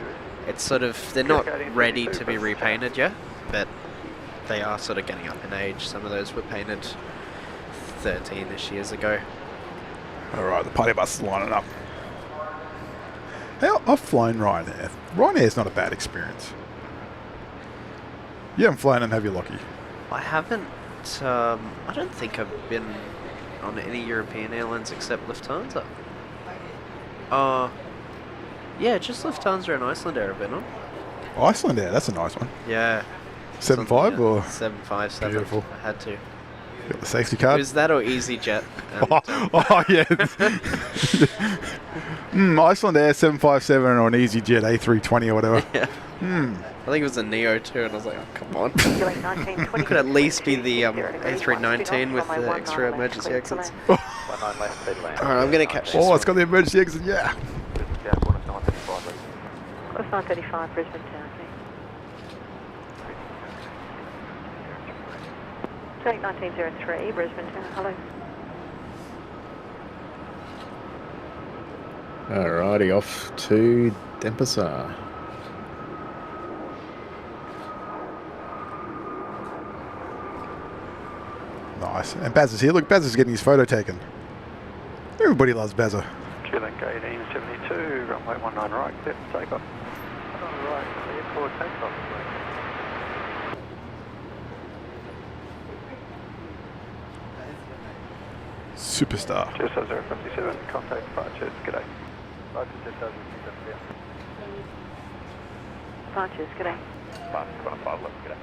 it's sort of, they're not ready to be repainted yet, but they are sort of getting up in age. Some of those were painted 13-ish years ago. Alright, the party bus is lining up. I've flown Ryanair. Ryanair's not a bad experience. You haven't flown them, have you, Lockie? I haven't, I don't think I've been on any European airlines except Lufthansa. Yeah, just Lufthansa and Icelandair I've been on. Iceland Air, that's a nice one. Yeah. 7.5 or? 757. Beautiful. I had to. Got the safety It card? was that or EasyJet. And, yeah. Iceland Air 757 or an EasyJet A320 or whatever. Yeah. I think it was a Neo too, and I was like, oh, come on. It Could at least be the A319 with the extra emergency exits. Alright, I'm going to catch this Oh, it's one. got the emergency exit, yeah. Course 935, Brisbane Town. 1903, Brisbane Town. Hello. Alrighty, off to Denpasar. Nice. And Baz is here. Look, Baz is getting his photo taken. Everybody loves Bazza. Link 1872, runway 19 right, clear to take off. 19 right, clear for takeoff. Superstar. 27057, contact departures, g'day. Departures 2057, Departures, good day. Departures 15 left, g'day.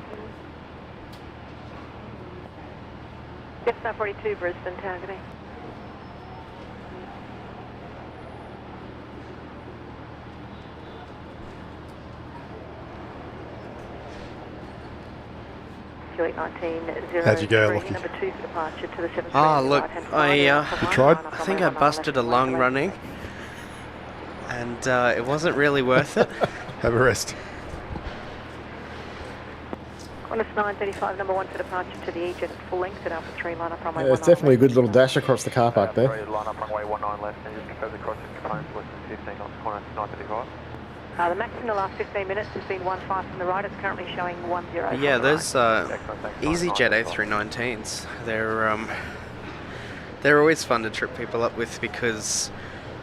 Yes, 42, Brisbane Town, good day. How'd you go, Lockie? Number 2 for departure to the 7 Ah, look, I tried? I think I busted a lung running, and it wasn't really worth it. Have a rest. Qantas 935, number 1 for departure to the E-Jet at full length at Alpha 3, line up runway 19 Yeah, it's definitely a good little dash across the car park there. Line up runway 19 left, and just confirm the crossing components less than 15 knots, Qantas 935. The max in the last 15 minutes has been 15 from the right. It's currently showing 10. Yeah, those Excellent, thanks. EasyJet A319s, they're always fun to trip people up with, because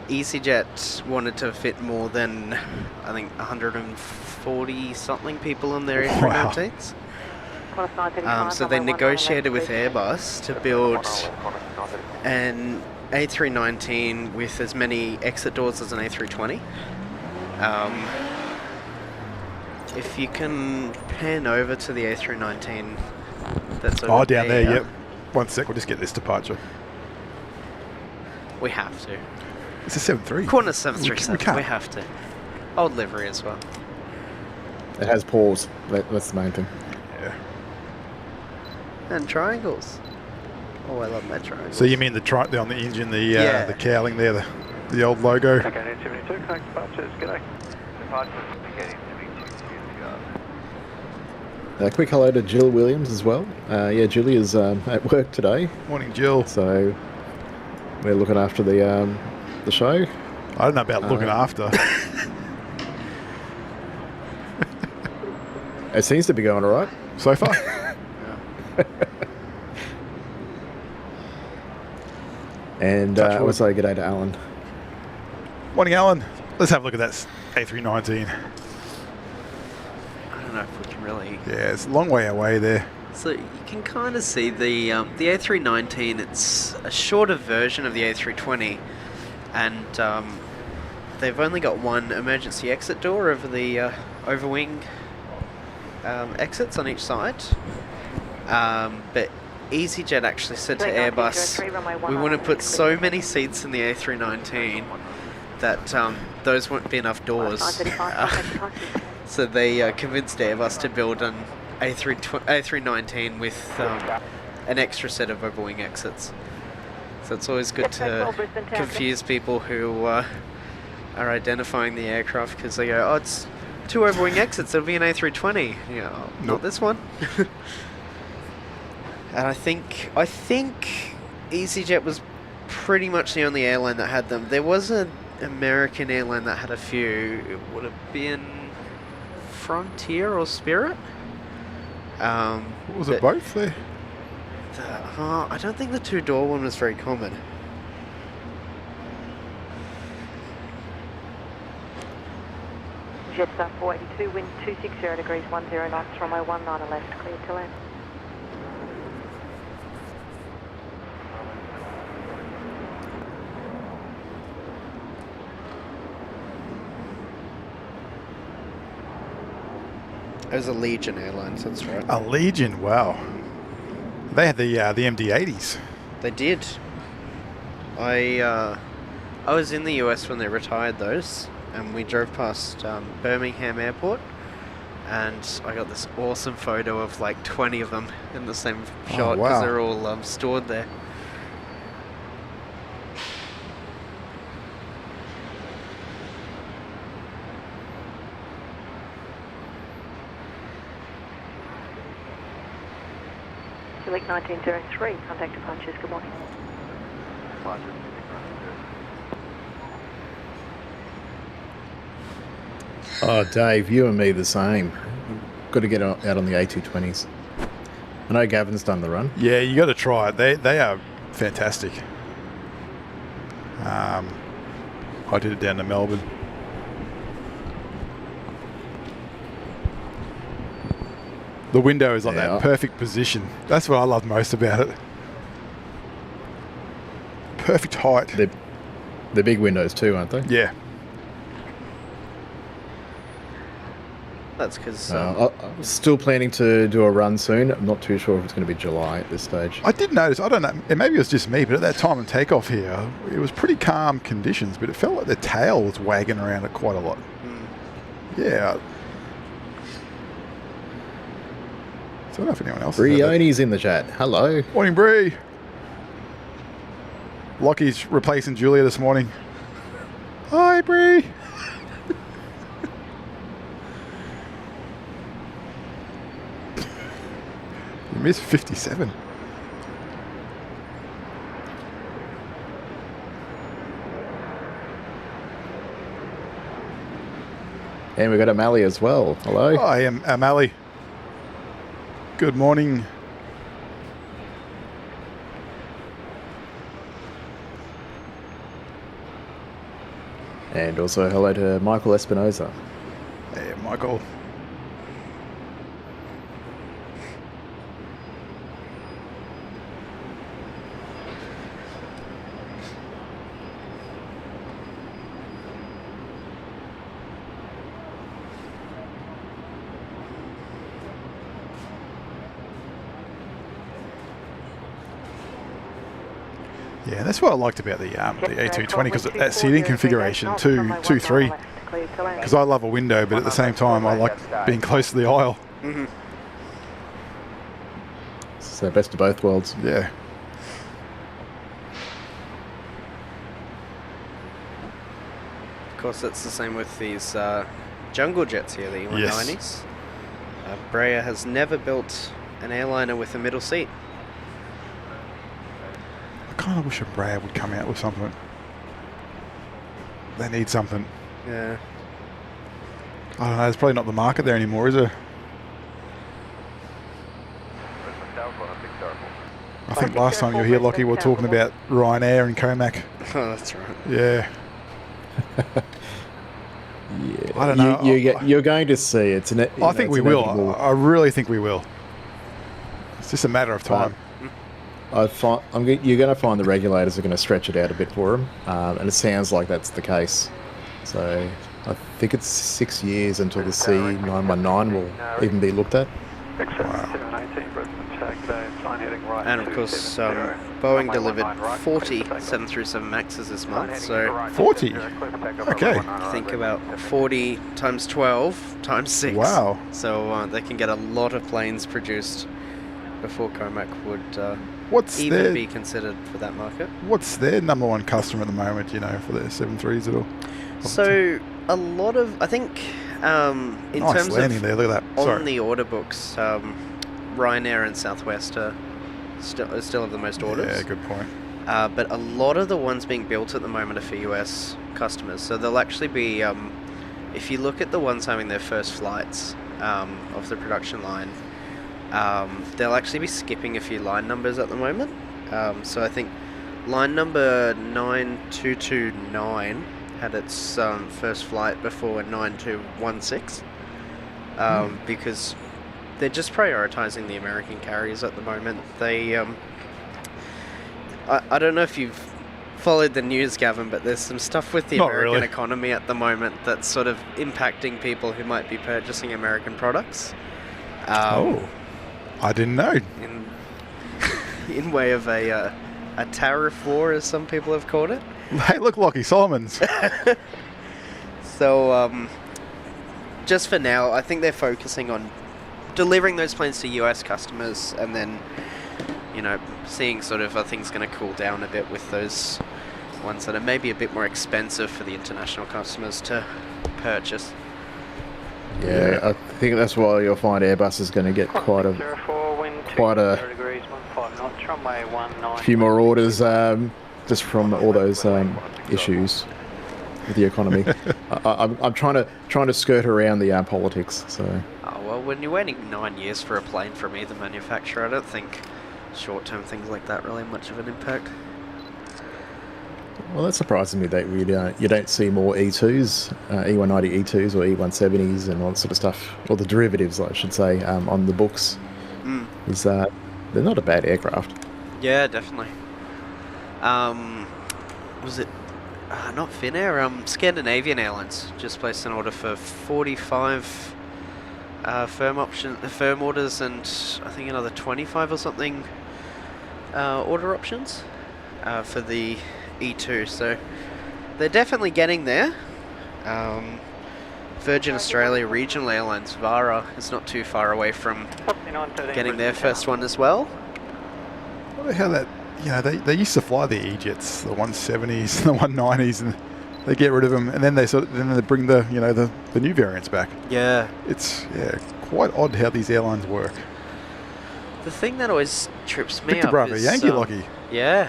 EasyJet wanted to fit more than, I think, 140 something people on their A319s. So they negotiated with Airbus to build an A319 with as many exit doors as an A320. If you can pan over to the A319, that's over Down there, yep. 1 sec, we'll just get this departure. We have to. It's a 7.3. Qantas 737, can't. we have to. Old livery as well. It has paws. That's the main thing. Yeah. And triangles. Oh, I love my triangles. So you mean the on the engine, the Yeah. cowling there, the old logo? Okay, 1872, connect departures, g'day. Departures, again, 1872. Quick hello to Jill Williams as well. Yeah, Julie is at work today, Morning, Jill. so we're looking after the show. I don't know about looking after. It seems to be going all right. So far. And Touch wood. also g'day to Alan. Morning, Alan. Let's have a look at that A319. I don't know if we can really Yeah, it's a long way away there. So you can kind of see the A319. It's a shorter version of the A320, and they've only got one emergency exit door over the overwing exits on each side. But EasyJet actually said to Airbus, we want to put so many seats in the A319 that those won't be enough doors. So they convinced Airbus to build an A319 with an extra set of overwing exits. So it's always good to confuse people who are identifying the aircraft, because they go, oh, it's 2 overwing exits, it'll be an A320. You go, oh, not this one. And I think EasyJet was pretty much the only airline that had them. There was an American airline that had a few. It would have been Frontier or Spirit. Was it both there? I don't think the 2-door one was very common. Jetstar 482, wind 260 degrees, 10 knots, runway 19 left, cleared to land. It was a Legion Airlines, that's right. A Legion, wow. They had the MD-80s. They did. I was in the US when they retired those, and we drove past Birmingham Airport, and I got this awesome photo of like 20 of them in the same shot, because they're all stored there. Select 1903, contact departures, good morning. Oh, Dave, you and me the same. Got to get out on the A220s. I know Gavin's done the run. Yeah, you got to try it. They are fantastic. I did it down to Melbourne. The window is like that perfect position. That's what I love most about it. Perfect height. They're big windows too, aren't they? Yeah. That's because... I'm still planning to do a run soon. I'm not too sure if it's going to be July at this stage. I did notice, I don't know, maybe it was just me, but at that time of takeoff here, it was pretty calm conditions, but it felt like the tail was wagging around it quite a lot. Yeah. I don't know if anyone else Brioni's in the chat. Hello. Morning, Bree. Lockie's replacing Julia this morning. Hi, Bree. You missed 57. And we got Amali as well. Hello. Hi, Amali. Good morning. And also hello to Michael Espinoza. Hey, Michael. Yeah, that's what I liked about the A220, because that seating configuration, 2-3, because I love a window, but at the same time I like being close to the aisle. Mm-hmm. So best of both worlds. Yeah. Of course, that's the same with these jungle jets here, the E190s. Yes. Breyer has never built an airliner with a middle seat. I kind of wish a Brad would come out with something. They need something. Yeah. I don't know, there's probably not the market there anymore, is there? I think last time you were here, Lockie, we were talking about Ryanair and Comac. Oh, that's right. Yeah. Yeah. I don't know. You're going to see it's an. I think we will. I really think we will. It's just a matter of time. You're going to find the regulators are going to stretch it out a bit for them, and it sounds like that's the case. So I think it's 6 years until the C919 will even be looked at. XL718 Brisbane Takeaway, sign heading right. And of course, Boeing delivered 40 737 Maxes this month, so 40? Okay. think about 40 times 12 times 6. Wow. So they can get a lot of planes produced before Comac would What's even be considered for that market. What's their number one customer at the moment, you know, for their 73s at all? So a lot of, I think, in Nice terms landing of there, look at that. Sorry. on the order books, Ryanair and Southwest are still have the most orders. Yeah, good point. But a lot of the ones being built at the moment are for US customers. So they'll actually be, if you look at the ones having their first flights of the production line, they'll actually be skipping a few line numbers at the moment. So I think line number 9229 had its first flight before 9216, because they're just prioritising the American carriers at the moment. They, I don't know if you've followed the news, Gavin, but there's some stuff with the Not American really. economy at the moment that's sort of impacting people who might be purchasing American products. I didn't know. In way of a tariff war, as some people have called it. Hey, look, Lockie Solomons. So, just for now, I think they're focusing on delivering those planes to US customers, and then, you know, seeing sort of are things going to cool down a bit with those ones that are maybe a bit more expensive for the international customers to purchase. Yeah, I think that's why you'll find Airbus is going to get quite a few more orders just from all those issues with the economy. I'm trying to skirt around the politics. So. Oh, well, when you're waiting 9 years for a plane from either manufacturer, I don't think short-term things like that really have much of an impact. Well, that surprises me that you don't see more E2s, E190 E2s or E170s and all that sort of stuff, or the derivatives, I should say, on the books. They're not a bad aircraft. Yeah, definitely. Was it not Finnair? Scandinavian Airlines just placed an order for 45 firm orders, and I think another 25 or something order options for the E2. So they're definitely getting there. Virgin Australia Regional Airlines Vara is not too far away from getting their first one as well. I wonder how that, you know, they used to fly the E-jets, the 170s, the 190s, and they get rid of them, and then they bring the, you know, the new variants back. Yeah. It's quite odd how these airlines work. The thing that always trips me Victor up Bravo, is Yankee Lockie. Yeah.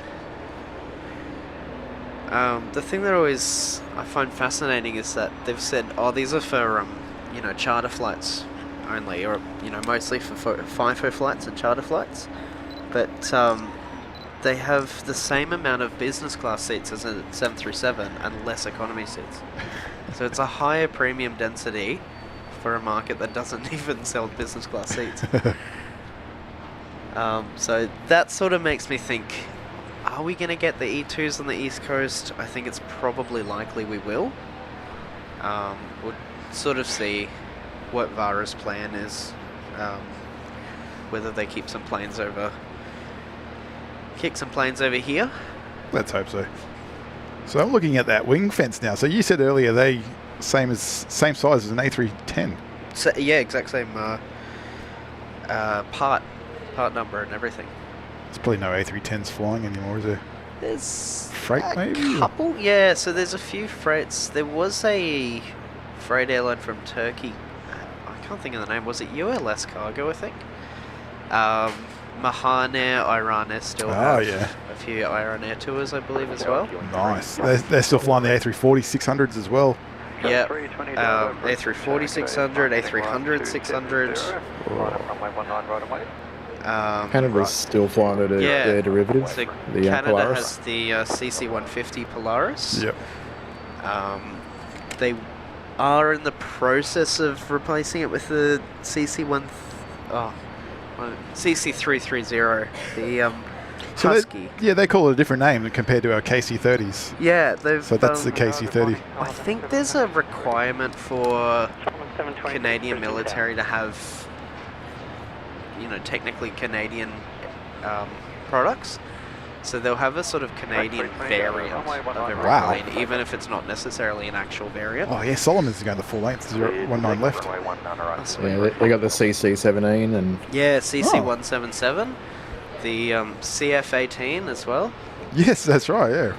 The thing that always I find fascinating is that they've said, oh, these are for you know, charter flights only, or, you know, mostly for FIFO flights and charter flights, but they have the same amount of business class seats as a 737 and less economy seats. So it's a higher premium density for a market that doesn't even sell business class seats. So that sort of makes me think, are we going to get the E2s on the East Coast? I think it's probably likely we will. We'll sort of see what Vara's plan is, whether they keep some planes over here. Let's hope so. So I'm looking at that wing fence now. So you said earlier they same size as an A310. So, yeah, exact same part number and everything. There's probably no A310s flying anymore, is there? There's Freight, maybe? a couple, yeah. So there's a few freights. There was a freight airline from Turkey. I can't think of the name. Was it ULS Cargo? I think. Mahanair, Iranair still have a few Iranair tours, I believe, as well. Nice. They're still flying the A340 600s as well. Yeah. A340 600, A300 600. Canada's still flying their derivatives. So the Canada Polaris. has the CC-150 Polaris. Yep. They are in the process of replacing it with the CC-1... CC330, the So Husky. they call it a different name compared to our KC30s. Yeah, they've. So that's the KC30. I think there's a requirement for Canadian military to have, technically Canadian products. So they'll have a sort of Canadian variant of every Wow. plane, even if it's not necessarily an actual variant. Oh yeah, Solomon's going the full length. 019 left. Yeah, they got the CC17 and Yeah, CC177, the CF18 as well. Yes, that's right. Yeah.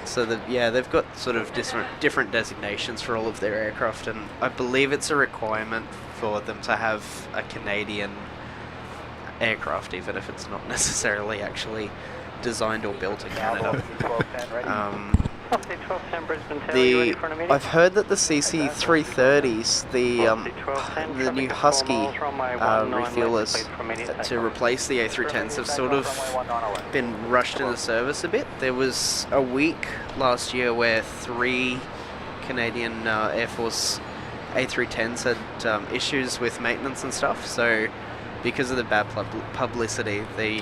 So they've got sort of different designations for all of their aircraft, and I believe it's a requirement for them to have a Canadian aircraft, even if it's not necessarily actually designed or built in Canada. I've heard that the CC330s, the new Husky refuelers to replace the A310s have sort of been rushed into service a bit. There was a week last year where 3 Canadian Air Force A310s had issues with maintenance and stuff, so because of the bad publicity, they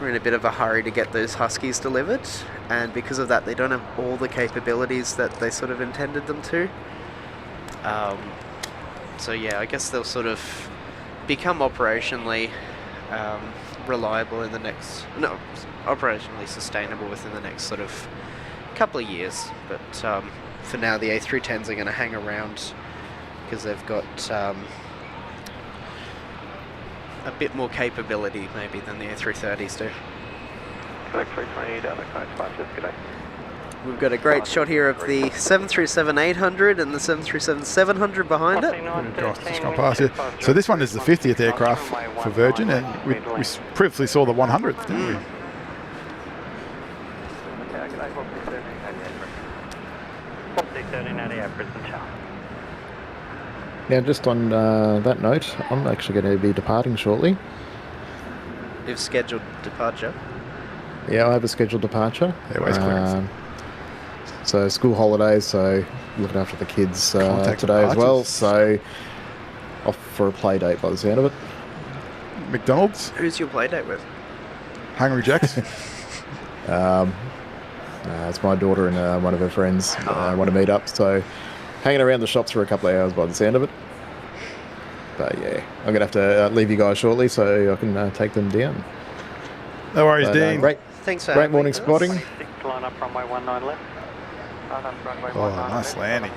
were in a bit of a hurry to get those Huskies delivered, and because of that they don't have all the capabilities that they sort of intended them to. So yeah, I guess they'll sort of become operationally reliable in the next... No, operationally sustainable within the next sort of couple of years. But for now the A310s are going to hang around because they've got... a bit more capability maybe than the A330s do. We've got a great shot here of the 737-800 and the 737-700 behind it. Just gone past you. So this one is the 50th aircraft for Virgin, and we previously saw the 100th, didn't we? now just on that note, I'm actually going to be departing shortly. You've scheduled departure. Yeah, I have a scheduled departure. Airways clearance. So school holidays, so looking after the kids Contact today as well. departures. So off for a play date by the sound of it. McDonald's, Who's your play date with? Hungry Jack's. It's my daughter and one of her friends want to meet up, so hanging around the shops for a couple of hours by the sound of it. But yeah, I'm going to have to leave you guys shortly so I can take them down. No worries, But, Dean. great Thanks for great having morning me, guys. spotting. Line up runway 19 left. Oh, nice landing.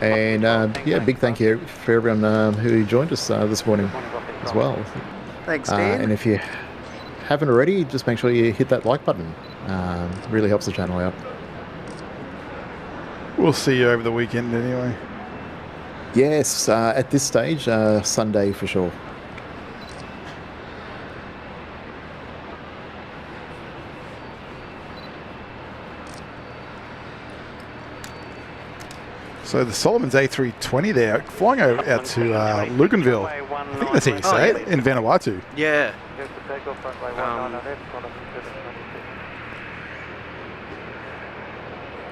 And yeah, big thank you for everyone who joined us this morning as well. Thanks, Dean. And if you haven't already, just make sure you hit that like button. Really helps the channel out. We'll see you over the weekend anyway. Yes, at this stage, Sunday for sure. So the Solomon's A320 there, flying out to Luganville. I think that's how you say it, in Vanuatu. Yeah.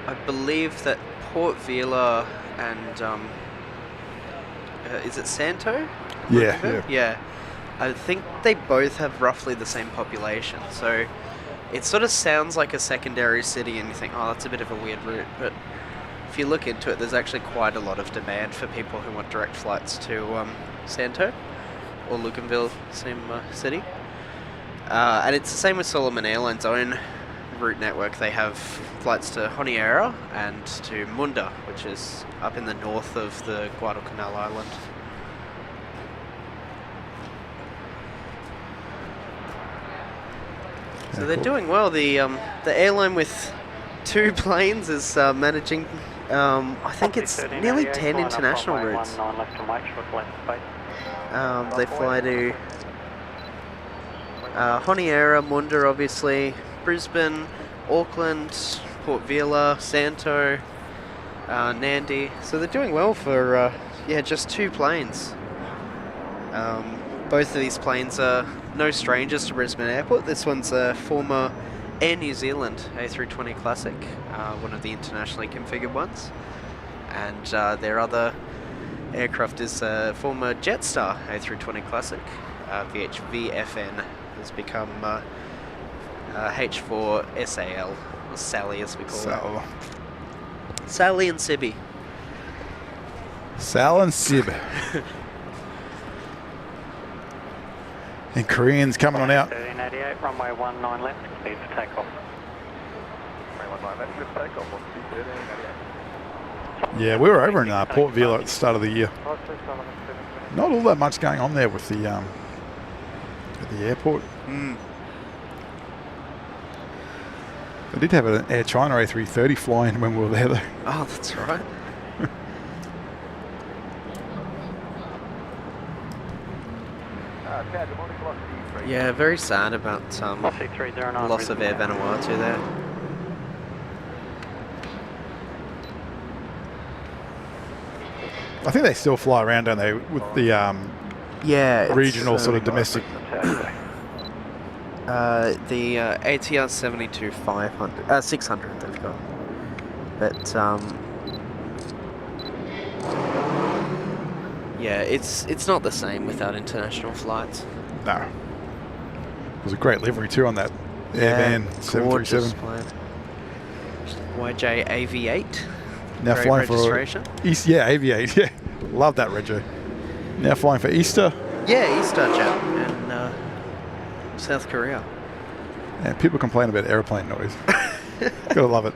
I believe that Port Vila and is it Santo? Yeah. Yeah. I think they both have roughly the same population, so it sort of sounds like a secondary city and you think, oh, that's a bit of a weird route, but if you look into it, there's actually quite a lot of demand for people who want direct flights to Santo or Luganville, same city. And it's the same with Solomon Airlines' own route network. They have flights to Honiara and to Munda, which is up in the north of the Guadalcanal Island. So they're doing well. The airline with 2 planes is managing, I think it's nearly 10 international routes. They fly to Honiara, Munda obviously, Brisbane, Auckland, Port Vila, Santo, Nandi. So they're doing well for, just 2 planes. Both of these planes are no strangers to Brisbane Airport. This one's a former Air New Zealand A320 Classic, one of the internationally configured ones. And their other aircraft is a former Jetstar A320 Classic. VHVFN has become H4SAL, or Sally as we call Sal. it. Sally and Sibby. Sal and Sib. And Koreans coming on out. 1388, runway 19 left, cleared for takeoff. Runway 19 left, good takeoff on C1388. Yeah, we were over in Port Vila at the start of the year. Not all that much going on there with the at the airport. I did have an Air China A330 flying when we were there though. Oh, that's right. Yeah, very sad about loss of Air Vanuatu there. I think they still fly around, don't they, with the Yeah, regional sort of domestic. The ATR 72 500, 600 they've got. But yeah, it's not the same without international flights. No. It was a great livery too on that Air Van 737. YJ AV8. Now Great flying registration. for East, yeah, Aviate, yeah. Love that rego. Now flying for Easter. Yeah, Easter Jet and South Korea. And people complain about airplane noise. Gotta love it.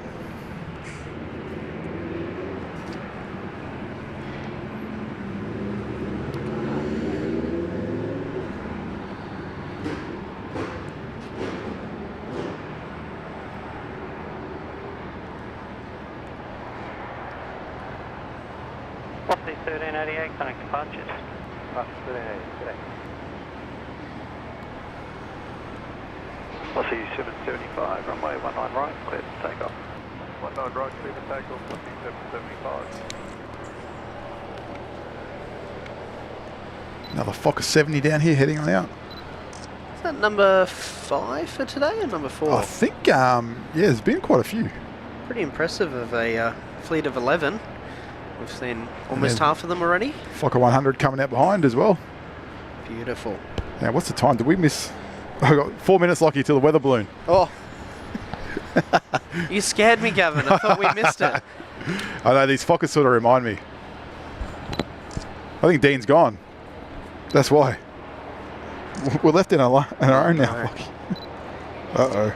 What's the 1388 connect departures? I'll see you 775, runway 19 right, clear to take off. 19 right, clear to take off, 775. Another Fokker 70 down here heading on out. Is that number 5 for today or number 4? I think, yeah, there's been quite a few. Pretty impressive of a fleet of 11. We've seen almost then- half of them already. Fokker 100 coming out behind as well. Beautiful. Now, what's the time? Did we miss? I got 4 minutes, Lockie, till the weather balloon. Oh. You scared me, Gavin. I thought we missed it. I know, these Fokkers sort of remind me. I think Dean's gone. That's why. We're left in our own now, No. Lockie. Uh-oh.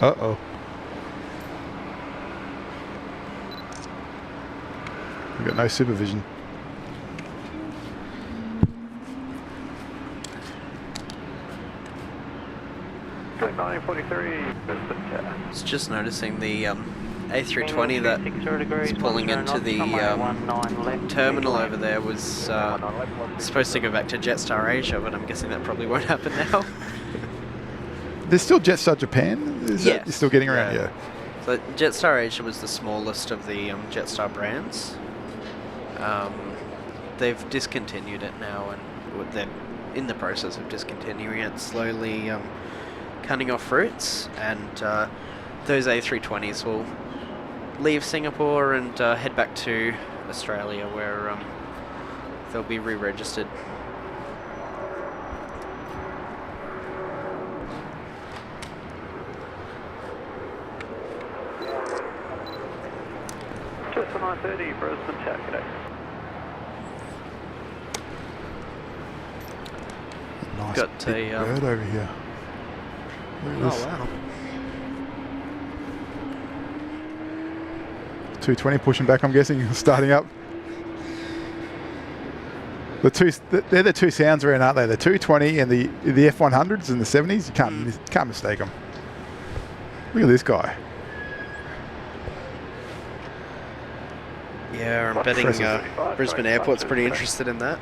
Uh-oh. We've got no supervision. Good 943, Brisbane Tower. I was just noticing the A320 that is pulling into the terminal over there was supposed to go back to Jetstar Asia, but I'm guessing that probably won't happen now. There's still Jetstar Japan? Is that Yes. still getting around? Yeah. So Jetstar Asia was the smallest of the Jetstar brands. They've discontinued it now, and they're in the process of discontinuing it, slowly cutting off routes, and those A320s will leave Singapore and head back to Australia, where they'll be re-registered. Just for 930, Brisbane Tower, g'day. Nice Got big a, bird over here. Look at this. wow. 220 pushing back, I'm guessing, starting up. They're the two sounds around, aren't they? The 220 and the F100s and the 70s. You can't mistake them. Look at this guy. Yeah, I'm betting Brisbane Airport's pretty interested in that.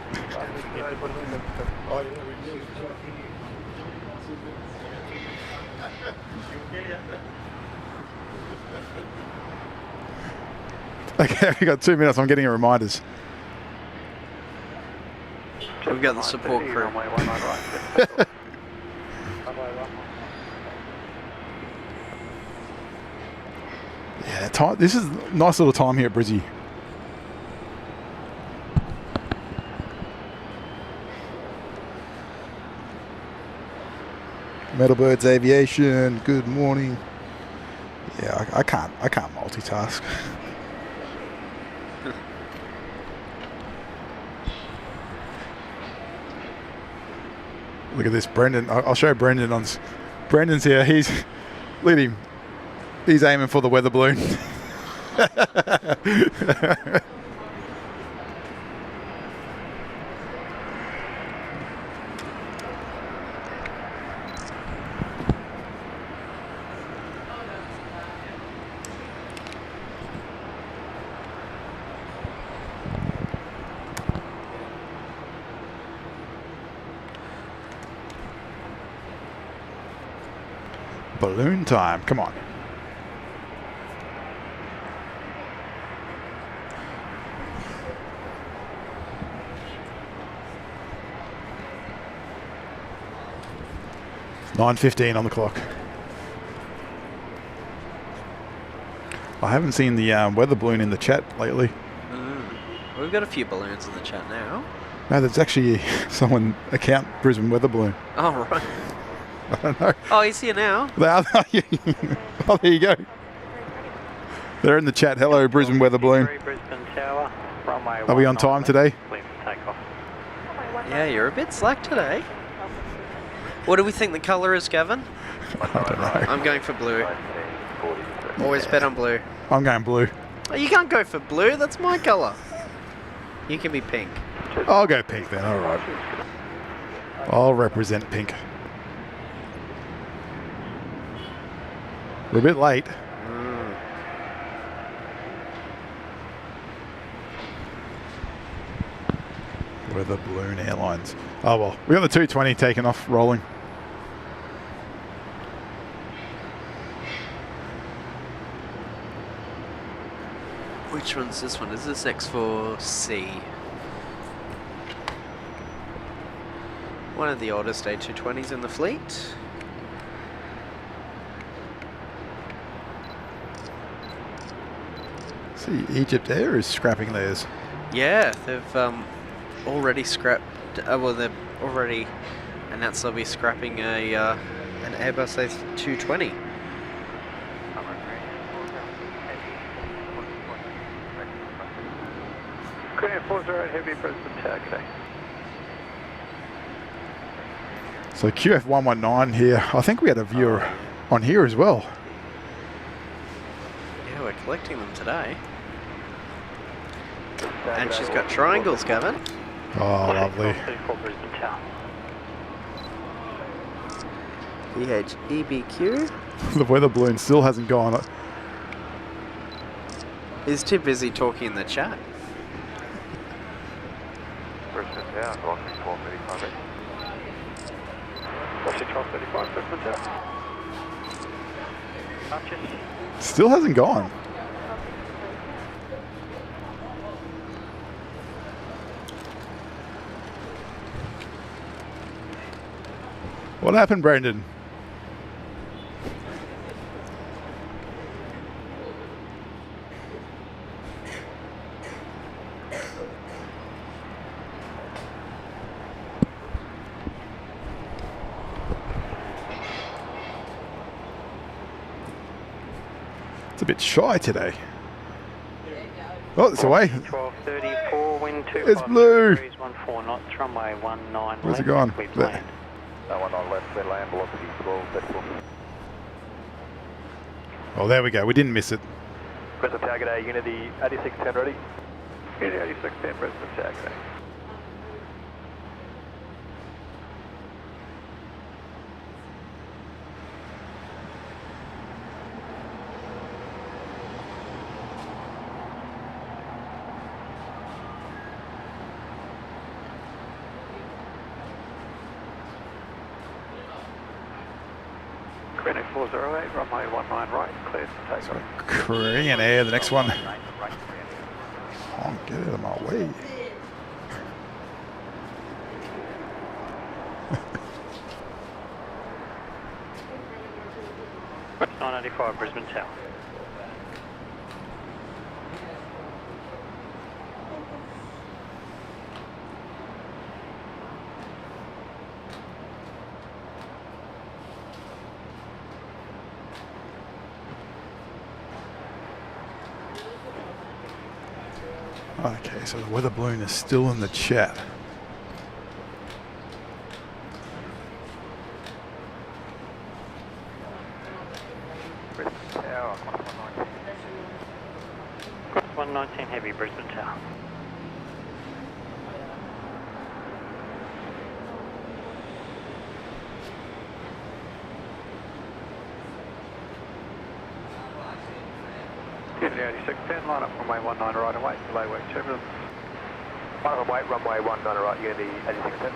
Okay, we've got 2 minutes. I'm getting reminders. We've got the support crew. Runway 19 right. Yeah, time. This is a nice little time here at Brizzy. Metalbirds Aviation, good morning. Yeah, I can't multitask. Look at this, Brendan. I'll show Brendan on. Brendan's here. He's look at him. He's aiming for the weather balloon. Balloon time, come on. It's 9:15 on the clock. I haven't seen the weather balloon in the chat lately. We've got a few balloons in the chat now. No, there's actually someone account Brisbane weather balloon. Oh, right. I don't know. Oh, he's here now. Oh, there you go. They're in the chat. Hello, Brisbane weather balloon. Brisbane Tower, runway Are we on time today? Clear for takeoff. Yeah, you're a bit slack today. What do we think the colour is, Gavin? I don't know. I'm going for blue. Always bet on blue. I'm going blue. Oh, you can't go for blue. That's my colour. You can be pink. I'll go pink then. All right. I'll represent pink. We're a bit late. Weather balloon airlines. Oh well, we got the 220 taken off, rolling. Which one's this one? Is this X4C? One of the oldest A220s in the fleet. See, Egypt Air is scrapping theirs. Yeah, they've already scrapped. Well, they've already announced they'll be scrapping an Airbus A220. Korean 40 Heavy, Brisbane Tower, good day. So QF119 here. I think we had a viewer on here as well. Yeah, we're collecting them today. And she's got triangles, Gavin. Oh, lovely. 34 Brisbane Tower. EBQ. The weather balloon still hasn't gone. He's too busy talking in the chat. Brisbane Tower, Velocity 1235. Velocity 1235, Brisbane Tower. Still hasn't gone. What happened, Brendan? It's a bit shy today. Oh, it's away. 1234, wind 2. It's blue. 14 knots, runway 19 Where's it left, gone? clear to There. land. No one on left, clear land, velocity 1234. Oh, there we go. We didn't miss it. Brisbane Tower, good day, Unity 8610 ready. Unity 8610, Brisbane Tower, good day. Korean 408, runway 19 right, cleared for takeoff. Korean Air, the next one. Oh, get out of my way. 985 Brisbane Tower. Okay, so the weather balloon is still in the chat. Brisbane Tower, 119 heavy, Brisbane Tower. Unity 8610, line up runway 19 right away, delay wake turbulence. Line up wait, runway 19 right, Unity 8610.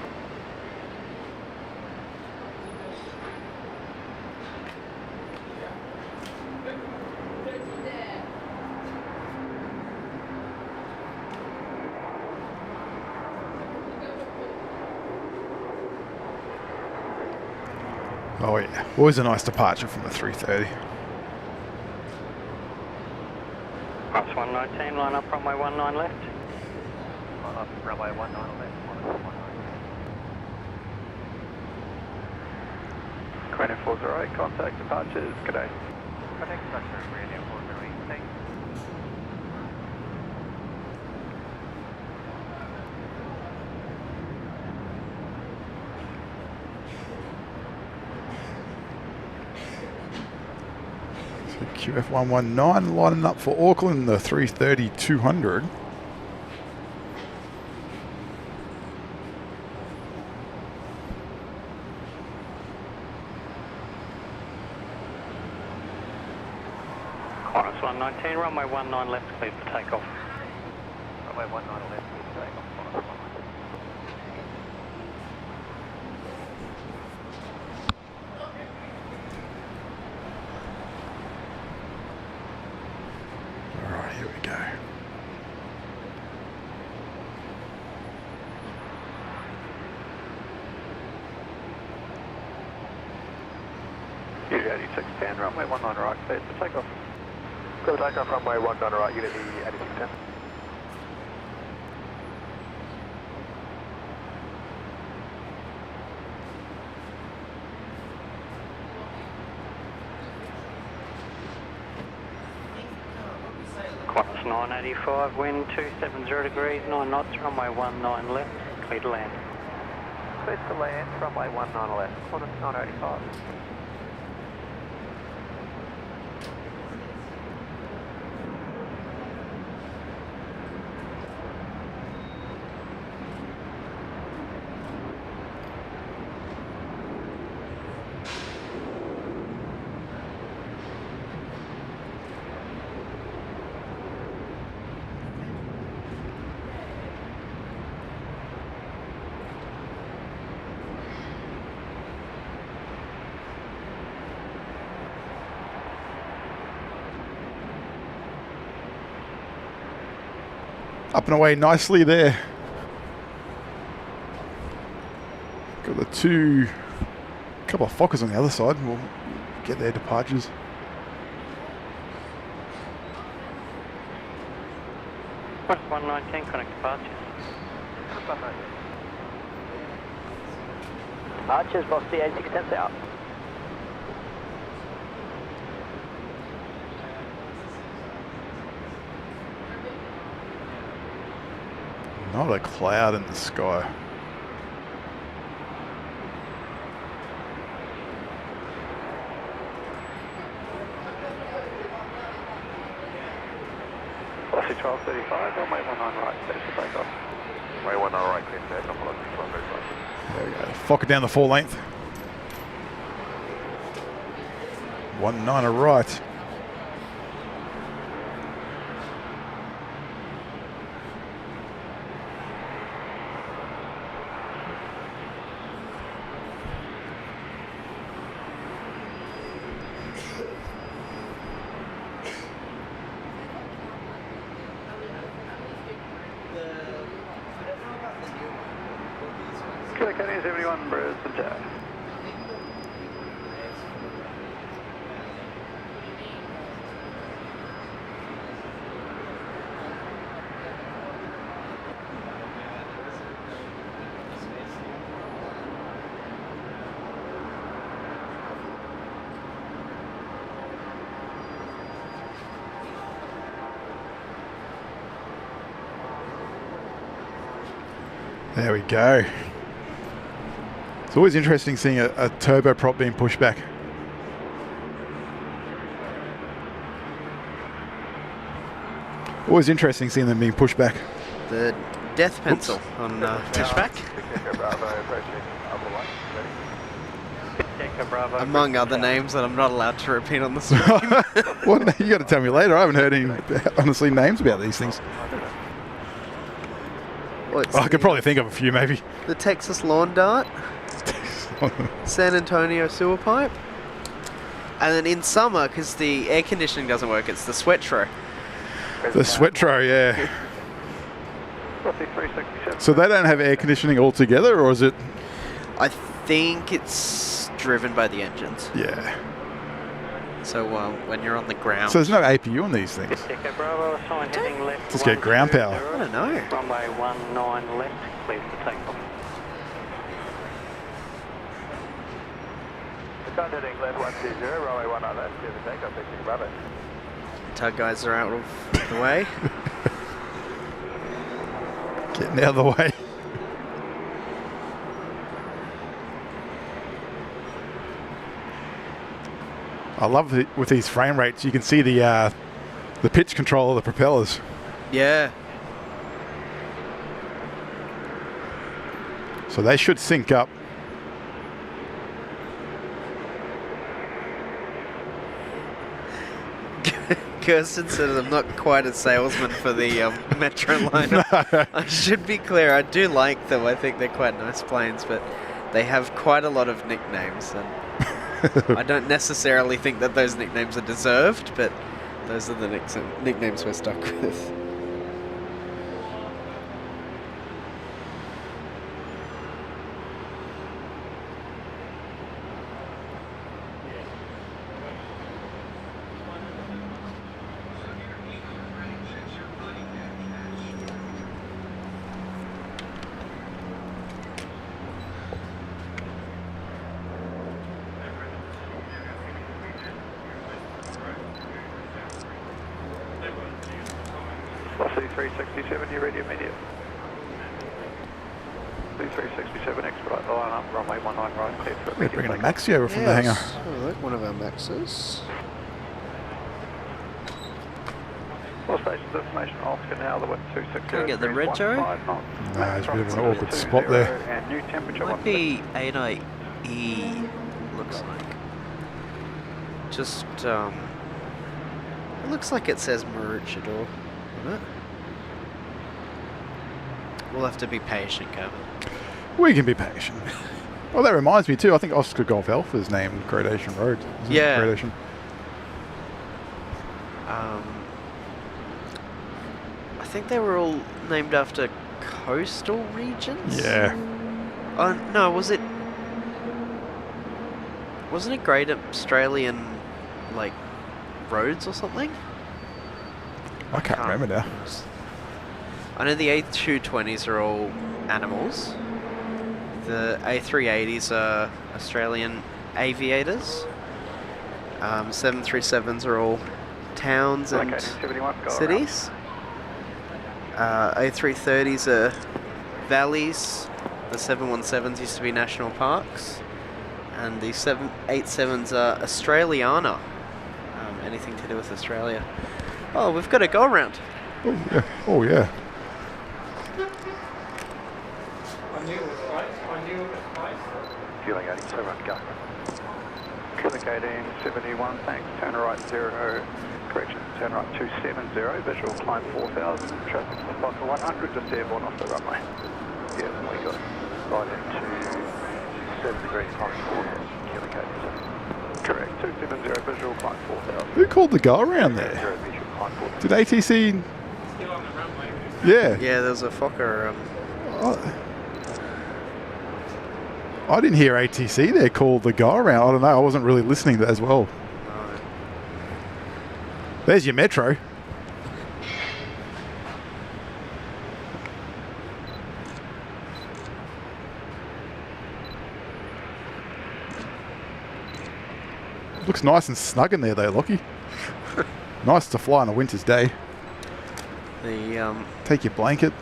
Oh yeah, always a nice departure from the 330. Cross 119, line up runway 19 left. Line up runway 19 left, 408, contact departures, g'day. Contact departure, Brisbane 408, thanks. QF119 lining up for Auckland, the 330-200. Qantas 119, runway 19 left, cleared for takeoff. Runway 19 left, please take off. Qantas 119. Alright, here we go. Unity 8610, runway 19 right, cleared for takeoff. Clear for takeoff, runway 19 right, Unity 8610. Qantas 985, wind 270 degrees, 9 knots, runway 19 left, clear to land. Cleared to land, runway 19 left, Qantas 985. Up and away nicely there. Got the couple of Fokkers on the other side. We'll get their departures. Qantas 119, connect departures. Departures, Boss D8610 out. Not a cloud in the sky. Velocity 1235, runway 19 right, cleared for takeoff. Runway 19 right, cleared for takeoff, velocity 1235. There we go. Fokker down the 4 length. 19 right. Canadian 71, Brisbane Tower. There we go. It's always interesting seeing a turboprop being pushed back. Always interesting seeing them being pushed back. The death pencil on pushback. Echo Bravo. Among other names that I'm not allowed to repeat on the stream. What? You got to tell me later. I haven't heard any, honestly, names about these things. What's I could probably think of a few, maybe. the Texas lawn dart, San Antonio sewer pipe, and then in summer, because the air conditioning doesn't work, it's the sweatro. The Sweatro, yeah. Rossi 367. So they don't have air conditioning altogether, or is it? I think it's driven by the engines. Yeah. So when you're on the ground, So there's no APU on these things. Echo Bravo, sign heading left. Just get ground power. I don't know. Runway 19 left, clear for takeoff. Sun heading left 120, runway 19 left, clear for takeoff, Echo Bravo. Tug guys are out of the way. Getting out of the way. I love it with these frame rates. You can see the pitch control of the propellers. Yeah. So they should sync up. Kirsten said I'm not quite a salesman for the Metro liner. I should be clear, I do like them. I think they're quite nice planes, but they have quite a lot of nicknames, and I don't necessarily think that those nicknames are deserved, but those are the nicknames we're stuck with. Rossi 367, you ready immediate? 367, expedite the line up, runway 19 right, clear for We're immediate bringing a takeoff. Maxi over from the hangar. Oh, look, one of our Maxes. All stations information, Oscar now, the wind 260. Can I get the red, Joe? No, it's a bit of an awkward spot there. And new temperature Might be 8E, looks like. Just, it looks like it says Maroochydore on it. We'll have to be patient, Kevin. We can be patient. Well, that reminds me too. I think Oscar Golf Alpha is named Gradation Road. Isn't Yeah. it? Gradation. I think they were all named after coastal regions? Yeah. Oh, no, wasn't it Great Australian, like, roads or something? I can't remember now. I know the A220s are all animals. The A380s are Australian aviators. 737s are all towns and Okay, 71, go cities. A330s are valleys. The 717s used to be national parks. And the 787s are Australiana. Anything to do with Australia. Oh, we've got a go around. Oh yeah. Oh yeah. Fueling 87, go. Communicating 71, thanks. Turn right 0, correction, turn right 270, visual climb 4000, traffic for Fokker 100, just airborne off the runway. Yeah, then we got right into 7 degrees climb 4000, communicating. Correct, 270, visual climb 4000. Who called the go around there? Visual climb 4000. Did ATC? Yeah. Yeah, there's a Fokker. I didn't hear ATC there call the go around. I don't know. I wasn't really listening to that as well. No. There's your Metro. Looks nice and snug in there though, Lockie. Nice to fly on a winter's day. The Take your blanket.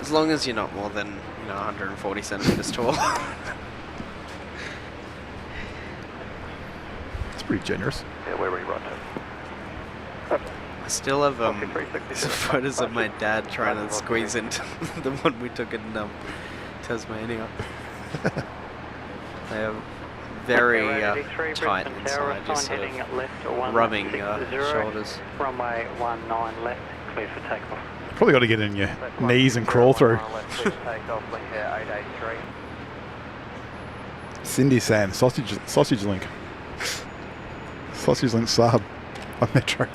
As long as you're not more than, 140 centimeters tall. It's pretty generous. Yeah, where were you right to? I still have some photos of my dad trying to squeeze into the one we took in Tasmania. They are very tight inside, just sort of rubbing shoulders. Runway 19 left, clear for takeoff. Probably got to get in your knees and crawl through. Cindy saying sausage link. Sausage link sub on Metro.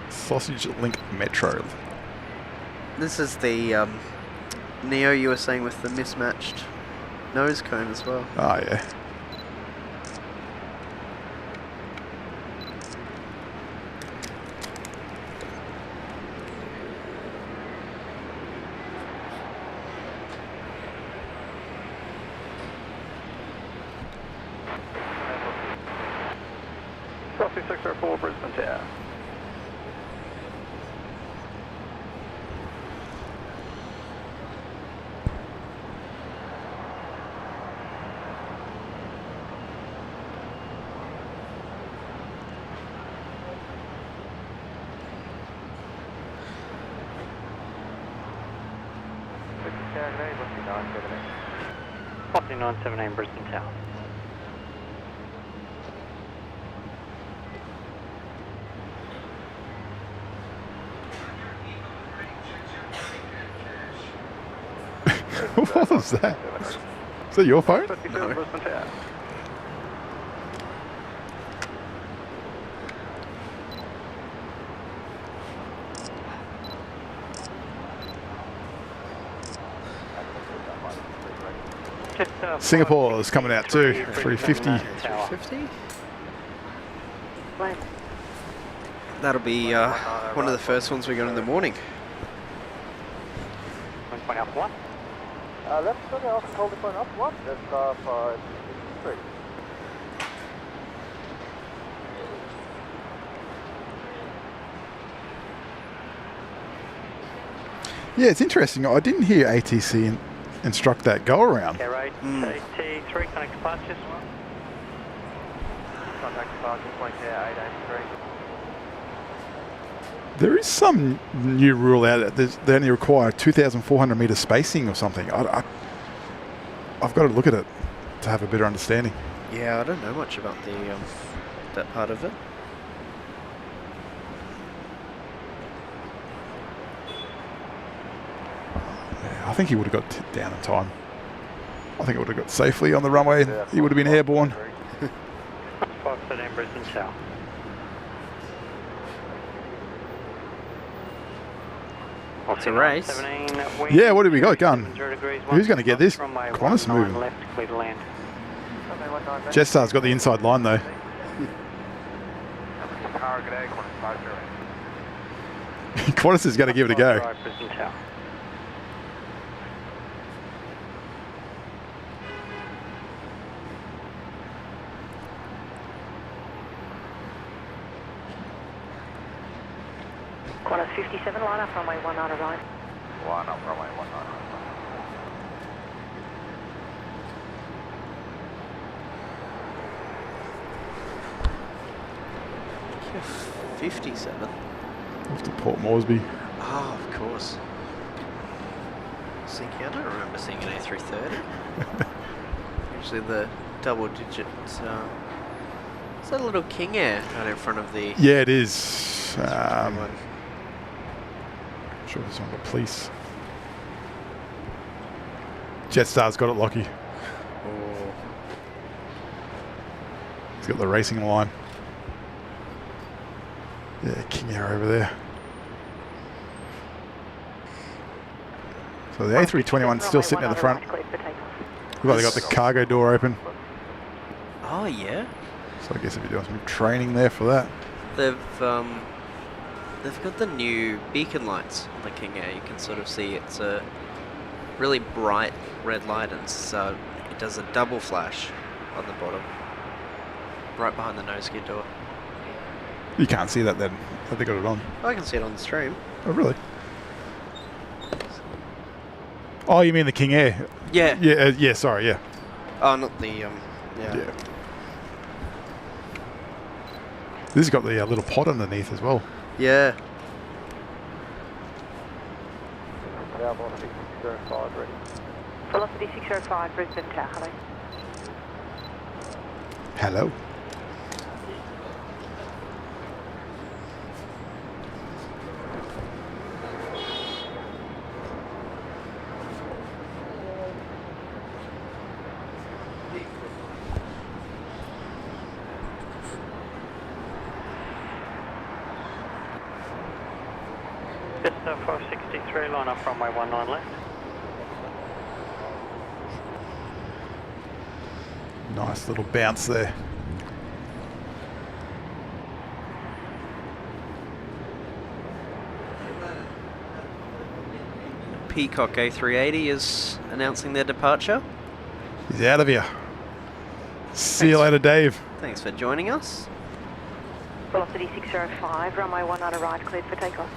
Sausage link Metro. This is the Neo you were saying with the mismatched nose cone as well. Oh yeah. Crossing 604 Brisbane Tower. Boston 978 Brisbane Tower. What was that? Is that your phone? 57 Brisbane Tower. Singapore is coming out too. 350. 350? That'll be one of the first ones we got in the morning. 120 Alpha 1. Left center, Alpha holding point up 1. That's 563. Yeah, it's interesting. I didn't hear ATC instruct that go around. Okay, right. T3, connect departures. Contact departure point there, 883. There is some new rule out that they only require 2,400 metre spacing or something. I've got to look at it to have a better understanding. Yeah, I don't know much about the that part of it. Yeah, I think he would have got down in time. I think it would have got safely on the runway. He would have been airborne. 513 Brisbane Tower. It's a race. Yeah, what have we got going? Who's going to get this? Qantas moving. Left, clear to land. Jetstar's got the inside line though. Qantas is going to give it a go. Brisbane Tower. Qantas 57, line up runway 19 right. Line up runway 19. 57. Off to Port Moresby. Oh, of course. I don't remember seeing an A330. Usually the double digit. It's that little King Air right in front of the. Yeah, it is. I'm one. sure there's one got police. Jetstar's got it, Lockie. Oh. He's got the racing line. Yeah, King Air over there. So the A321's still sitting at the front. Looks like they got the cargo door open. Oh yeah. So I guess if you're doing some training there for that. They've got the new beacon lights on the King Air. You can sort of see it's a really bright red light, and so it does a double flash on the bottom, right behind the nose gear door. You can't see that then. Have they got it on? I can see it on the stream. Oh, really? Oh, you mean the King Air? Yeah. Yeah, yeah, sorry, yeah. Oh, not the, yeah. Yeah. This has got the little pod underneath as well. Yeah. Velocity 605 ready. Velocity 605, Brisbane Tower, hello. Hello. Just 563, line up runway 19 left. Nice little bounce there. Peacock A380 is announcing their departure. He's out of here. See you later, Dave. Thanks for joining us. Velocity 605, runway 19 right, cleared for takeoff.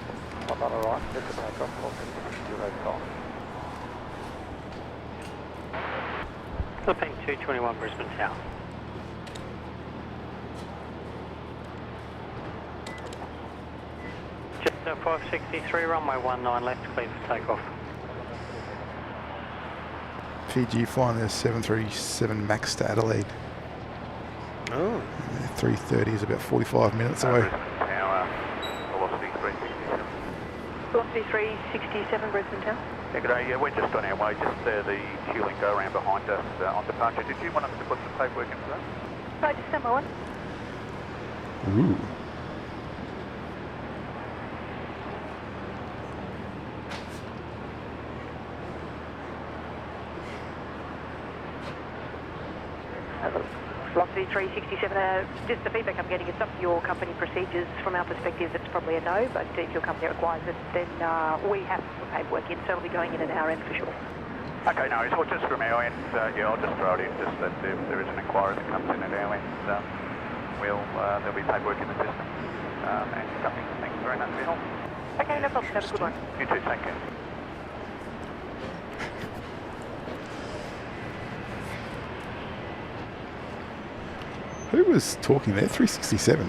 19 right, set to takeoff, 405. Philippine 221 Brisbane Tower. Just 563, runway 19 left, cleared for takeoff. PG flying their 737 MAX to Adelaide. Oh. 3:30 is about 45 minutes away. Tower, velocity 367. Velocity 367, Brisbane Tower. Yeah, good day. Yeah, we're just on our way. Just the queuing go around behind us on departure. Did you want us to put some paperwork in for that? No, just stand by one. Ooh. Velocity 367, just the feedback I'm getting, it's up to your company procedures. From our perspective, it's probably a no, but if your company requires it, then we have to put paperwork in, so it'll be going in at our end for sure. Okay, no, so just from our end, yeah, I'll just throw it in, just that if there is an inquiry that comes in at our end, there'll be paperwork in the system. And company, thanks very much for your help. Okay, no problem, have a good one. You too, take care. Who was talking there? 367.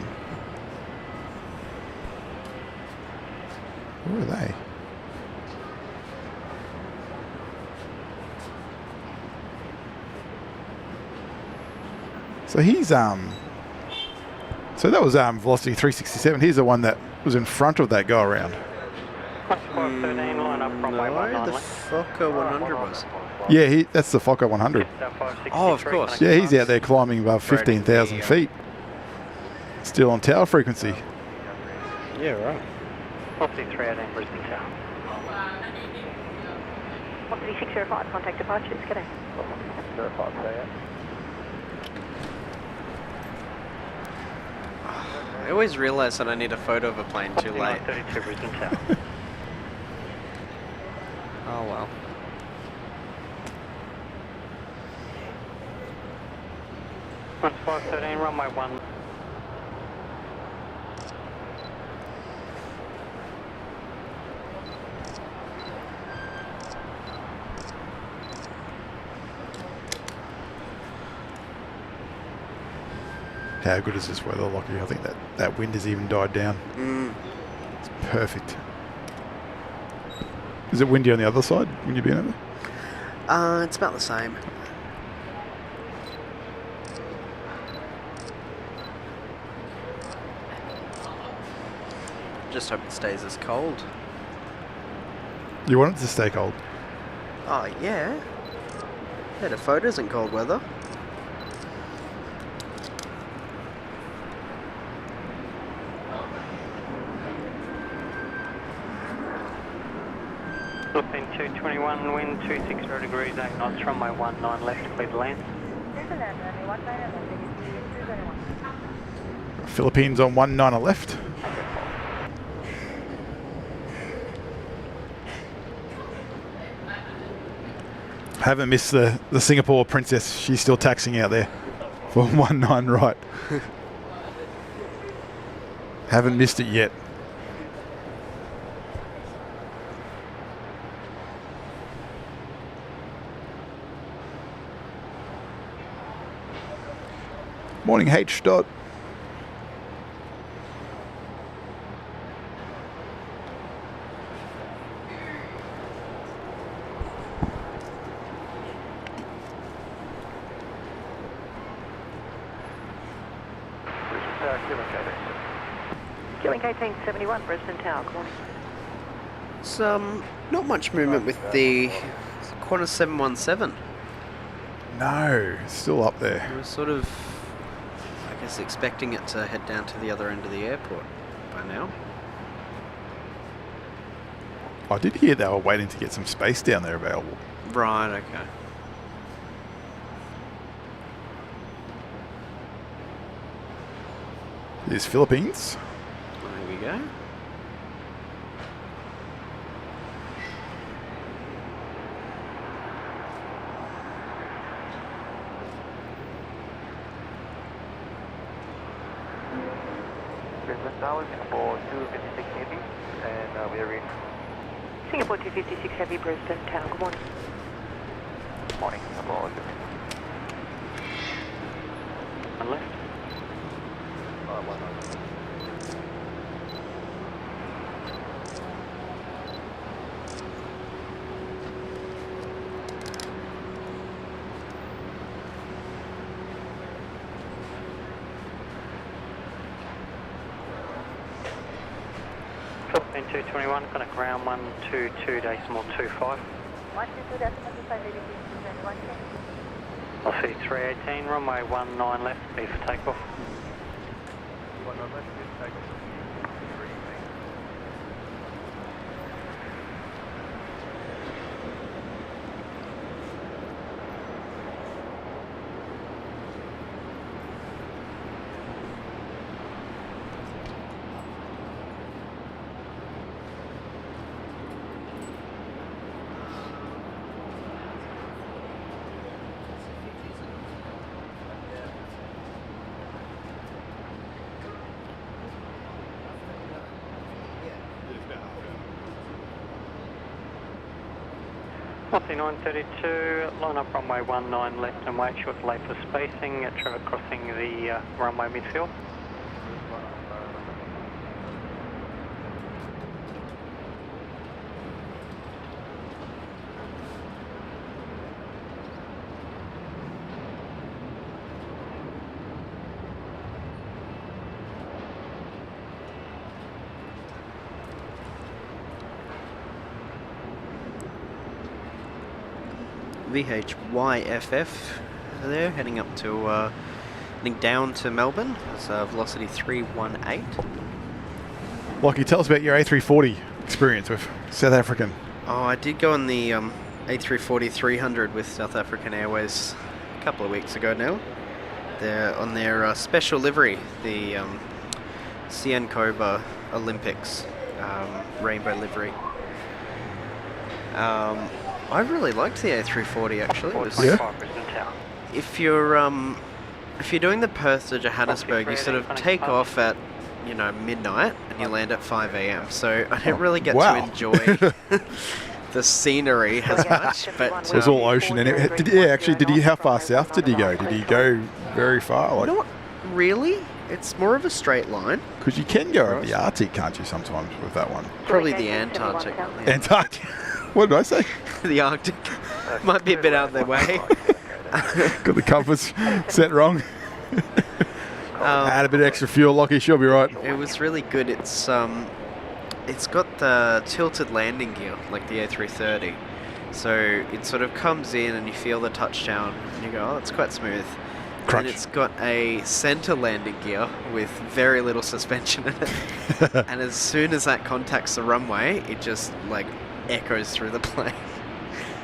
Where are they? So he's so that was Velocity 367. He's the one that was in front of that go around. 513, line up runway No, 19 the left. Fokker 100 was. Yeah, that's the Fokker 100. Oh, of course. Yeah, he's out there climbing above 15,000 feet. Still on tower frequency. Yeah, right. Velocity 318 Brisbane Tower. Velocity 605, contact departures, g'day. 605, say it. I always realise that I need a photo of a plane too late. 32 Brisbane Tower. Oh well. Once 513, runway 1. How good is this weather, Lockie? I think that wind has even died down. It's perfect. Is it windy on the other side when you've been over there? It's about the same. Just hope it stays as cold. You want it to stay cold? Oh yeah. Better photos in cold weather. Philippine 221, wind 260 degrees, 8 knots, runway 19 left, clear to land. Philippines on 19 left. Haven't missed the Singapore princess. She's still taxiing out there for 19 right. Haven't missed it yet. Morning, H. Dot. Killing 1871, Brisbane Tower, good morning. It's not much movement with the Qantas 717. No, still up there. I was sort of, I guess, expecting it to head down to the other end of the airport by now. I did hear they were waiting to get some space down there available. Right, okay. There's Philippines. There we go. Brisbane Tower, Singapore 256 Heavy, and we are in. Singapore 256 Heavy, Brisbane Tower, good morning. Morning, Singapore. One left. Philippine 221, going to ground 122 decimal 25. 122 decimal 25, ABB 221. I'll see 318, runway 19 left, be for takeoff. Aussie 932, line up runway 19 left and wait short delay for spacing at Trevor crossing the runway midfield. VHYFF there, heading up to, heading down to Melbourne. It's velocity 318. Lockie, tell us about your A340 experience with South African. Oh, I did go on the A340-300 with South African Airways a couple of weeks ago now. They're on their special livery, the Ciancoba Olympics rainbow livery. I really liked the A340 actually. It was, Yeah. if you're doing the Perth to Johannesburg, you sort of take off at midnight and you land at 5 a.m. So I didn't really get Wow. to enjoy the scenery as much. But So it was all ocean. And how far south did he go? Did he go very far? not really. It's more of a straight line. Because you can go over the Arctic, can't you, sometimes with that one? Probably the Antarctic. Yeah. Antarctic. What did I say? The Arctic might be a bit out of their way. Got the compass set wrong. Add a bit of extra fuel, Lockie, she'll be right. It was really good. It's got the tilted landing gear like the A330, so it sort of comes in and you feel the touchdown and you go, oh, it's quite smooth. Crunch. And it's got a center landing gear with very little suspension in it. And as soon as that contacts the runway, it just like echoes through the plane.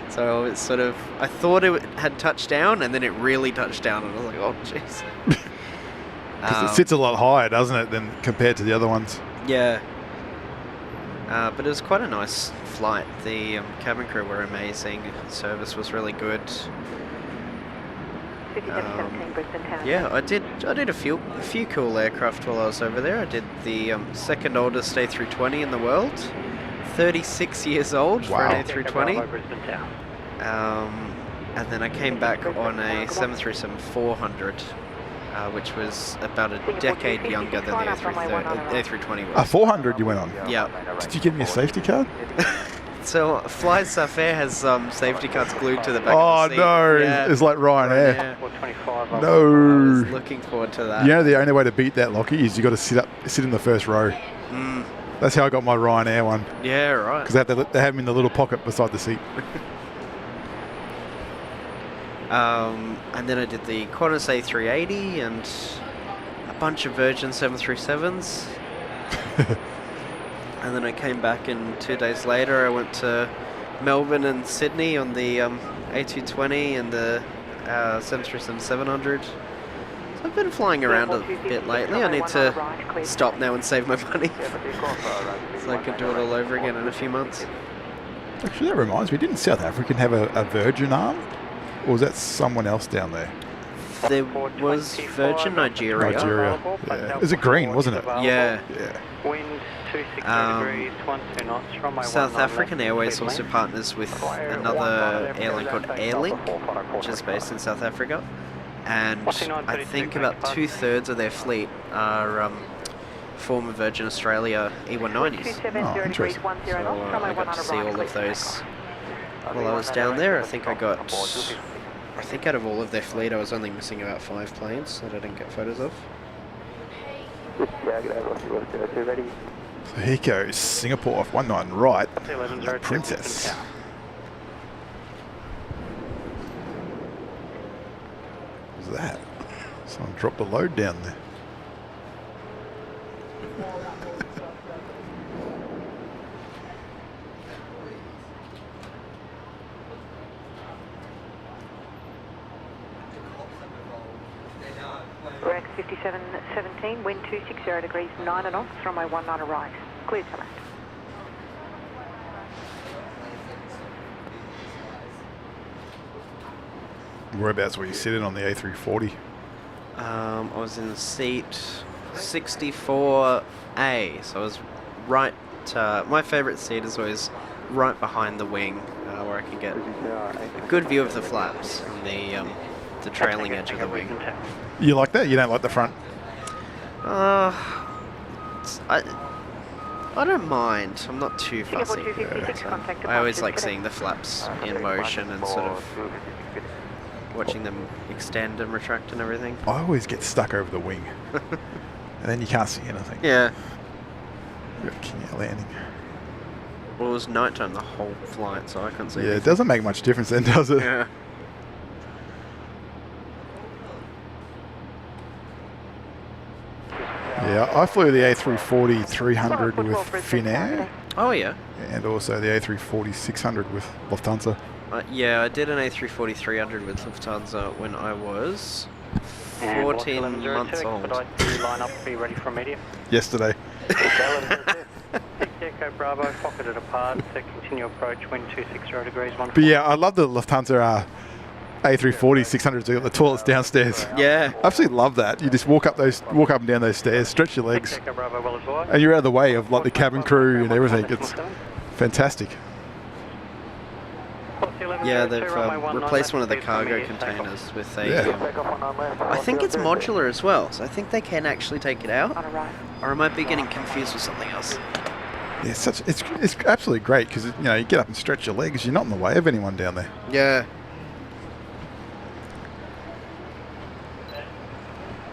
So it's sort of, I thought it had touched down and then it really touched down and I was like, oh jeez. Because it sits a lot higher, doesn't it, than compared to the other ones? Yeah. But it was quite a nice flight. The cabin crew were amazing. Service was really good. 5717 Brisbane Tower. Yeah, I did a few cool aircraft while I was over there. I did the second oldest A320 in the world, 36 years old for an A320. Brisbane Tower. And then I came back on a 737-400, which was about a decade younger than the A320 was. A 400 you went on? Yeah. Did you give me a safety card? So Fly Surf Air has safety cards glued to the back Oh of the seat. no, Yeah. it's like Ryanair. Yeah. 425. I No. was looking forward to that. You know the only way to beat that, Lockie, is you got to sit in the first row. That's how I got my Ryanair one. Yeah, right. Because they have them in the little pocket beside the seat. And then I did the Qantas A380 and a bunch of Virgin 737s. And then I came back, and 2 days later I went to Melbourne and Sydney on the A220 and the 737-700. So I've been flying around a bit lately. I need to stop now and save my money so I can do it all over again in a few months. Actually, that reminds me, didn't South African have a Virgin arm? Or was that someone else down there? There was Virgin Nigeria. Nigeria. Yeah. It was a green, wasn't it? Yeah. Yeah. Wind 260 degrees, 12 knots, runway South 19 African left, Airways speed also lane. partners with another airline called Airlink, which is based in South Africa. And I think about 2/3 of their fleet are former Virgin Australia E190s. Oh, interesting. So I got to see all of those while I was down there. I think out of all of their fleet, I was only missing about 5 planes that I didn't get photos of. So here goes Singapore off 19 right. 1102 Princess. Brisbane Tower. What was that? Someone dropped a load down there. Rex 5717, wind 260 degrees, 9 knots, runway 19 right. Clear to land. Whereabouts were you sitting on the A340? I was in seat 64A, so I was right. My favourite seat is always right behind the wing, where I can get a good view of the flaps and the trailing edge of the wing. You like that? You don't like the front? I don't mind. I'm not too fussy. I always like seeing the flaps in motion and sort of watching them extend and retract and everything. I always get stuck over the wing. And then you can't see anything. Yeah. We've got King Air landing. Well, it was nighttime the whole flight, so I couldn't see Yeah, anything. it doesn't make much difference then, does it? Yeah. Yeah, I flew the A340-300 with Finnair Oh, yeah. and also the A340-600 with Lufthansa. Yeah, I did an A340-300 with Lufthansa when I was 14 months old. Expedite to line up, be ready for immediate. Yesterday. 6 Echo Bravo, pocketed apart, so continue approach, wind 260 degrees, 1. But yeah, I love the Lufthansa A340-600s. They got the toilets downstairs. Yeah. I absolutely love that. You just walk up and down those stairs, stretch your legs, 6 Echo Bravo, well advised. and you're out of the way of like the cabin crew and everything. It's fantastic. Yeah, they've replaced one of the cargo containers with a... Yeah. I think it's modular as well, so I think they can actually take it out. Or I might be getting confused with something else. Yeah, it's absolutely great because you get up and stretch your legs. You're not in the way of anyone down there. Yeah.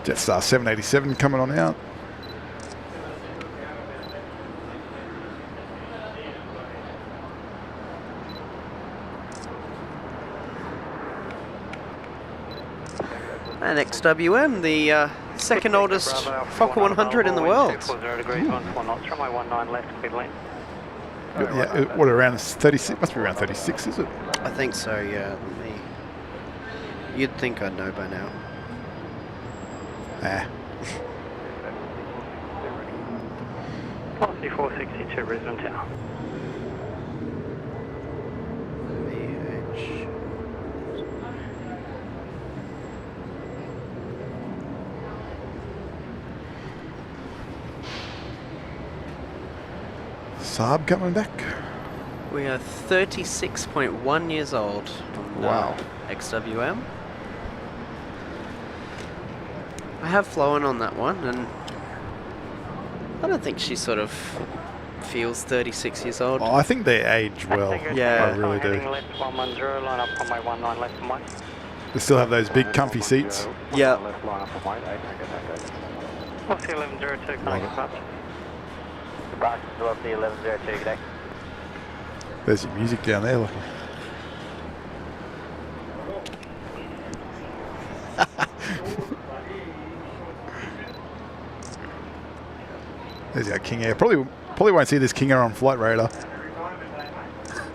Jetstar 787 coming on out. And XWM, the second oldest Fokker 100 in the world. 0 degrees, 14 knots, runway 19 left, speed lane. Yeah, what around 36? Must be around 36, is it? I think so, yeah. You'd think I'd know by now. Ah. Policy 462, Brisbane Tower. VH. Saab coming back. We are 36.1 years old. On, Wow. XWM. I have flown on that one, and I don't think she sort of feels 36 years old. Oh, I think they age well. Yeah. I really do. Heading left 110, line up runway 19 left and white. They still have those big comfy seats. Yeah. Left line up and white, 8 Tango Tango. What's the 1102 coming apart? Off the 1102, good day. There's your music down there. Look. There's our King Air. Probably won't see this King Air on Flight Radar.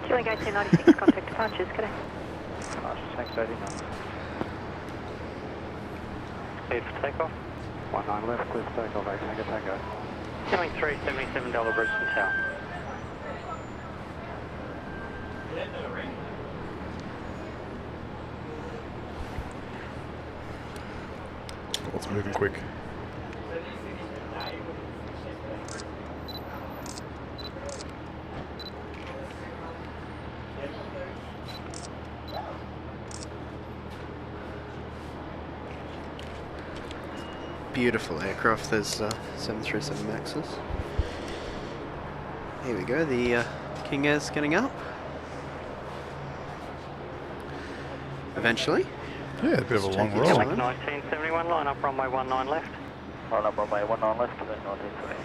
Chilling gate 296, contact departures, good day. Thanks, 39. Cleared for takeoff. 19 left, clear for takeoff, 8 Tango Tango. Coming $377 Brisbane Tower. Oh, it's moving quick. Beautiful aircraft, those 737 Maxes. Here we go, the King Air's getting up. Eventually. Yeah, a bit of a long Check it roll. out. 1971, line up runway 19 left. Line up runway 19 left, 1970.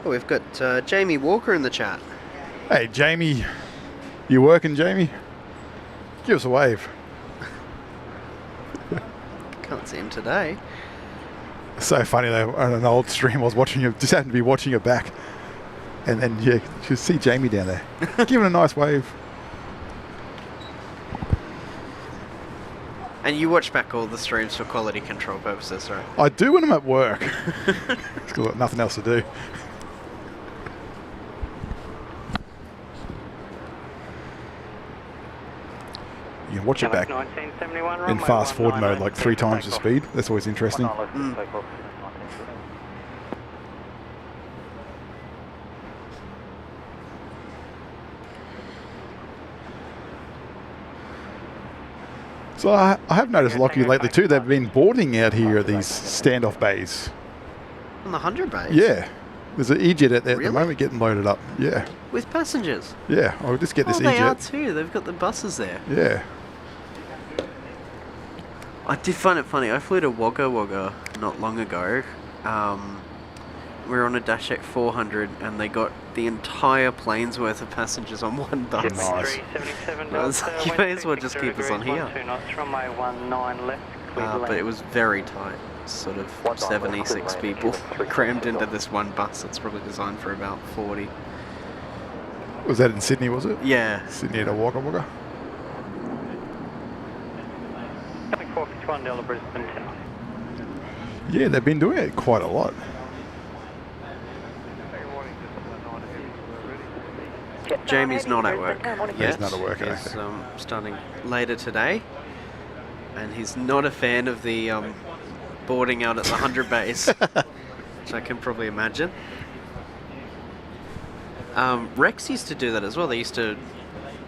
Oh, we've got Jamie Walker in the chat. Hey, Jamie. You working, Jamie? Give us a wave. Can't see him today. So funny though, on an old stream I was watching it, just happened to be watching it back. And then, yeah, you see Jamie down there. Giving a nice wave. And you watch back all the streams for quality control purposes, right? I do when I'm at work. I've got nothing else to do. You can watch it back 1971, in runway fast forward 19 mode, like 3 times the takeoff. speed. That's always interesting. 19 left, clear for takeoff, 1970. So I have noticed, Lockie, lately too, they've been boarding out here at these standoff bays. On the 100 base? Yeah. There's an E-Jet out there at Really? the moment getting loaded up. Yeah. With passengers? Yeah. I'll just get this Oh, they are E-Jet. too. They've got the buses there. Yeah. I did find it funny. I flew to Wagga Wagga not long ago. We were on a Dash 8 400 and they got the entire plane's worth of passengers on one bus. Nice. 377 I was like, you may as well just keep us on here. 2 knots, runway 19 left. clear to But land. it was very tight. Sort of 76 people crammed into this one bus that's probably designed for about 40. Was that in Sydney, was it? Yeah. Sydney to Wagga Wagga? Coming 451 Brisbane Tower. Yeah, they've been doing it quite a lot. Jamie's not at work yet. He's not at work, He's okay. starting later today. And he's not a fan of the boarding out at the 100 base, which I can probably imagine. Rex used to do that as well. They used to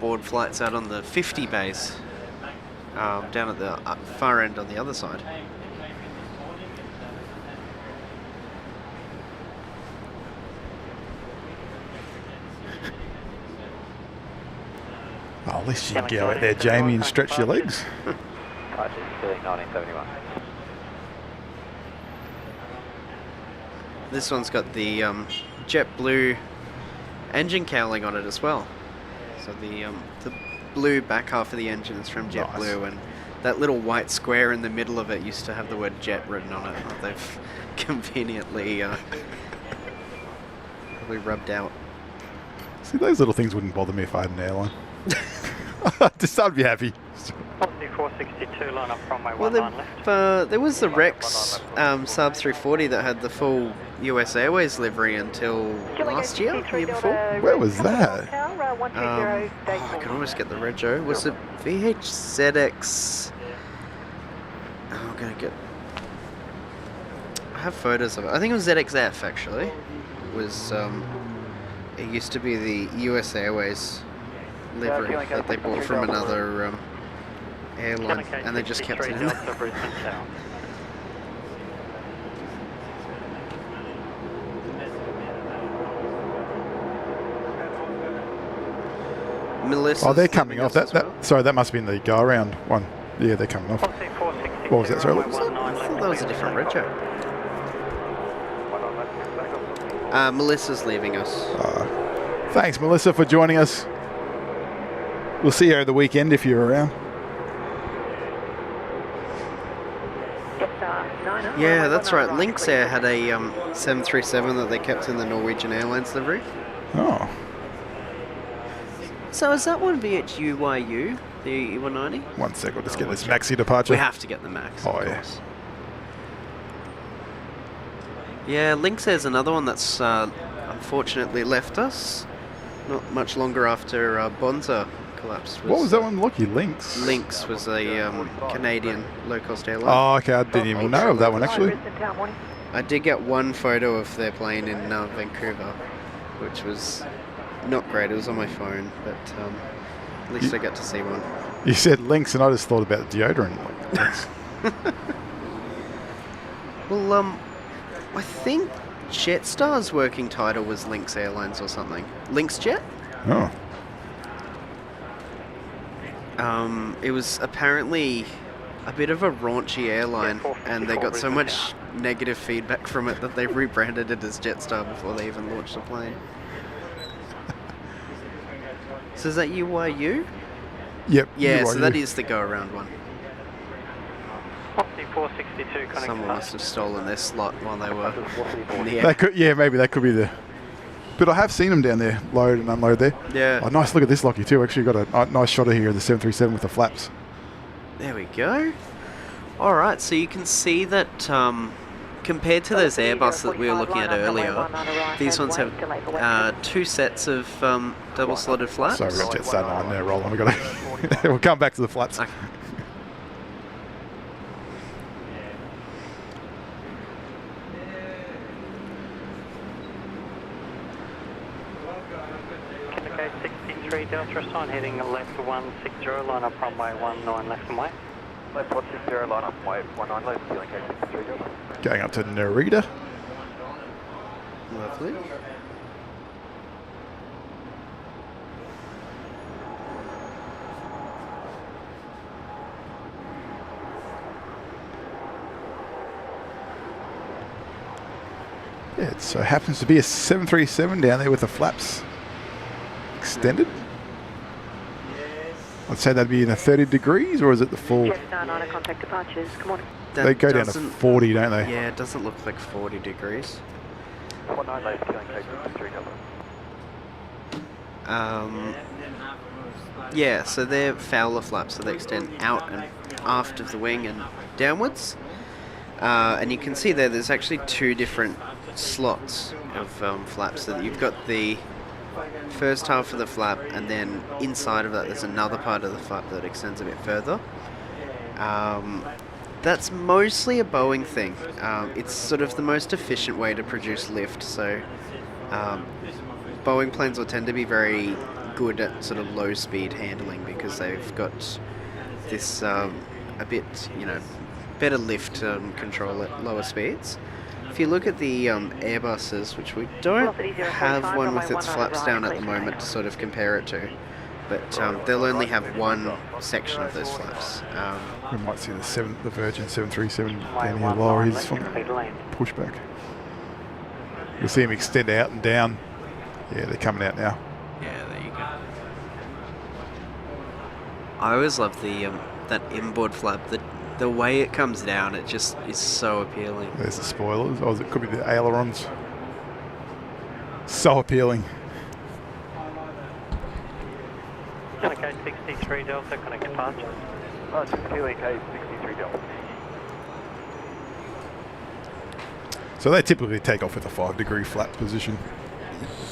board flights out on the 50 base, down at the far end on the other side. Oh, at least you can go out there, Jamie, and stretch your legs. Departures, 1971. This one's got the JetBlue engine cowling on it as well. So the blue back half of the engine is from JetBlue, Nice. and that little white square in the middle of it used to have the word jet written on it. They've conveniently probably rubbed out. See, those little things wouldn't bother me if I had an airline. Just I'd be happy. Positive 462, line up runway Well, 19 left. there was the Rex Saab 340 that had the full US Airways livery until last year, year before. Where was that? I can almost get the rego. Was it VHZX? Oh, I'm gonna get. have photos of it. I think it was ZXF actually. Was it used to be the US Airways livery that they bought from another airline, and they just kept it in. Delta Brisbane Tower. Melissa's Oh, they're leaving coming off. us as well. Sorry, that must have been the go around one. Yeah, they're coming off. What was that, sorry? I thought that was a different rego. Melissa's leaving us. Thanks, Melissa, for joining us. We'll see you over the weekend if you're around. Yeah, that's right. Lynx Air had a 737 that they kept in the Norwegian Airlines livery. Oh, So is that one VHUYU, the E190? 1 sec. We'll just get this maxi departure. We have to get the Max. Oh, of yeah. course. Yeah, Lynx Air's another one that's unfortunately left us. Not much longer after Bonza collapsed. What was that one? Lucky Lynx. Lynx was a Canadian low-cost airline. Oh, okay. I didn't even know of that one, actually. I did get one photo of their plane in Vancouver, which was not great. It was on my phone, but at least I got to see one. You said Lynx, and I just thought about deodorant. Like, Lynx. Well, I think Jetstar's working title was Lynx Airlines or something. Lynx Jet? Oh. It was apparently a bit of a raunchy airline, and they got so much negative feedback from it that they rebranded it as Jetstar before they even launched the plane. So is that UYU? Yep. Yeah, you so are, that you. is the go-around one. 462 connect Someone must have stolen their slot while they were in the air. That could, yeah, maybe that could be the. But I have seen them down there, load and unload there. Yeah. Oh, nice look at this, Lockie, too. Actually, got a nice shot of here of the 737 with the flaps. There we go. Alright, so you can see that compared to those Airbus that we were looking at earlier, these ones have 2 sets of double-slotted flaps. Sorry, we've got Jetstar 9 there rolling. We've got to we'll come back to the flaps. Okay. Okay, 63 Delta assign heading left 160, line up runway 19 left and way. Left 160, line up, way 19 left, feeling K63 Delta. Going up to Narita. Lovely. Yeah, it so happens to be a 737 down there with the flaps extended. I'd say that'd be in a 30 degrees, or is it the full? Jetstar 9 contact departures. Come on. That They go down to doesn't- 40, don't they? Yeah, it doesn't look like 40 degrees. 19 left, feeling K63 Delta. Yeah, so they're Fowler flaps, so they extend out and aft of the wing and downwards. And you can see there's actually 2 different slots of flaps. So you've got the first half of the flap, and then inside of that there's another part of the flap that extends a bit further. That's mostly a Boeing thing. It's sort of the most efficient way to produce lift, so Boeing planes will tend to be very good at sort of low speed handling because they've got this a bit, better lift control at lower speeds. If you look at the Airbuses, which we don't have one with its flaps down at the moment to sort of compare it to, but they'll only have one section of those flaps. We might see the Virgin 737 down here lower. He's from pushback. You'll see him extend out and down. Yeah, they're coming out now. Yeah, there you go. I always love the that inboard flap. The way it comes down, it just is so appealing. There's the spoilers. Oh, it could be the ailerons. So appealing. Okay, 63 Delta connect departure. Feeling K63 Delta. So they typically take off with a 5-degree flap position.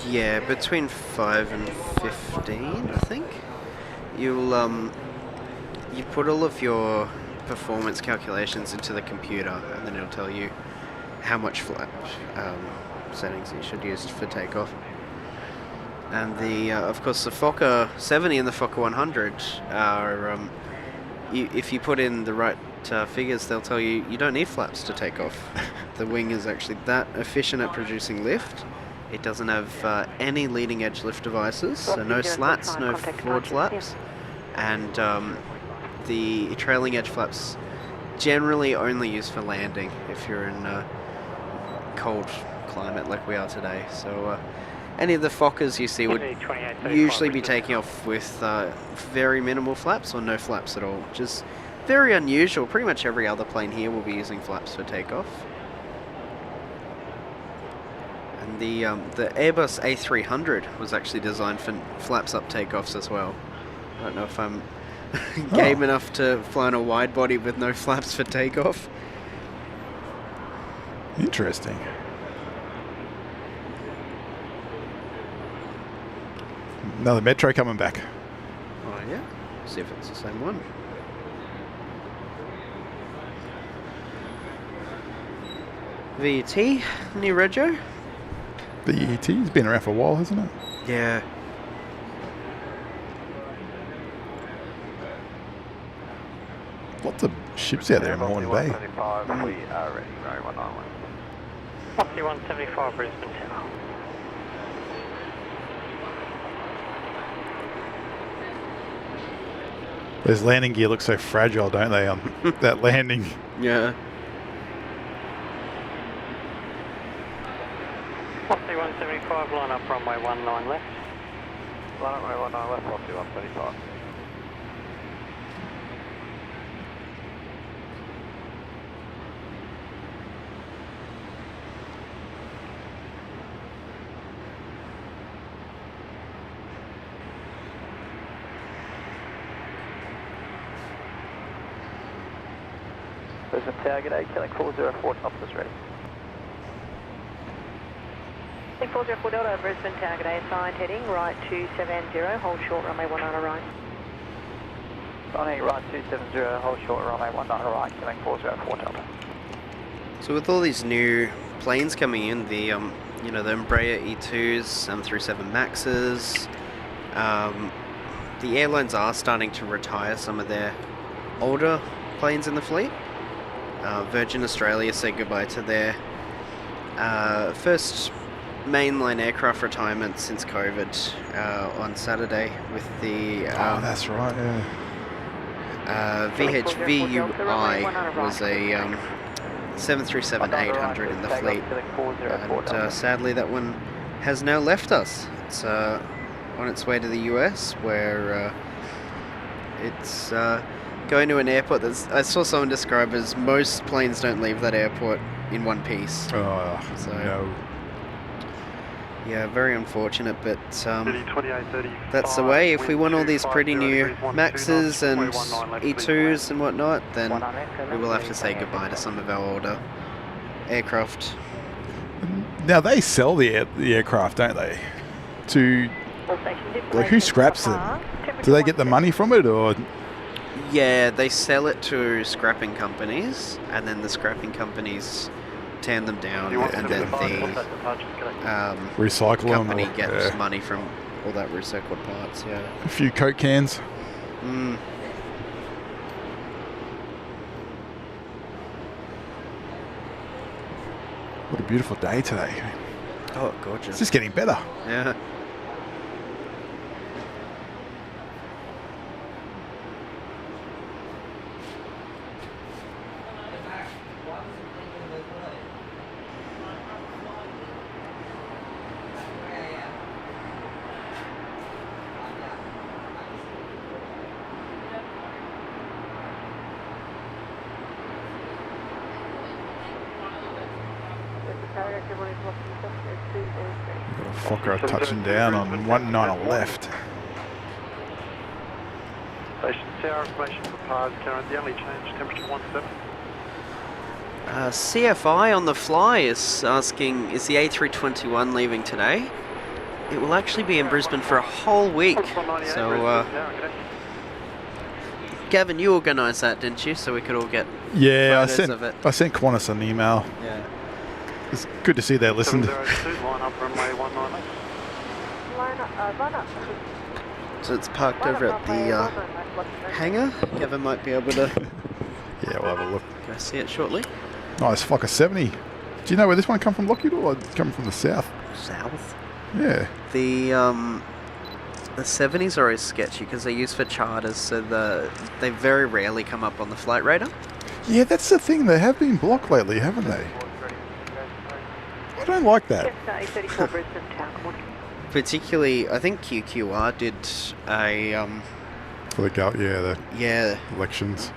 Yeah, between 5 and 15, I think. You'll you put all of your performance calculations into the computer, and then it'll tell you how much flap settings you should use for takeoff. And of course, the Fokker 70 and the Fokker 100 are, if you put in the right figures, they'll tell you you don't need flaps to take off. The wing is actually that efficient at producing lift. It doesn't have any leading edge lift devices, so no slats, no forward flaps, and the trailing edge flaps generally only used for landing if you're in a cold climate like we are today. So any of the Fokkers you see would usually be taking off with very minimal flaps or no flaps at all, which is very unusual. Pretty much every other plane here will be using flaps for takeoff. And the Airbus A300 was actually designed for flaps up takeoffs as well. I don't know if I'm game enough to fly on a wide body with no flaps for takeoff. Interesting. Another Metro coming back. Oh yeah, see if it's the same one. VET, new rego. BET's been around for a while, hasn't it? Yeah. Lots of ships out there in Horn Bay. 175, we are ready, runway 191. Foxy 175 Brisbane Tower. Those landing gear look so fragile, don't they, on that landing? Yeah. Foxy 175, line up runway 19 left. Line up runway 19 left, Foxy 175. Brisbane Tower, g'day, killing 404, Qantas ready. 404 Delta, Brisbane Tower, g'day, assigned heading right 270, hold short, runway 19 right. Signing right 270, hold short, runway 19 right, killing 404 Delta. So with all these new planes coming in, the you know, the Embraer E2s, 737 Maxes, the airlines are starting to retire some of their older planes in the fleet. Virgin Australia said goodbye to their first mainline aircraft retirement since COVID on Saturday with the Oh, that's right, yeah. VHVUI was a 737-800 in the fleet, and sadly that one has now left us. It's on its way to the US, where it's going to an airport that I saw someone describe as most planes don't leave that airport in one piece. Oh, So, no. Yeah, very unfortunate, but that's the way. If we want all these pretty new Maxes and E2s and whatnot, then we will have to say goodbye to some of our older aircraft. Now, they sell the aircraft, don't they? To, like, who scraps them? Do they get the money from it, or...? Yeah, they sell it to scrapping companies, and then the scrapping companies tan them down, and then the recycle them, company gets money from all that recycled parts. Yeah, a few Coke cans. What a beautiful day today. Oh, gorgeous. It's just getting better. Yeah. Fokker touching down on 19 left. Station tower information for PARS current, the only change, temperature 17. CFI on the fly is asking, is the A321 leaving today? It will actually be in Brisbane for a whole week. So, Gavin, you organised that, didn't you? So we could all get photos of it. I sent Qantas an email. Yeah. it's good to see they listened. 702, line up runway 19 left. Line up. So it's parked over at the hangar. Kevin might be able to Yeah, we'll have a look. go see it shortly. Nice Fokker 70. Do you know where this one come from, Lockheed, or come from the south? South. Yeah. The 70s are always sketchy because they're used for charters, so they very rarely come up on the flight radar. Yeah, that's the thing. They have been blocked lately, haven't they? I don't like that. Yes, A34 Brisbane Tower. Good morning. Particularly, I think QQR did a For the yeah, elections.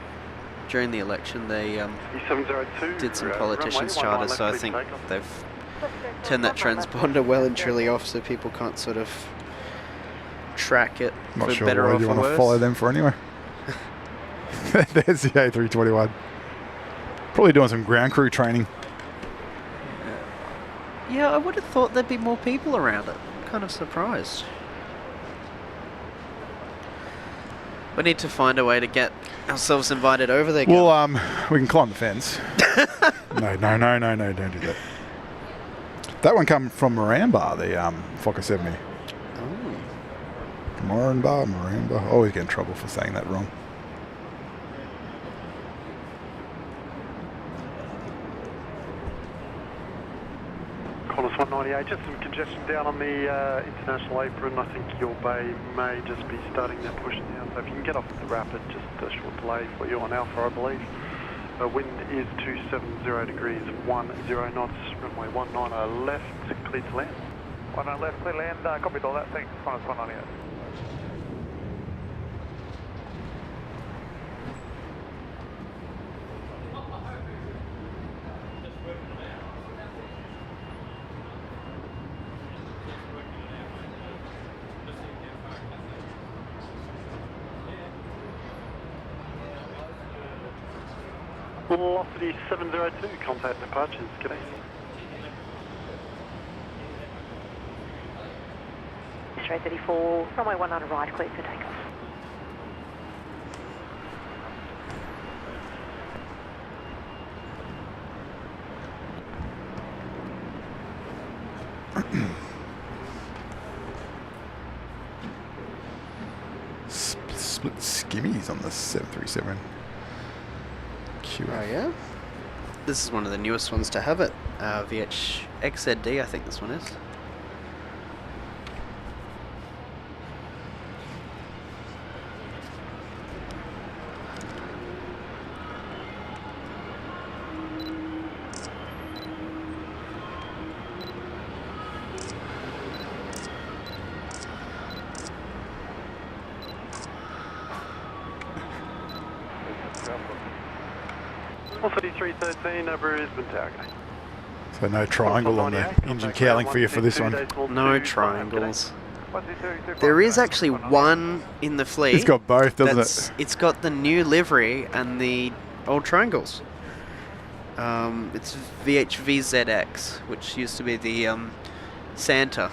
during the election they E702. did some runway politicians 19 charters, left, so I clear think for takeoff. they've turned that transponder well and truly off, so people can't sort of track it Not for sure better why off you or want to worse. follow them for anyway. There's the A321. Probably doing some ground crew training. Yeah, I would have thought there'd be more people around it. Kind of surprised. We need to find a way to get ourselves invited over there. Gil. Well, we can climb the fence. No, don't do that. That one come from Moranbah, the Fokker 70. Oh. Moranbah. I always get in trouble for saying that wrong. Qantas 198, just some congestion down on the international apron. I think your bay may just be starting that push down. So if you can get off the rapid, just a short delay for you on Alpha, I believe. Wind is 270 degrees, 10 knots, runway 19 left, clear to land. 19 left, clear to land, copied all that, thanks, Qantas 198. Velocity 702, contact departures, g'day. Straight 34, runway 19 right, clear for takeoff. Split skimmies on the 737. Oh yeah? This is one of the newest ones to have it. XZD, I think this one is. Velocity 313, Brisbane Tower, g'day. So no triangle on the engine cowling for you for this one. No triangles. There is actually one in the fleet. It's got both, doesn't it? It's got the new livery and the old triangles. It's VHVZX, which used to be the Santa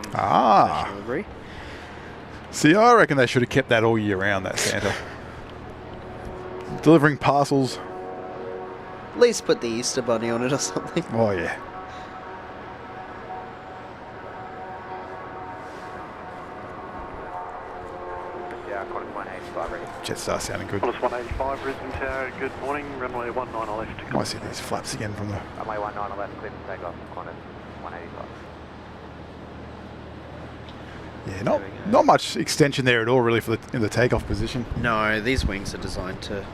special livery. See, I reckon they should have kept that all year round, that Santa. Delivering parcels. At least put the Easter Bunny on it or something. Oh, yeah. Yeah, Qantas 185 ready. Jetstar sounding good. Qantas 185, Brisbane Tower, good morning, runway 19 left. Might see these flaps again from the... Runway 19 left, clear for takeoff, Qantas 185. Yeah, not much extension there at all, really, for in the takeoff position. No, these wings are designed to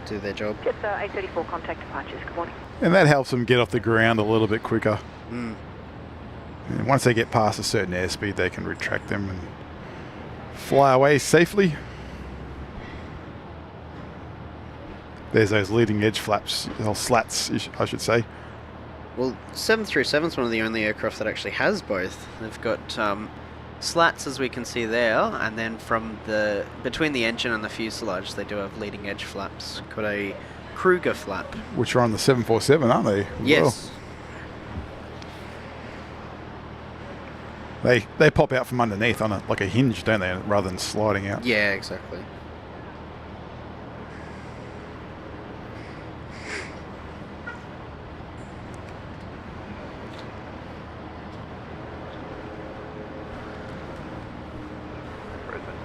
do their job. Just A34 contact departures, good morning. And that helps them get off the ground a little bit quicker. Mm. And once they get past a certain airspeed, they can retract them and fly away safely. There's those leading edge flaps, or slats, I should say. Well, 737 is one of the only aircraft that actually has both. They've got slats, as we can see there, and then from between the engine and the fuselage, they do have leading edge flaps called a Kruger flap. Which are on the 747, aren't they? Yes. Well, they pop out from underneath on like a hinge, don't they, rather than sliding out. Yeah, exactly.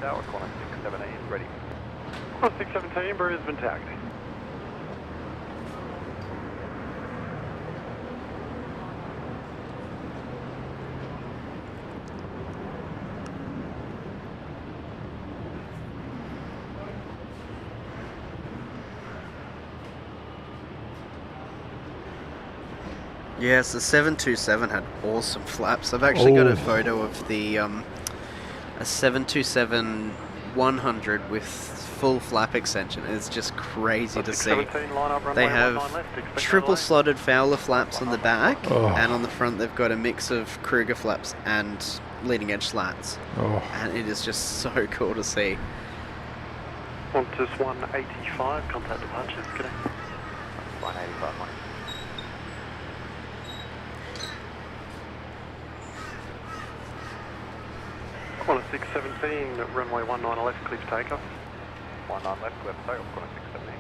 Tower, Qantas 617, ready. Qantas 617, Brisbane tagged. Yes, the 727 had awesome flaps. I've actually got Oh. a photo of the a 727-100 with full flap extension. It's just crazy to see. 617, line up, runway They have 19 left, expect triple no delay. slotted Fowler flaps on the back, Oh. and on the front they've got a mix of Kruger flaps and leading edge slats. Oh, And it is just so cool to see. Qantas 185, contact departures, good day. 185, mate. Qantas 617, runway 19 left, clear for takeoff. 19 left, clear for takeoff, Qantas 617.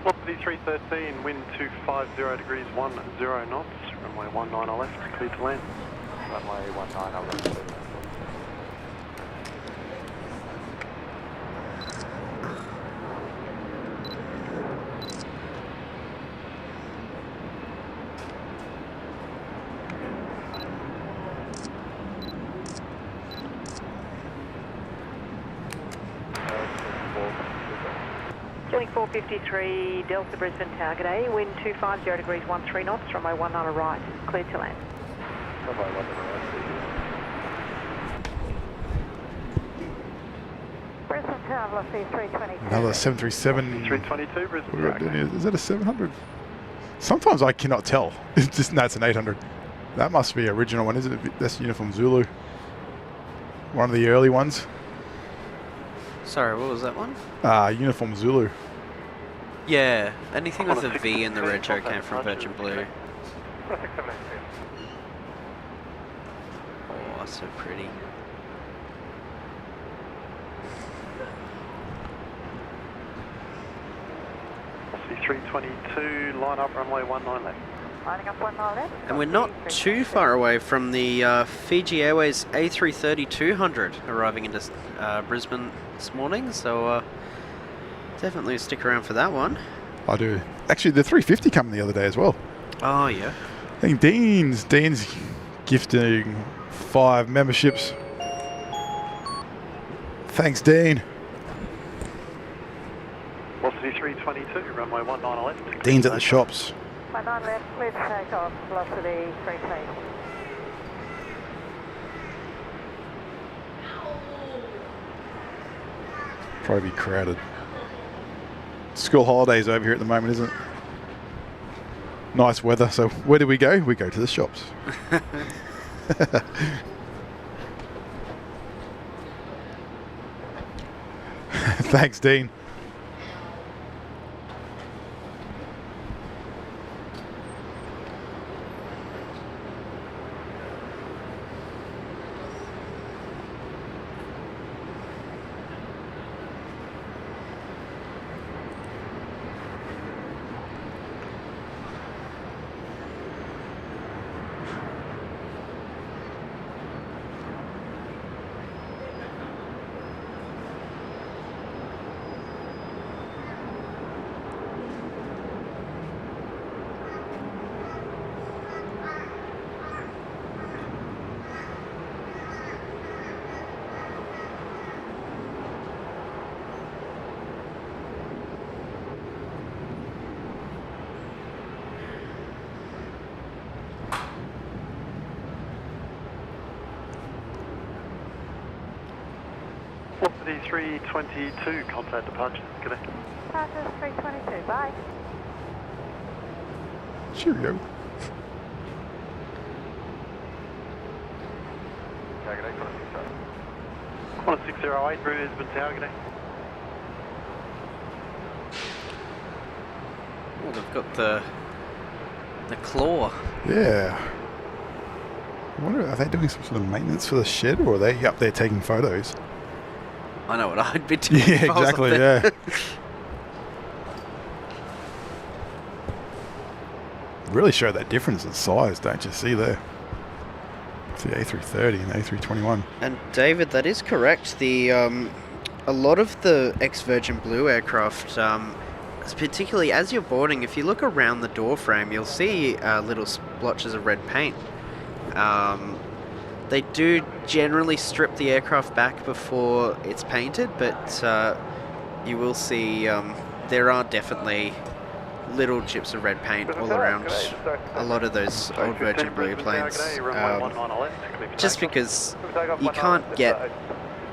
Qantas 313, wind 250 degrees 10 knots, runway 19 left, clear to land. Runway 19 left, please. Joining 453 Delta Brisbane Target A, wind 250 degrees 13 knots, runway 19 right, clear to land. Runway 19 right, Brisbane Tower, velocity 322. another 737. 322, Brisbane What we got tagged. down here? Is that a 700? Sometimes I cannot tell. It's just, no, it's an 800. That must be original one, isn't it? That's Uniform Zulu. One of the early ones. Sorry, what was that one? Uniform Zulu. Yeah, anything with a Qantas V in the 617, retro came contact from departures, Virgin Blue. good day. Qantas 617. Oh, so pretty. C322, line up, runway 19 left. Lining up 19 left. And we're not too far away from the Fiji Airways A330-200 arriving into Brisbane this morning, so definitely stick around for that one. I do. Actually, the 350 coming the other day as well. Oh, yeah. I think Dean's gifting 5 memberships. Thanks, Dean. Velocity 322, runway 19 left. Dean's at the shops. 19 left, clear to take off, velocity 320. Probably be crowded. School holidays over here at the moment, isn't it? Nice weather. So where do we go? We go to the shops. Thanks, Dean. Velocity 322, contact departures, good day. Qantas 322, bye. Cheerio. Target A, Qantas 617. 1608 Brisbane Tower, good day. Oh, they've got the claw. Yeah. I wonder, are they doing some sort of maintenance for the shed, or are they up there taking photos? I know what I'd be doing. Yeah, if I was up exactly, there. yeah. Really show that difference in size, don't you see there? It's the A330 and the A321. And David, that is correct. The a lot of the ex-Virgin Blue aircraft, particularly as you're boarding, if you look around the door frame, you'll see little splotches of red paint. They do generally strip the aircraft back before it's painted, but you will see there are definitely little chips of red paint all around a lot of those old Virgin Blue planes. Just because you can't get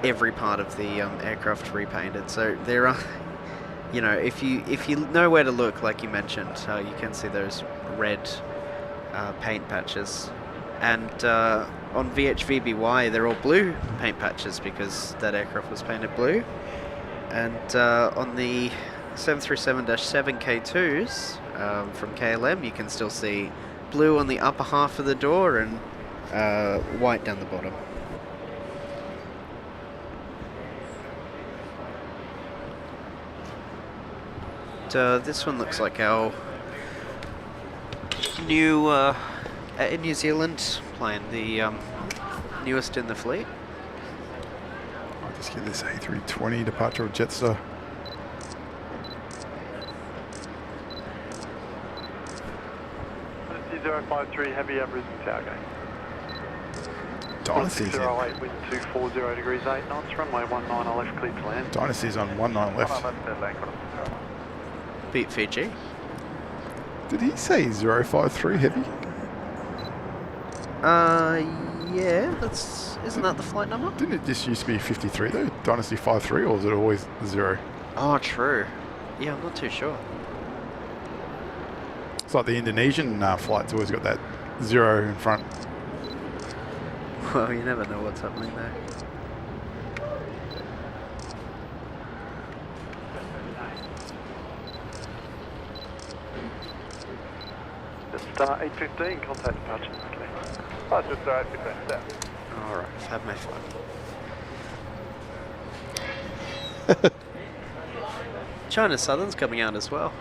every part of the aircraft repainted, so there are, you know, if you know where to look, like you mentioned, you can see those red paint patches. And on VHVBY, they're all blue paint patches because that aircraft was painted blue. And on the 737-7 K2s from KLM, you can still see blue on the upper half of the door and white down the bottom. This one looks like our new New Zealand plane, the newest in the fleet. I'll just get this A320 departure of Jetstar. Dynasty 053 heavy at Brisbane Tower, gate. Dynasty's 608 wind 240 degrees 8 knots, runway 19 left, clear to land. Dynasty's on 19 left. Beat Fiji. Did he say 053 heavy? Yeah, isn't that the flight number? Didn't it just used to be 53 though? Dynasty 53, or was it always 0? Oh, true. Yeah, I'm not too sure. It's like the Indonesian flight's always got that 0 in front. Well, you never know what's happening there. Just 815, contact departure. Okay. Oh, just 815, step. Alright, I've had my fun. China Southern's coming out as well.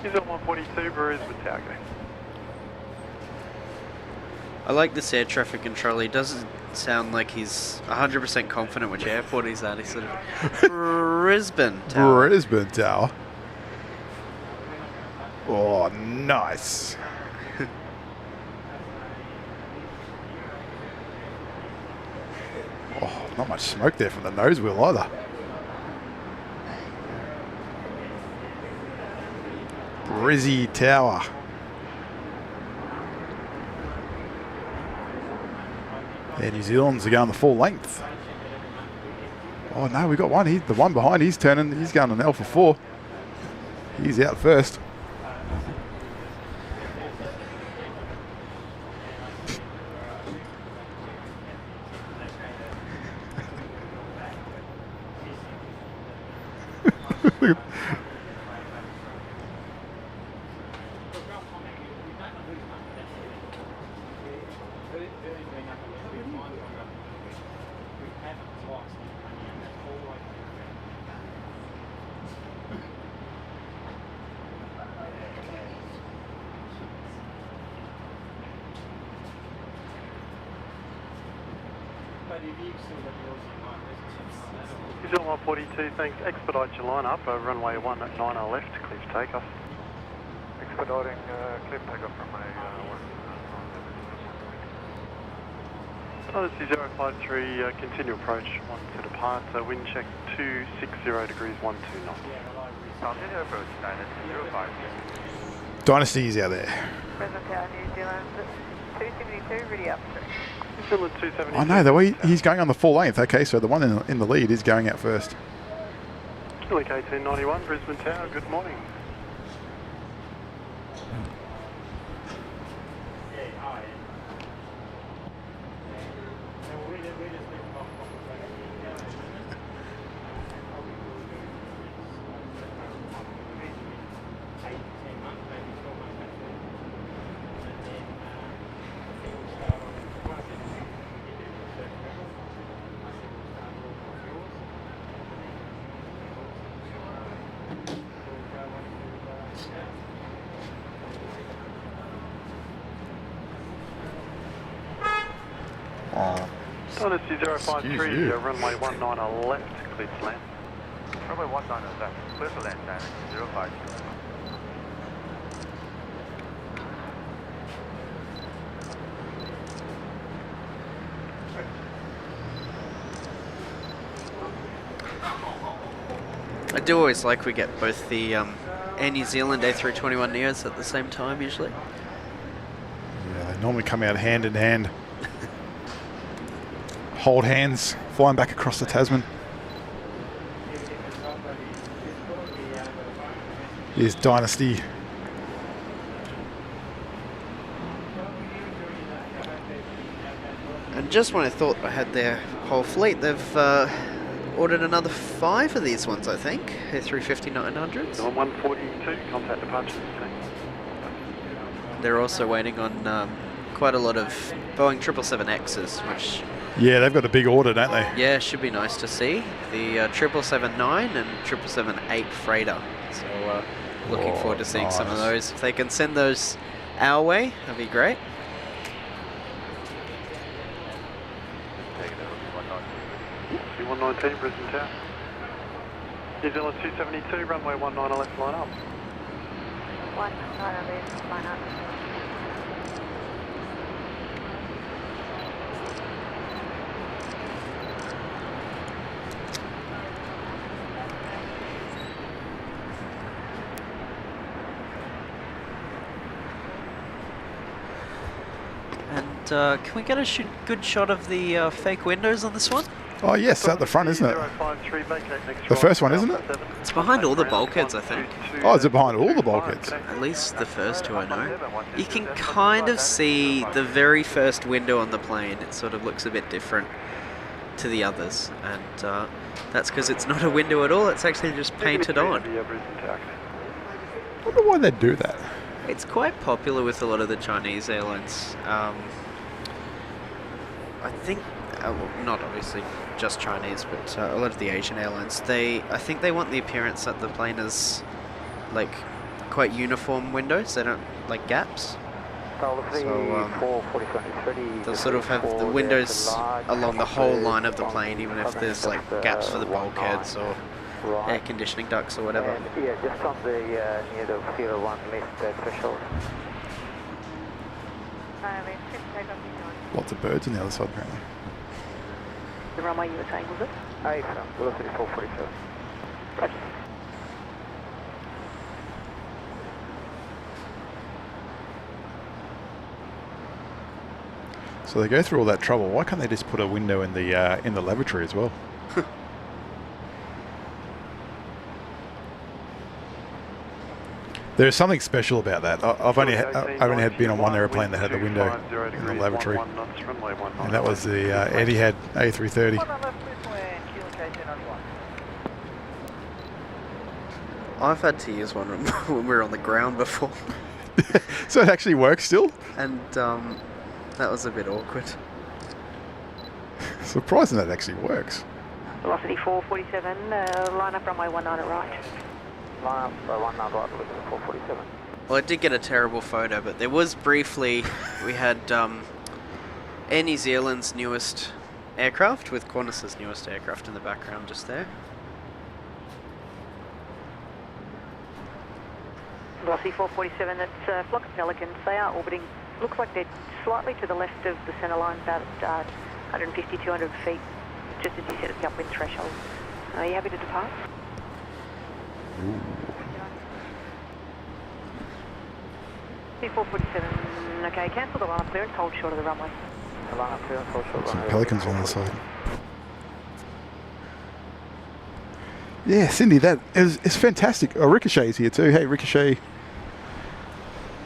He's on 142, Brisbane Tower, gate. I like this air traffic controller. He doesn't sound like he's 100% confident which airport he's at. He's sort of Brisbane Tower. Brisbane Tower. Oh, nice. Oh, not much smoke there from the nose wheel either. Brizzy Tower. Yeah, New Zealand's are going the full length. Oh no, we got one. The one behind, he's turning. He's going on Alpha 4. He's out first. He's on 142, thanks. Expedite your line up, runway 19 left, clear to take off. Expediting, clear to take off runway 19. Odyssey 053, continue approach, 1 to depart, wind check 260 degrees 12 knots. Continue approach, Dynasty 053. Dynasty's out there. Brisbane Tower, New Zealand, 272, ready up. New Zealand 272. Oh no, the way he's going on the full length. Okay, so the one in the lead is going out first. Kilic 1891, Brisbane Tower, good morning. Odyssey 053, runway 19 left, clear to land. Runway 19 left, clear to land, Dynasty 05. I do always like we get both the Air New Zealand A321 Neos at the same time usually. Yeah, they normally come out hand in hand. Hold hands, flying back across the Tasman. Here's Dynasty. And just when I thought I had their whole fleet, they've ordered another 5 of these ones, I think. A350-900s. On 142, contact departures. They're also waiting on quite a lot of Boeing 777Xs, which... Yeah, they've got a big order, don't they? Yeah, should be nice to see. The 777-9 and 777-8 freighter. So looking forward to seeing some of those. If they can send those our way, that'd be great. C119, Brisbane Tower. New Zealand 272, runway 19 left, line up. 19 left, line up. And can we get a good shot of the fake windows on this one? Oh yes, at the front, isn't it? 053, vacate next The right, first one, isn't it? It's behind all the bulkheads, I think. Oh, is it behind all the bulkheads? At least the first two I know. You can kind of see the very first window on the plane. It sort of looks a bit different to the others. And that's because it's not a window at all. It's actually just painted on. I wonder why they do that. It's quite popular with a lot of the Chinese airlines. I think, well, not obviously just Chinese, but a lot of the Asian airlines. I think they want the appearance that the plane is like quite uniform windows. They don't like gaps. So they'll sort of have the windows along the whole line of the plane, even if there's like gaps for the bulkheads or air conditioning ducts or whatever. Yeah, just on the near the 01 left threshold. Lots of birds on the other side, apparently. The runway you were saying, was it? Velocity 447. Roger. So they go through all that trouble. Why can't they just put a window in the lavatory as well? There's something special about that. I've only had been on one airplane that had the window in the lavatory, and that was the Etihad A330. I've had to use one when we were on the ground before. So it actually works still? And that was a bit awkward. Surprising that actually works. Velocity 447, line up runway 19 at right. Line up 19 right, 447. Well, I did get a terrible photo, but there was briefly, we had Air New Zealand's newest aircraft with Qantas's newest aircraft in the background just there. Velocity 447, that's a flock of pelicans. They are orbiting, looks like they're slightly to the left of the centre line, about 150, 200 feet, just as you said at the upwind threshold. Are you happy to depart? Ooh. 447, okay, cancel the line up clearance, hold short of the runway. The line up clearance, hold short. Some pelicans on the side. Yeah, Cindy, it's fantastic. Oh, Ricochet's here too. Hey, Ricochet.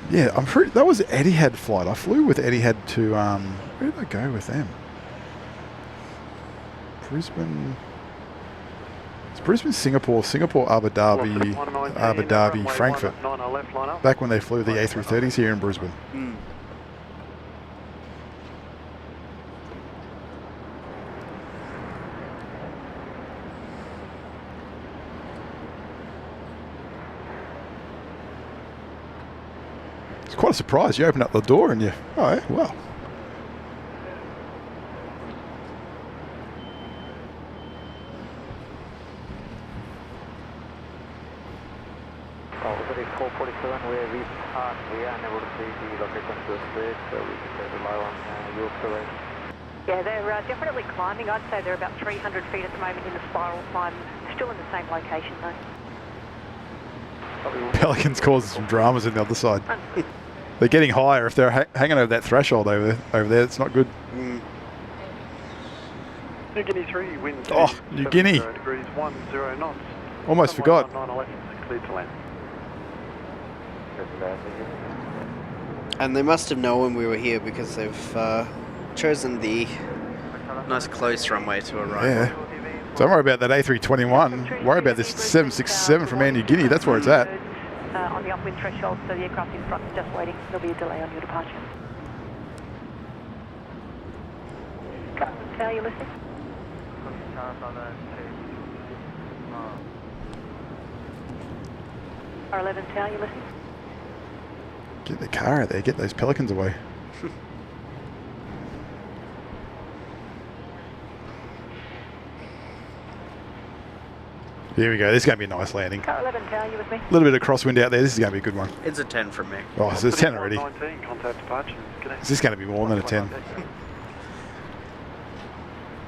Yeah, I'm pretty. That was an Etihad flight. I flew with Etihad to where did I go with them? Brisbane. It's Brisbane, Singapore, Abu Dhabi, Frankfurt. Back when they flew the A330s here in Brisbane. Mm. It's quite a surprise. You open up the door and you, oh, well. That is 447 where we are. We are unable to see the location to the spread, so we can rely on your survey. Yeah, they're definitely climbing. I'd say they're about 300 feet at the moment in the spiral climb. Still in the same location though. Pelicans causing some dramas in the other side. They're getting higher. If they're hanging over that threshold over there, it's not good. New Guinea 3, wind Oh, New Guinea. degrees 10 knots. Almost forgot. 9 cleared to land. And they must have known we were here because they've chosen the nice close runway to arrive. Yeah. Don't worry about that A321. Worry about this 767 from Air New Guinea. That's where it's at. On the upwind threshold, so the aircraft in front is just waiting. There'll be a delay on your departure. How are you listening? R11 Tower, you listening? Get the car out there. Get those Pelicans away. Here we go. This is going to be a nice landing. Car 11 Tower, you with me? A little bit of crosswind out there. This is going to be a good one. It's a 10 from me. Oh, so it's 10 already. 19, contact departure. Is this going to be more than a 10?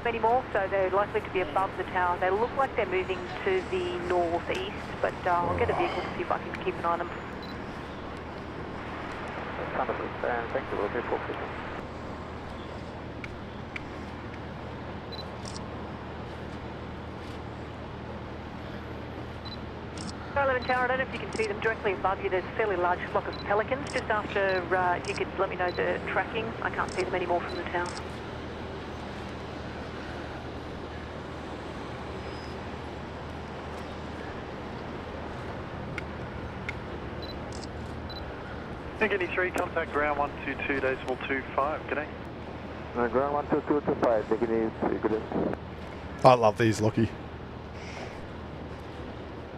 Many more, so they're likely to be above the tower. They look like they're moving to the northeast, but I'll get a vehicle to see if I can keep an eye on them. Thank you. Okay, 450. Car 11 Tower, I don't know if you can see them directly above you. There's a fairly large flock of pelicans. Just after, if you could let me know the tracking. I can't see them anymore from the tower. New Guinea 3, contact ground 122.25. G'day. Ground 122.25. New Guinea 3, good day. I love these, Lockie.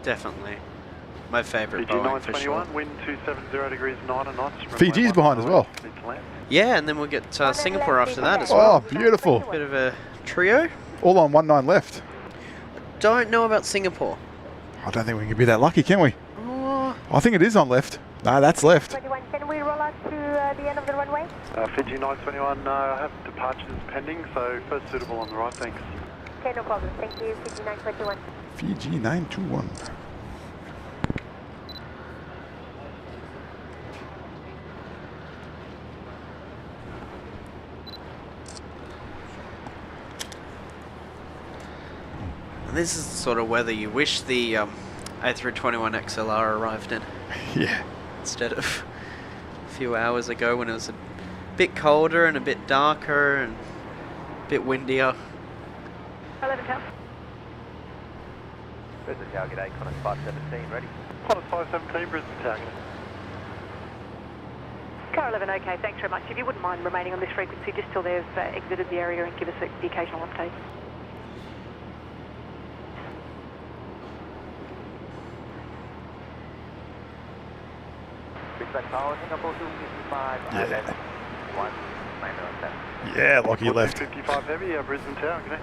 Definitely. My favourite Fiji Boeing for sure. 921, wind 270 degrees 9 knots. Fiji's behind as well. Yeah, and then we'll get Singapore after that as well. Oh, beautiful. Bit of a trio. All on 19 left. Don't know about Singapore. I don't think we can be that lucky, can we? Oh, I think it is on left. No, that's left. 21, can we roll out to the end of the runway? Fiji 921, I have departures pending, so first suitable on the right, thanks. Okay, no problem. Thank you. Fiji 921. Fiji 921. and this is the sort of weather you wish the A321 XLR arrived in. Yeah. Instead of a few hours ago when it was a bit colder and a bit darker and a bit windier. 11 Tower. Brisbane Tower, g'day, Qantas 517, ready? Qantas 517, Brisbane Tower. Car 11, okay, thanks very much. If you wouldn't mind remaining on this frequency just till they've exited the area and give us the occasional update. Brisbane Tower, Singapore 255, Yeah. 1, mainland on that. Yeah, Lockie left. 55 heavy, Brisbane Tower, g'day.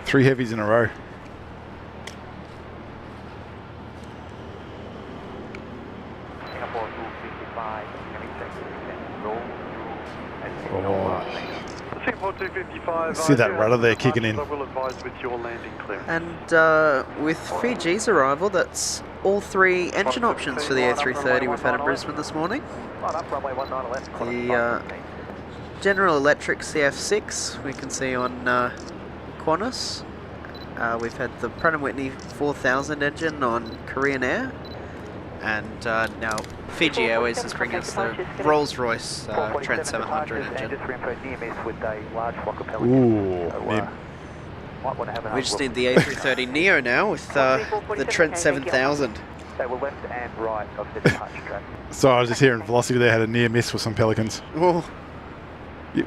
3 heavies in a row. Singapore 255, can we check and roll through and Oh. Singapore 255. See that rudder there kicking in. I will advise with your landing clearance. And with Fiji's arrival, that's all 3 engine options for the A330 we've had in Brisbane this morning. line up, runway 19 left, Qantas The 517. General Electric CF6 we can see on Qantas. We've had the Pratt & Whitney 4000 engine on Korean Air. And now Fiji Airways is bringing us the Rolls-Royce Trent 700 engine. Just re-input near miss with a large flock of pelicans. Ooh, So, nib. might want to have We another just look. need the A330 Neo now with the Trent 7000. They were left and right of the departure track. So I was just hearing Velocity there had a near miss with some Pelicans. Oh,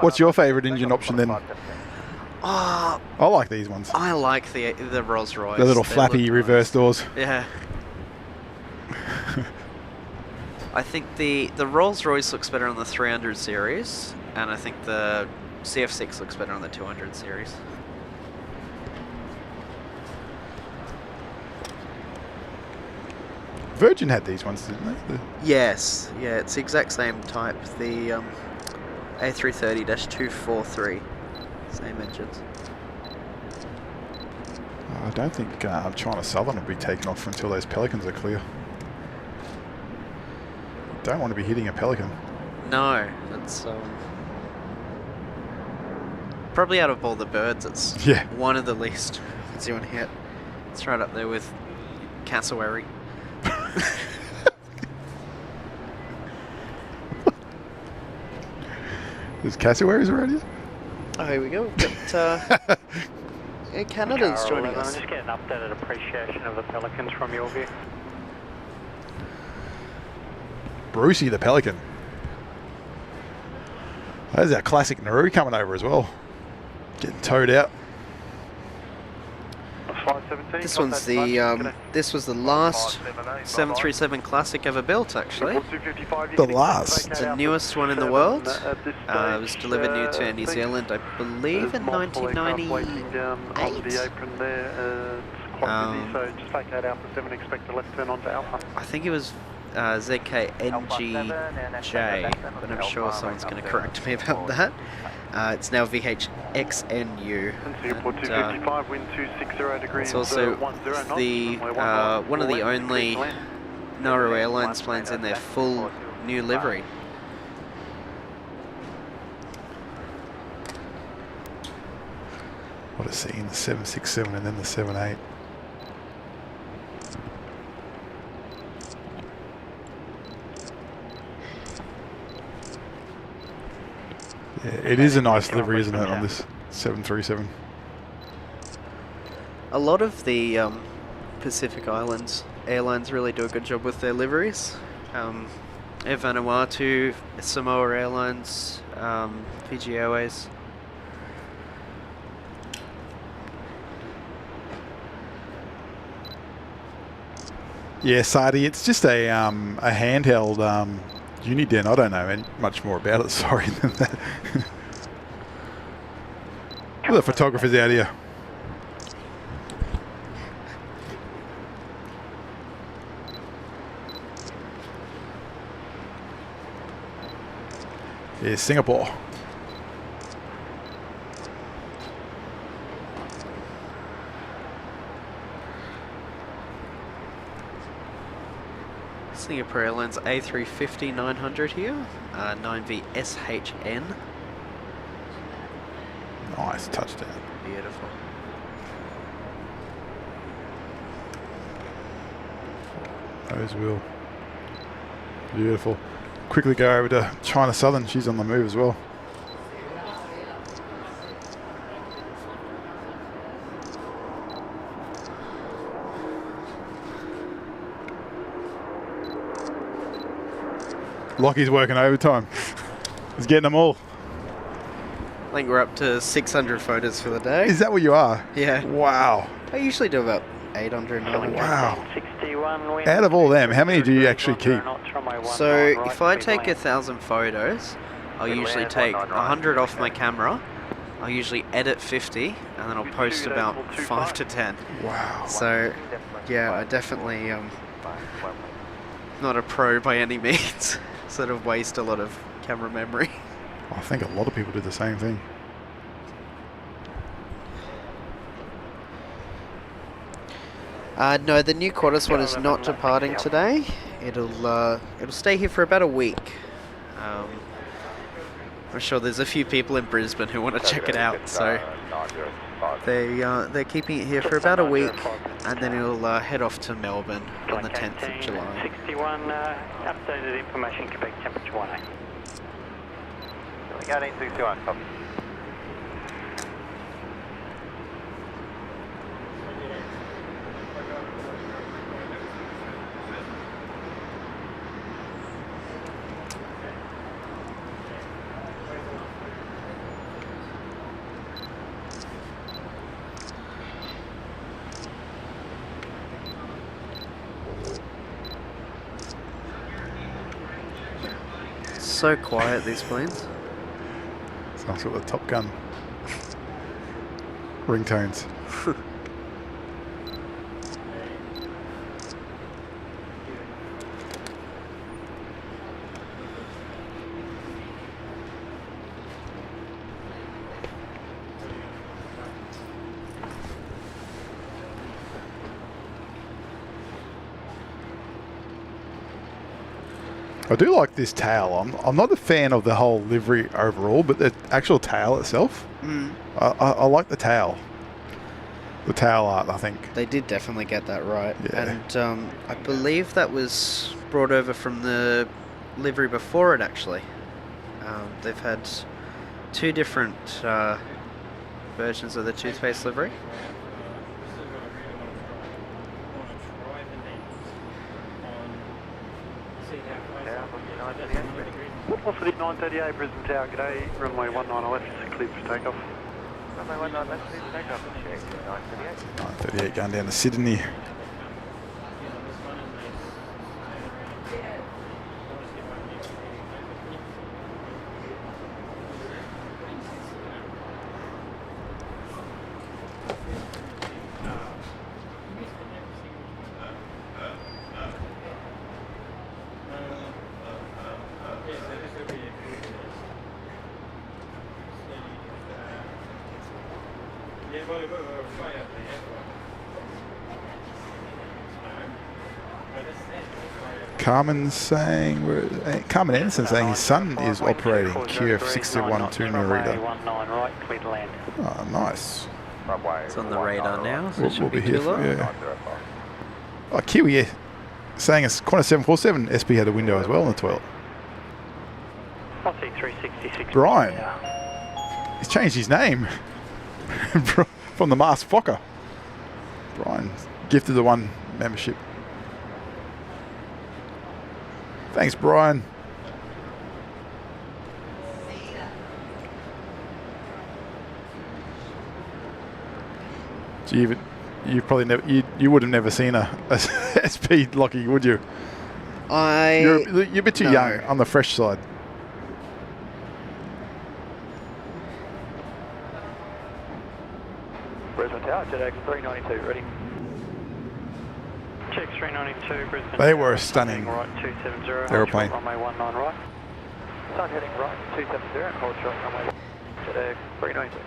What's your favourite engine option then? oh, I like these ones. I like the Rolls-Royce. The little They flappy look reverse doors. Yeah. I think the Rolls-Royce looks better on the 300 series, and I think the CF6 looks better on the 200 series. Virgin had these ones, didn't they? Yes, yeah, it's the exact same type. The A330-243, same engines. I don't think China Southern will be taken off until those Pelicans are clear. Don't want to be hitting a Pelican. No, it's probably out of all the birds, it's one of the least you want to hit. It's right up there with cassowary. There's cassowaries around here? Oh, here we go. We've got Air Canada's joining us. I'm just getting an updated appreciation of the Pelicans from your view. Brucey the Pelican. There's our classic Nauru coming over as well. Getting towed out. This one's the this was the last 737 Classic ever built, actually. The last. The newest one in the world. It was delivered new to New Zealand, I believe, in 1998. I think it was ZKNGJ, but I'm sure someone's going to correct me about that. It's now VHXNU. It's also the one of the only Nauru Airlines planes in their full new livery. What a scene, the 767 and then the 78. Yeah, it is a nice livery, isn't it, on this 737? A lot of the Pacific Islands airlines really do a good job with their liveries. Air Vanuatu, Samoa Airlines, Fiji Airways. Yeah, Sadi, it's just a handheld Uniden. I don't know much more about it, sorry, than that. Well, the photographer's out here. Yeah, Singapore. Singapore Airlines A350-900 here, 9VSHN. Nice touchdown. Beautiful. Those will. Beautiful. Quickly go over to China Southern. She's on the move as well. Lockie's working overtime. He's getting them all. I think we're up to 600 photos for the day. Is that what you are? Yeah. Wow. I usually do about 800, 900. Wow. Out of all them, how many do you actually keep? So if I take 1,000 photos, I'll usually take 100 off my camera. I'll usually edit 50, and then I'll post about 5 to 10. Wow. So, yeah, I definitely not a pro by any means. Sort of waste a lot of camera memory. I think a lot of people do the same thing. No, the new Qantas one is not departing today. It'll stay here for about a week. I'm sure there's a few people in Brisbane who want to check it out, so they're keeping it here for about a week, and then it'll head off to Melbourne on the 10th of July. 61, updated information, Quebec temperature 18. 1861, copy. So quiet, these planes. Sounds like the Top Gun ringtones. I do like this tail. I'm not a fan of the whole livery overall, but the actual tail itself, I like the tail. The tail art, I think. They did definitely get that right. Yeah. And I believe that was brought over from the livery before it, actually. They've had 2 different versions of the toothpaste livery. Off at 938 Brisbane Tower, g'day, runway 19 left, cleared for takeoff. Runway 19 left, please take off. Check 938. 938 going down to Sydney. Carmen Anderson saying his son is operating QF 612 Narita. 19 right, clear to land. Oh, nice. Runway It's on the radar now, so it We'll shouldn't be be here too for, long. yeah. Oh, Kiwi, yeah. Saying it's Qantas 747. SP had a window as well in the toilet. I'll see 366. Brian. He's changed his name from the Masked Fokker. Brian gifted the 1 membership. Thanks, Brian. So you probably never you would have never seen a SP Lockie, would you? You're a bit too no. young on the fresh side. Brisbane Tower, JetX 392, ready. Check 392 Brisbane. They were Tower, stunning Right 270. aeroplane. Runway 19 right. Sun heading right, 270, and hold short runway JetX 392.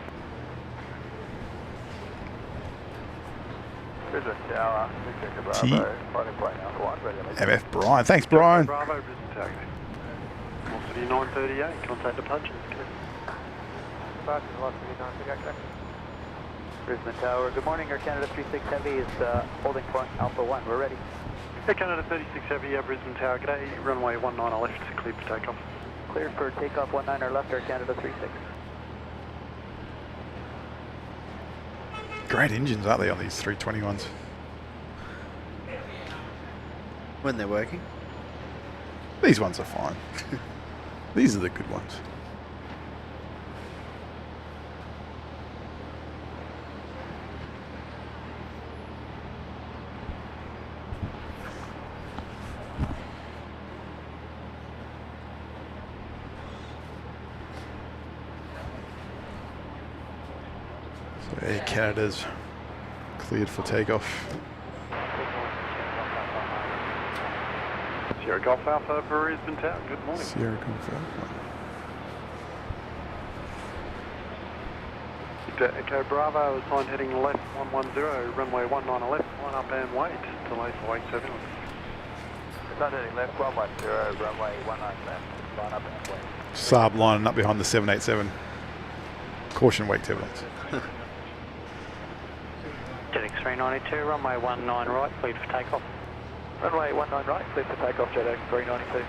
Brisbane Tower, Victor Bravo, fighting plane Alpha 1, ready to MF Brian. Thanks, Brian. Bravo, Brisbane Tower, g'day. Off at 938, contact departure. Departure, velocity 938, Brisbane Tower, good morning, Air Canada 36 Heavy is holding point Alpha 1, we're ready. Air Canada 36 Heavy, Brisbane Tower, g'day, runway 19 left, cleared for takeoff. Cleared for takeoff 19er left, Air Canada 36. Great engines, aren't they, on these 321s? When they're working. These ones are fine. These are the good ones. So Air Canada's cleared for takeoff. Sierra Golf Alpha, Brisbane Tower, good morning. Sierra Golf Alpha. Victor Echo Bravo, sign heading left 110, runway 19 left, line up and wait. Delay for wake turbulence. Sun heading left 110, runway 19 left, line up and wait. Saab lining up behind the 787. Caution wake turbulence. JetX 392, runway 19 right, cleared for takeoff. Runway 19 right, clear for takeoff, JetX 392.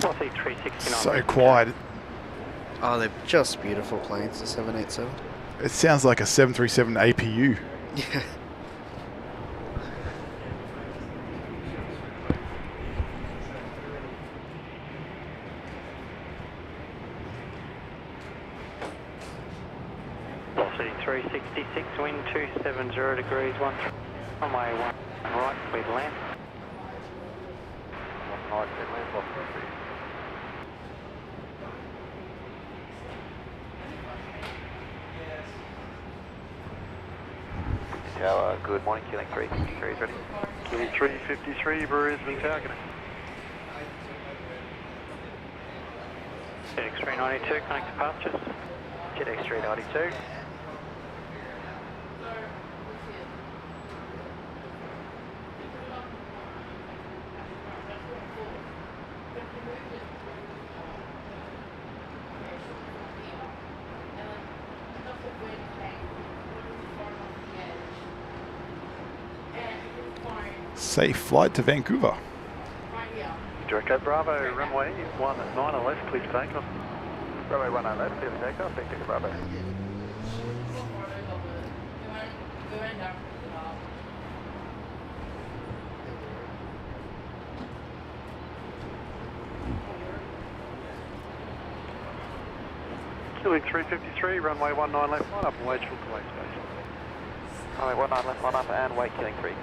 I'll see 369. So quiet. Oh, they're just beautiful planes, the 787. It sounds like a 737 APU. Yeah. Velocity 366, wind 270 degrees, 13. Runway 1 right, clear to land. Right, clear land, velocity. Tower, good morning, killing 353 is ready. Killing 353, Brisbane Tower, g'day. 392, connect departures. Jet X392. Safe flight to Vancouver. Direct Bravo, runway 19 left, clear for takeoff. Runway 19 left, clear for takeoff. Thank you, Bravo. Killing 353, runway 19 left, line up and wait short to wait station. Runway 19 left, line up and wait, killing 3.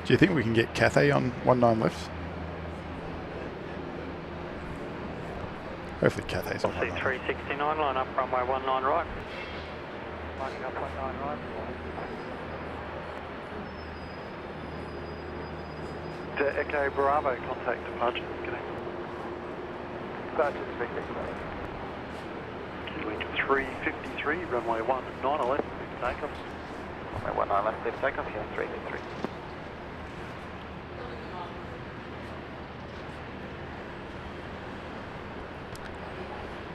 Do you think we can get Cathay on 19 left? Hopefully Cathay's on 19. C369, line up runway 19 right. Lining up 19 right. To Echo Bravo, contact departure. Connect. Departure 369. Killing 353, runway 19 left, clear for takeoff. Runway 19 left, clear for takeoff, killing 353.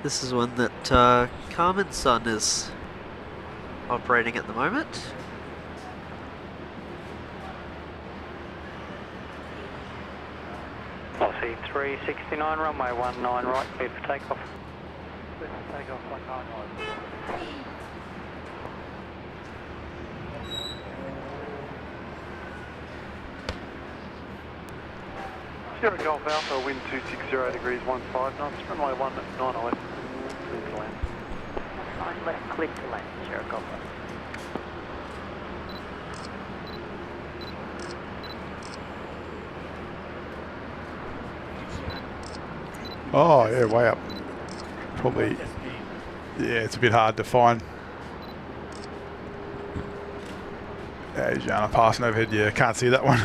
This is one that Carmen's son is operating at the moment. C369, runway 19 right, clear for takeoff. Clear for takeoff, 19 right. Sierra Golf Alpha, wind 260 degrees 15 knots, runway 19 left, clear to land. 9 left, clear to land, Sierra Golf. Oh, yeah, way up. Probably, yeah, it's a bit hard to find. Jana passing overhead, yeah, can't see that one.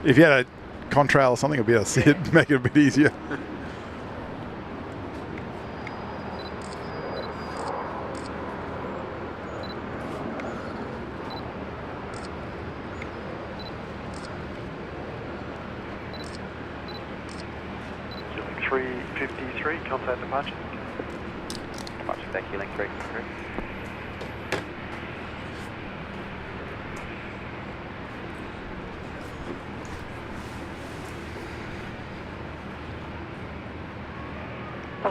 If you had a contrail or something, I'd be able to see it, make it a bit easier. Killing 353, contact departure. Departure, back killing 353.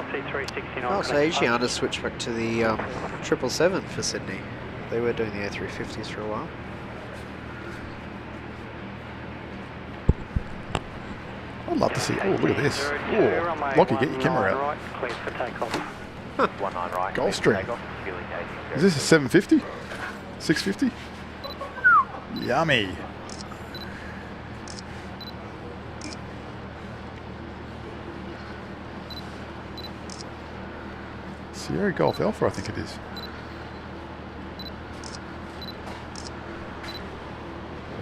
C369. Oh, so Asiana switched back to the 777 for Sydney. They were doing the A350s for a while. I'd love to see, oh, look at this. Oh, Lockie, get your camera out. Right, clear for takeoff. 19 right. Gulfstream. Takeoff, killing 80. Is this a 750? 650? Yummy. Sierra Golf Alpha, I think it is.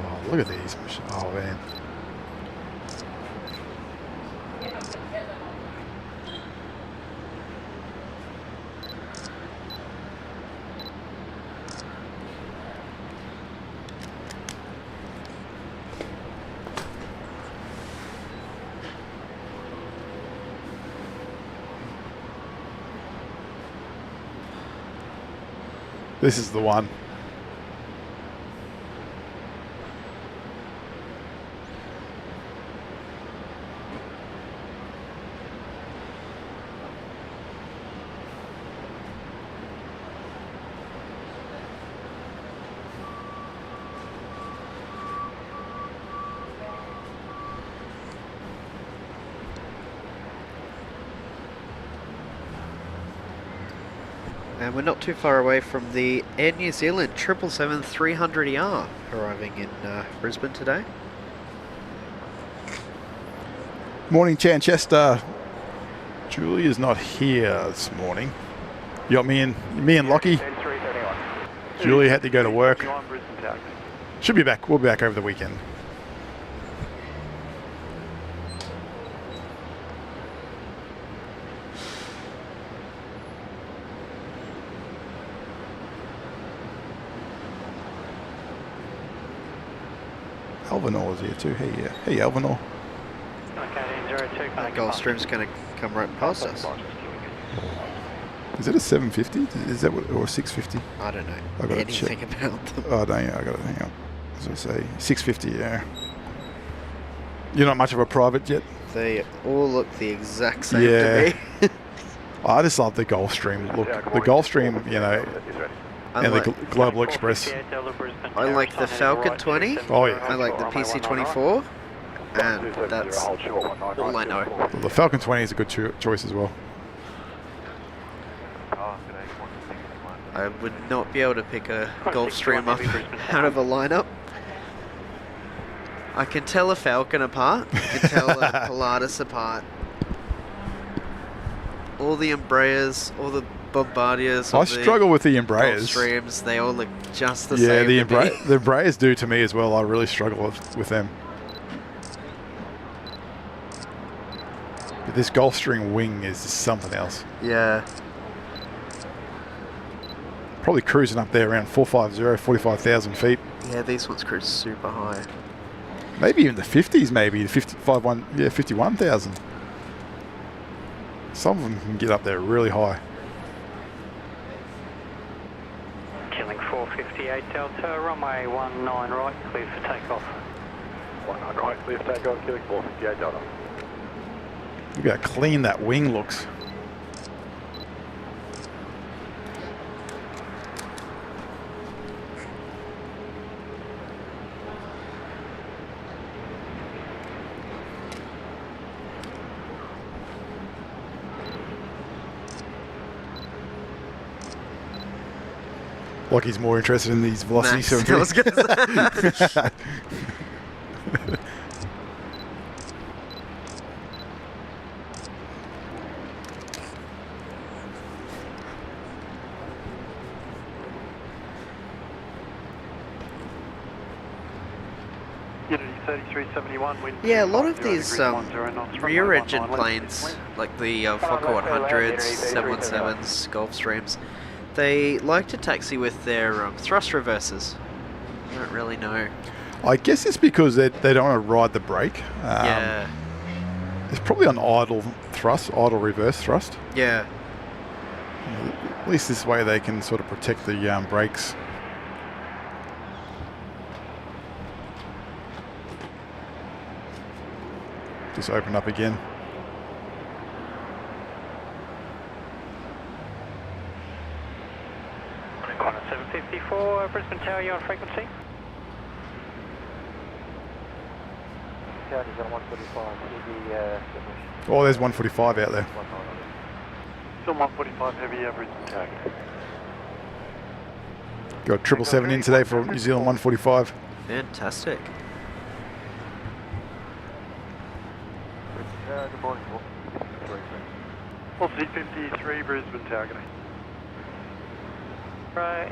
Oh, look at these. Oh, man. This is the one. And we're not too far away from the Air New Zealand 777-300ER arriving in Brisbane today. Morning, Chanchester. Julie is not here this morning. You got me and Lockie. Julie had to go to work. Should be back. We'll be back over the weekend. Elvenor is here too. Hey Elvenor. That Gulfstream's going to come right past us. Is it a 750? Is that what, or a 650? I don't know I gotta anything check. about them. Oh, don't you? I got to hang on. As I say, 650. Yeah. You're not much of a private jet. They all look the exact same Yeah. to me. I just love the Gulfstream look. The Gulfstream, you know, and the Global Express. I like the Falcon 20. Oh yeah. I like the PC-24. And that's all I know. The Falcon 20 is a good choice as well. I would not be able to pick a Gulfstream up out of a lineup. I can tell a Falcon apart. I can tell a Pilatus apart. All the Embraers, all the Bombardiers. I struggle with the Embraers. Gulfstreams, they all look just the Yeah, same. the Embraers do to me as well. I really struggle with them. But this Gulfstream wing is just something else. Yeah. Probably cruising up there around 450, 45,000 feet. Yeah, these ones cruise super high. Maybe even the 50s, maybe the 51,000. Some of them can get up there really high. Killing 458 Delta, runway 19 right, clear for takeoff. 19 right, clear for takeoff, killing 458 Delta. Look how clean that wing looks. Lockie's more interested in these Velocity 7. I was going to say. Yeah, a lot of these rear engine planes, like the Fokker 100s, 717s, Gulfstreams, they like to taxi with their thrust reversers. I don't really know. I guess it's because they don't want to ride the brake. Yeah. It's probably on idle thrust, idle reverse thrust. Yeah. At least this way they can sort of protect the brakes. Just open up again. Qantas 754, Brisbane Tower, you on frequency? Oh, there's 145 out there. Still 145 heavy average attack. Got 777 in today for New Zealand 145. Fantastic. Good morning, Well, C53 Brisbane Tower. Right.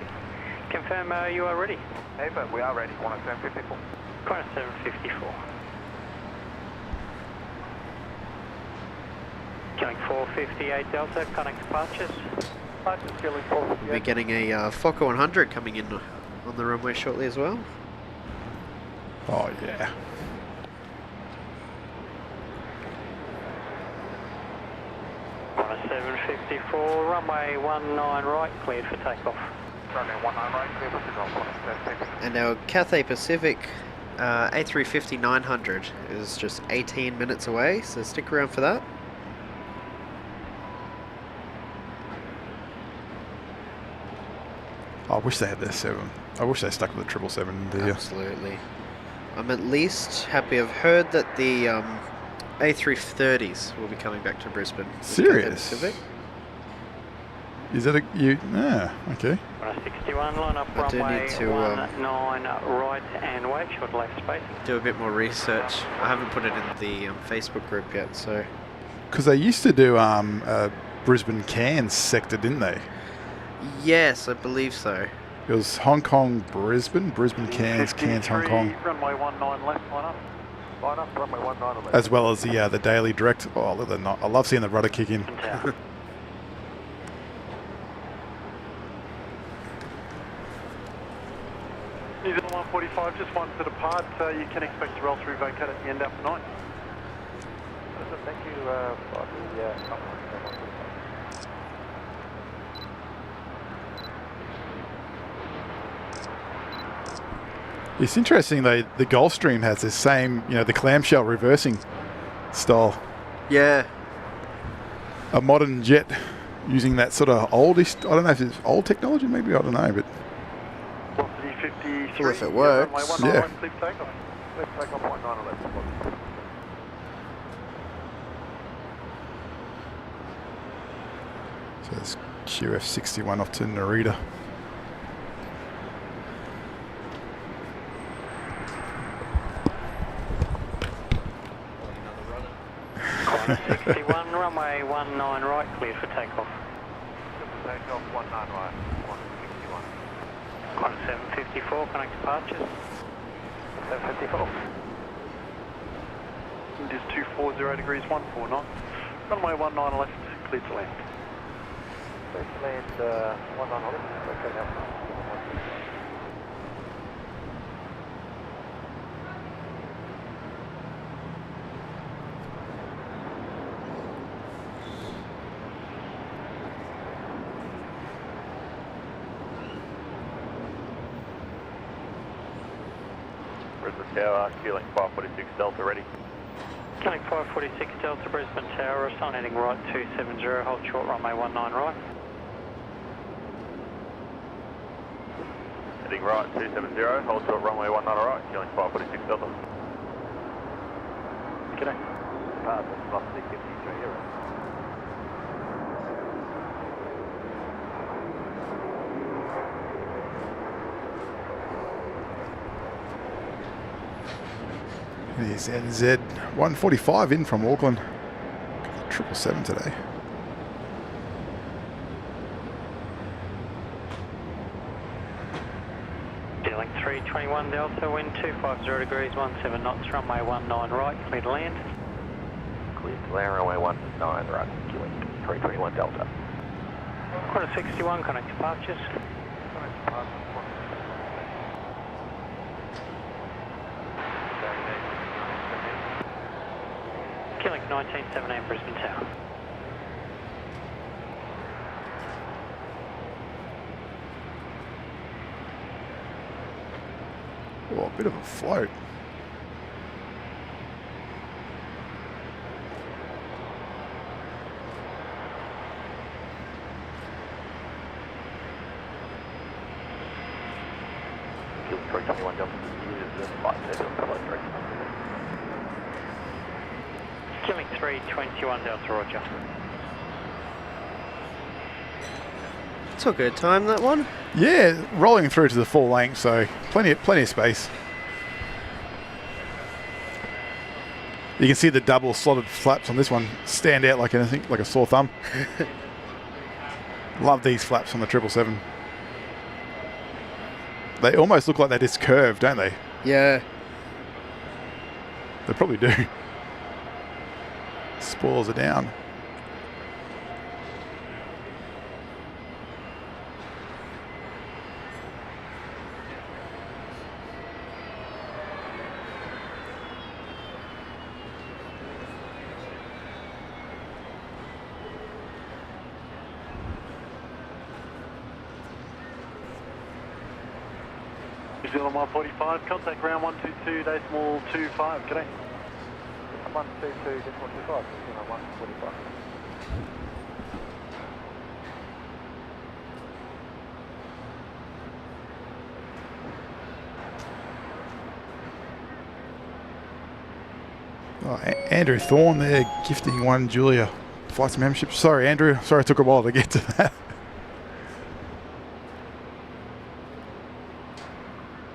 Confirm you are ready. Hey, but we are ready. 754. Qantas 754. Killing 458 Delta, connect departures. Killing 458. We'll be getting a Fokker 100 coming in on the runway shortly as well. Oh, yeah. Qantas 754, runway 19 right, cleared for takeoff. Runway 19 right, clear for takeoff. 754. And our Cathay Pacific A350-900 is just 18 minutes away, so stick around for that. I wish they had their 7. I wish they stuck with the 777. Absolutely. I'm at least happy. I've heard that the A330s will be coming back to Brisbane. Serious? Is that a you? Ah, okay. 61, line up I do runway need to, 19 right and wait, short left space. Do a bit more research. I haven't put it in the Facebook group yet, so. Because they used to do Brisbane Cairns sector, didn't they? Yes, I believe so. It was Hong Kong, Brisbane, Cairns, Hong Kong. Runway 19 left, line up. Line up, runway 19 left. As well as the daily direct. Oh, look at that! I love seeing the rudder kick in. New Zealand 145, just one to depart. You can expect to roll through vacate at the end after 9. Thank you for the It's interesting though. The Gulfstream has the same, the clamshell reversing style. Yeah. A modern jet using that sort of oldish. I don't know if it's old technology. Maybe I don't know, but. Velocity 53. Well, if it works. Runway 19 Yeah. left, please take off. Let's take off 19 left. So it's QF61 off to Narita. Qantas 61, runway 19 right, cleared for takeoff. Take off 19 right. 161. Qantas 754, connect departures. 754. Wind is 240 degrees 149. Runway 19 left, cleared to land. Please land 19 left. Okay, now. Brisbane Tower, Q-Link 546 Delta ready. Qantas 546 Delta Brisbane Tower, assign heading right 270, hold short runway 19 right. Heading right 270, hold short runway 19 right, Q-Link 546 Delta. G'day. Velocity 53 here. There's NZ 145 in from Auckland. 777 today. Dealing 321 Delta, wind 250 degrees 17 knots, runway 19 right, clear to land. Clear to land, runway 19 right, Q-Link 321 Delta. Qantas 61, connect departures. Qlink 1917 Brisbane Tower. Oh, a bit of a float. Q-Link 321 Delta, use the flight schedule for flight direction. Qlink 321 Delta, roger. Took a time, that one. Yeah, rolling through to the full length, so plenty of space. You can see the double slotted flaps on this one stand out like anything, like a sore thumb. Love these flaps on the 777. They almost look like they're just curved, don't they? Yeah. They probably do. Spoils are down. New Zealand 145, contact ground 122.25, g'day. 122.25, 145. Oh, Andrew Thorne there gifting one Julia flights membership. Sorry, Andrew. Sorry it took a while to get to that.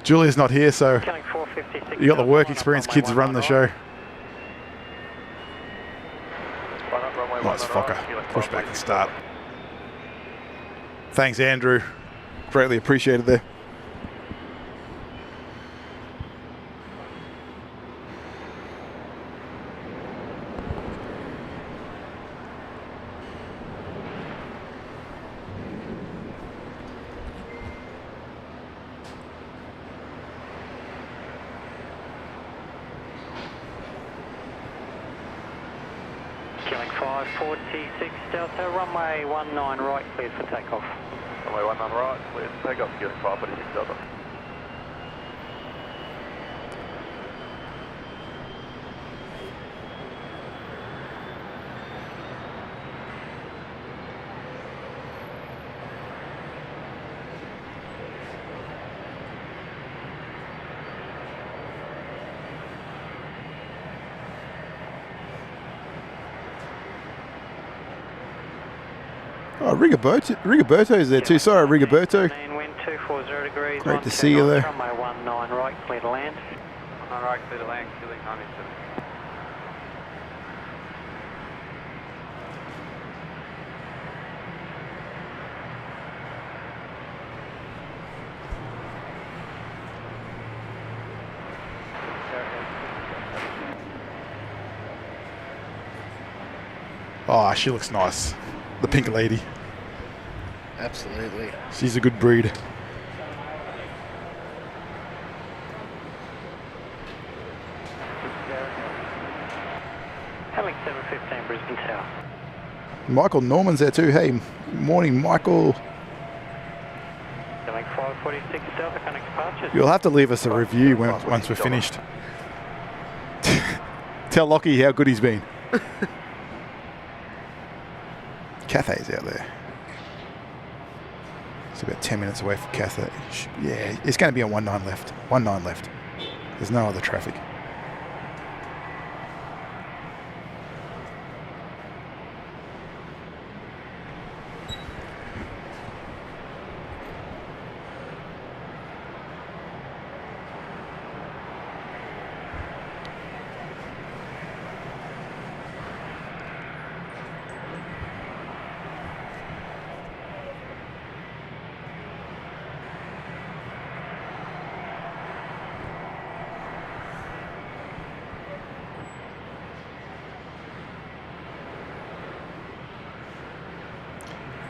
Julia's not here, so Killing 456. you got the Delta, work line up experience runway kids running the 19 show. Line up runway Nice 19 right, fucker. killing Push back and 546. start. Thanks, Andrew. Greatly appreciated there. Killing 546 Delta, runway 19 right, cleared for takeoff. Runway 19 right, clear for takeoff, killing 546 Delta. Oh, Rigoberto's there too. Sorry, Rigoberto. Wind 240 degrees. Great to see you there. Runway 19 right, clear to land. 19 right, clear to land, killing 97. Oh, she looks nice. The pink lady. Absolutely. She's a good breed. Having 715 Brisbane Tower. Michael Norman's there too. Hey, morning, Michael. Killing 546 Delta, connect departures. You'll have to leave us a review once we're finished. Tell Lockie how good he's been. Cathay's out there. It's about 10 minutes away from Cathay. Yeah, it's going to be on 19 left. 19 left. There's no other traffic.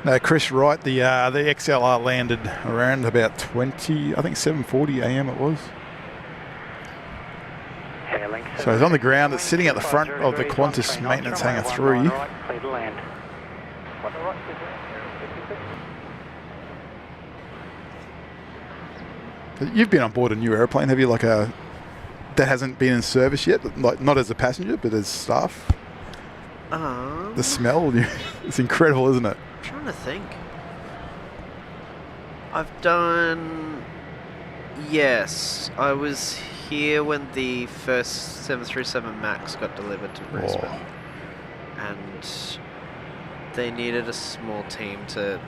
No, Chris Wright, the XLR landed around about 20, I think 7:40 a.m. it was. So it's on the ground. It's sitting at the front of the Qantas maintenance hangar 3. You've been on board a new airplane, have you? Like that hasn't been in service yet, like not as a passenger, but as staff. The smell, it's incredible, isn't it? I'm trying to think. I've done... Yes, I was here when the first 737 MAX got delivered to Brisbane. And they needed a small team to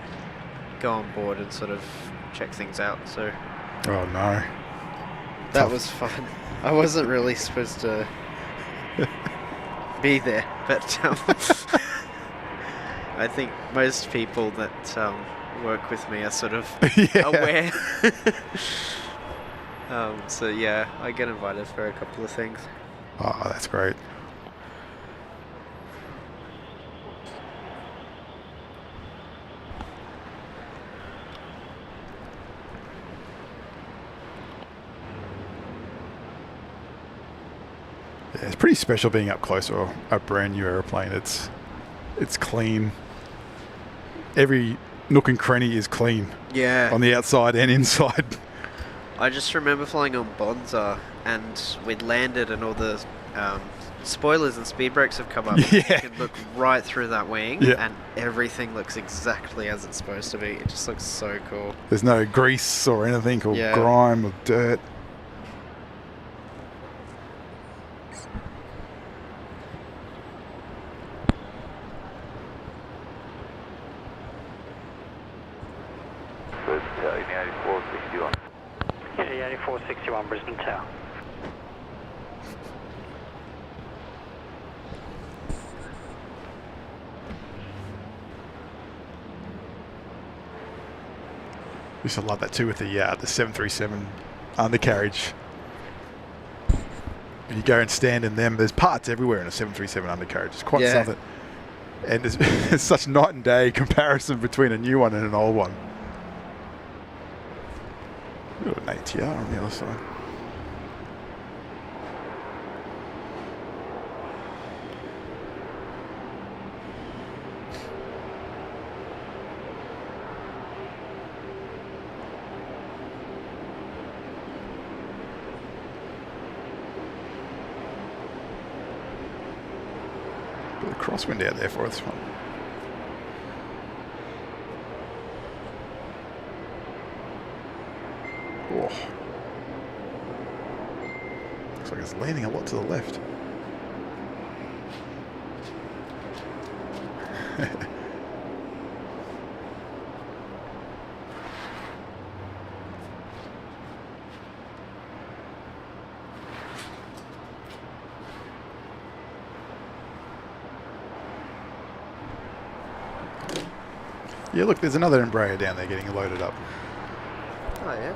go on board and sort of check things out, so... Oh no. That was fun. I wasn't really supposed to be there, but I think most people that work with me are sort of aware. So yeah, I get invited for a couple of things. Oh, that's great. Yeah, it's pretty special being up close to a brand new airplane. It's clean. Every nook and cranny is clean. Yeah. On the outside and inside. I just remember flying on Bonza and we'd landed and all the spoilers and speed brakes have come up. Yeah. You can look right through that wing and everything looks exactly as it's supposed to be. It just looks so cool. There's no grease or anything or grime or dirt. Yeah, 8461 Brisbane Tower. Used to love that too with the 737 undercarriage. When you go and stand in them, there's parts everywhere in a 737 undercarriage. It's quite something. And it's such night and day comparison between a new one and an old one. We've got an ATR on the other side. Bit of crosswind out there for us. Oh. Looks like it's leaning a lot to the left. Yeah, look, there's another Embraer down there getting loaded up. Oh, yeah.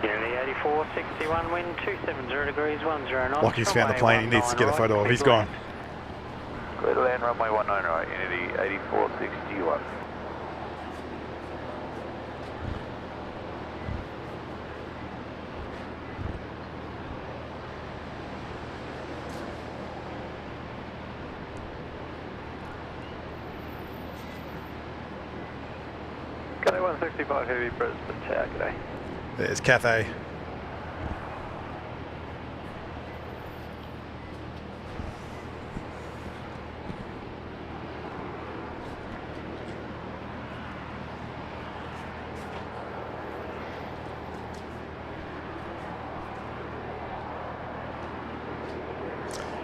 Yeah, 8461 wind, 270 degrees, 10 knots. Lockie's found the plane he needs to get a photo of. He's gone. Clear to land, runway 19 right, Unity 8461. Gunny 165 Heavy, Brisbane Tower, g'day. There's Cathay.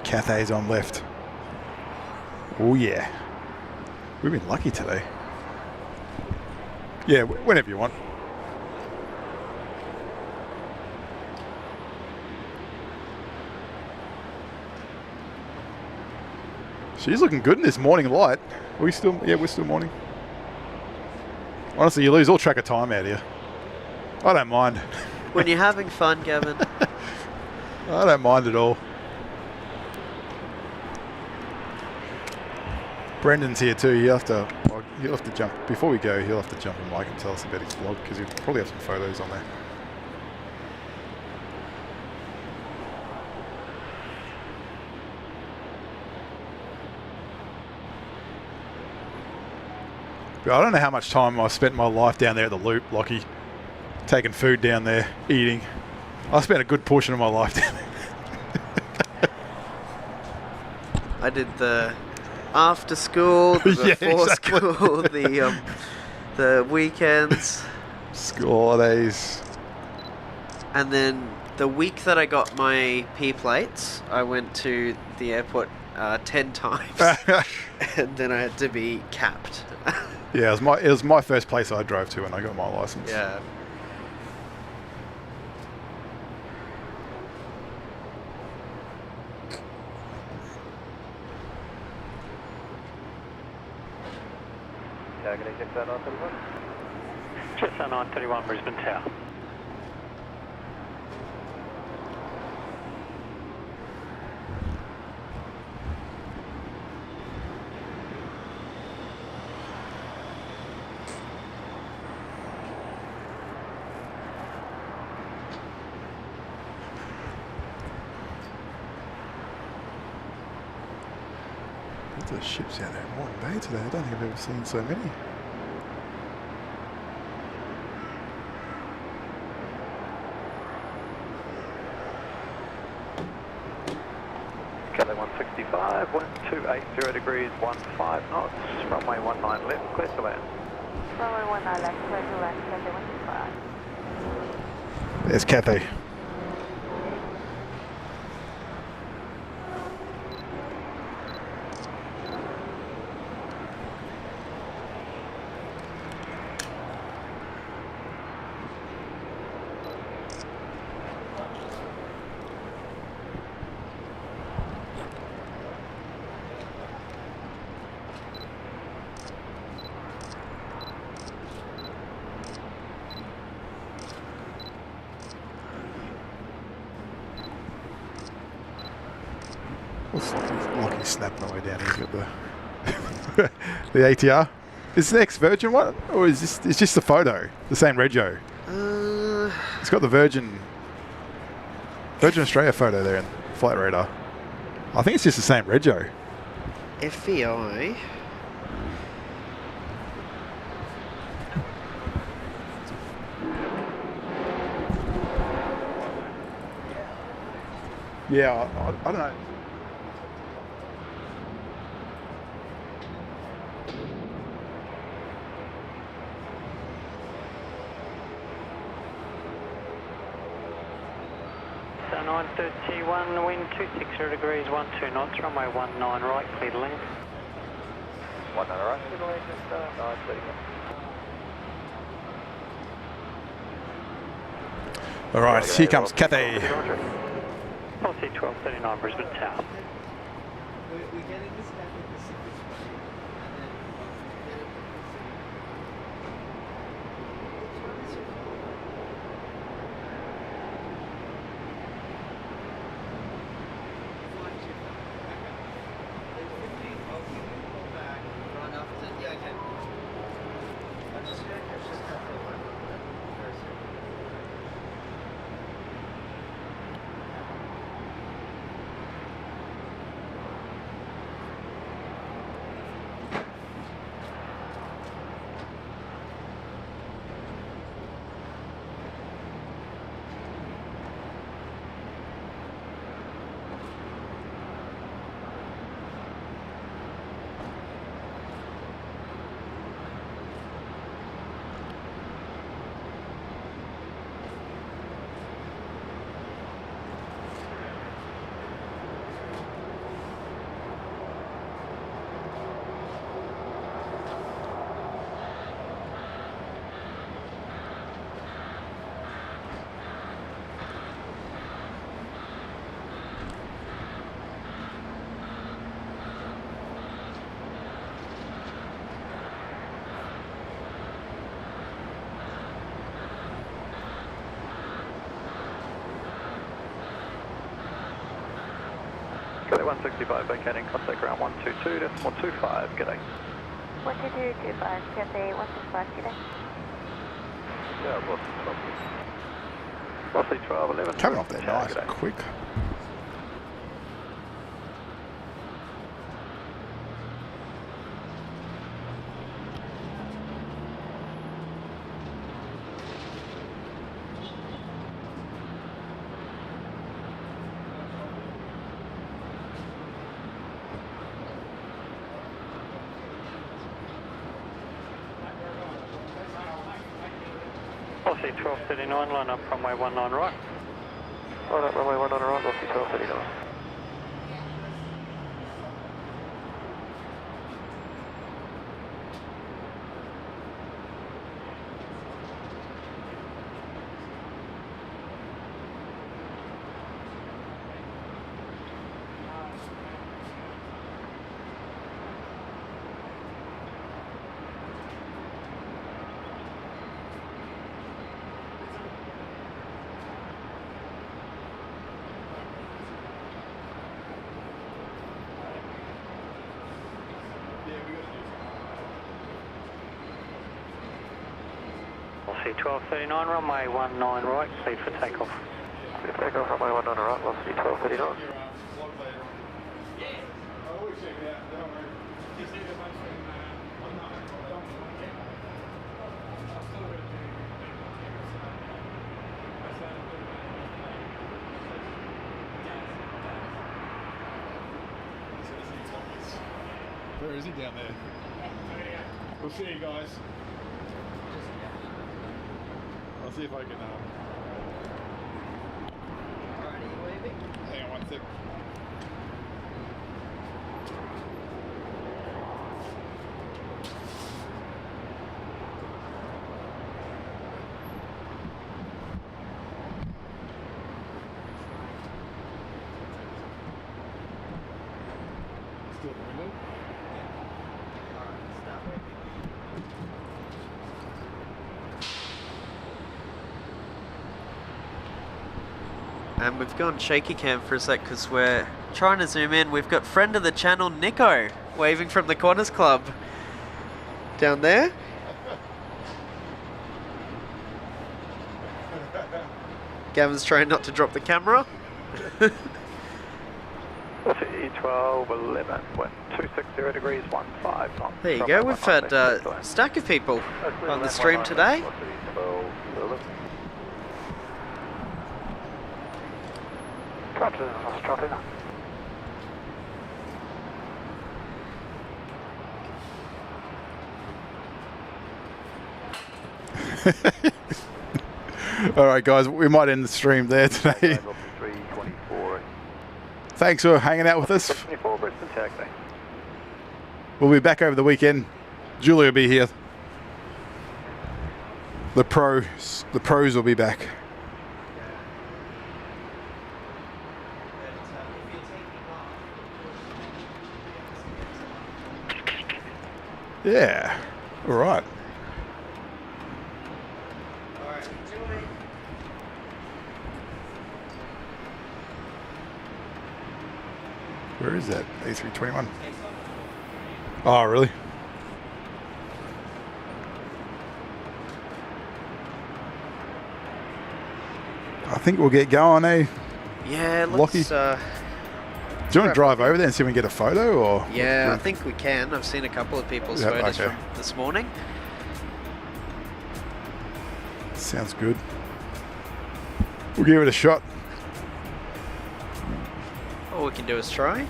Cathay's on left. Oh yeah. We've been lucky today. Yeah, whenever you want. She's looking good in this morning light. Are we still? Yeah, we're still morning. Honestly, you lose all track of time out here. I don't mind. When you're having fun, Gavin. I don't mind at all. Brendan's here too. He'll have to jump before we go. He'll have to jump on mic and tell us about his vlog because he'll probably have some photos on there. But I don't know how much time I spent in my life down there at the Loop, Lockie, taking food down there, eating. I spent a good portion of my life down there. I did the after school, the Yeah, before exactly. school, the weekends. School holidays. And then the week that I got my P plates, I went to the airport 10 times. And then I had to be capped. Yeah, it was my first place I drove to when I got my license. Yeah. Target Jetstar 931. Jetstar 931 Brisbane Tower. Lots of ships out there in Moreton Bay today. I don't think I've ever seen so many. Gunny 165, 1280 degrees, 15 knots, runway 19 left, clear to land. Runway 19 left, clear to land, Cathay 165. There's Cathay. He's snapping the way down. He's got the the ATR. Is this the ex-Virgin one, or is this? It's just the photo, the same rego. It's got the Virgin Australia photo there in Flight Radar. I think it's just the same rego. FVI. Yeah, I don't know. So 931, wind 260 degrees, 12 knots, runway 19 right, clear to land. 19 right, clear to land, just 931. All right, here comes Cathay. Policy 1239 Brisbane Tower. G'day 165, vacating contact ground 122.25, g'day. 12225, Cathay 165, g'day. Yeah, Velocity 12, 11. Coming off there nice g'day. and quick. Policy 1239, line up runway 19 right. Line up runway 19 right, Velocity 1239. Policy 1239, runway 19 right, clear for takeoff. Clear for takeoff, runway 19 right, Velocity 1239. Where is he down there? We'll see you guys. I'll see if I can. Hang on one sec. Still at the window? And we've gone shaky cam for a sec because we're Trying to zoom in, we've got friend of the channel Nico waving from the Qantas Club down there. Gavin's trying not to drop the camera. 12, 11, wind 260 degrees, 15 knots. There you go, we've had a stack of people on the stream today. Alright guys, we might end the stream there today. Thanks for hanging out with us. We'll be back over the weekend. Julie will be here. The pros will be back. Yeah. All right. Where is that A321? Oh, really? I think we'll get going, eh? Yeah, Lockie? let's... Do you want to drive over there and see if we can get a photo? Or Yeah, I think we can. I've seen a couple of people's Yeah, photos okay. from this morning. Sounds good. We'll give it a shot. All we can do is try.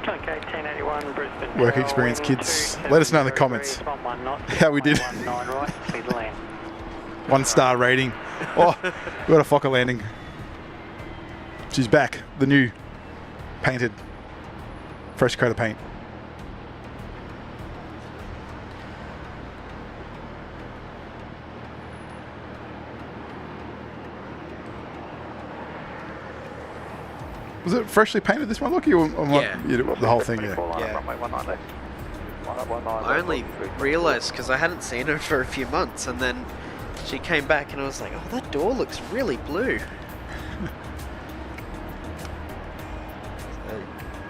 Okay, 1081 Brisbane. Work experience, kids. Let us know in the comments how we did. 19 right, clear to land. 1-star rating. Oh, we got a Fokker landing. She's back. The new painted, fresh coat of paint. Was it freshly painted this one, Lockie? Or Yeah. The whole thing, yeah. I only realised because I hadn't seen her for a few months, and then she came back and I was like, oh, that door looks really blue.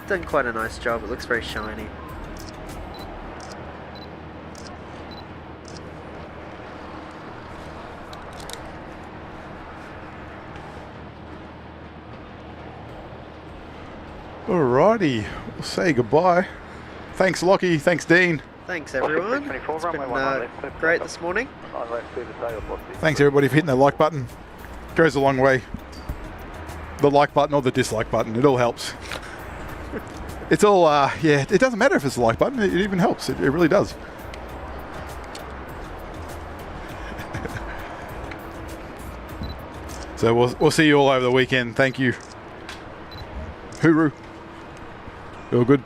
Done quite a nice job. It looks very shiny. Alrighty, we'll say goodbye. Thanks, Lockie. Thanks, Dean. Thanks, everyone. It's been great this morning. Thanks, everybody, for hitting the like button. Goes a long way. The like button or the dislike button, it all helps. It's all, yeah, it doesn't matter if it's a like button, it even helps. It really does. So we'll see you all over the weekend. Thank you. Hooroo. All good.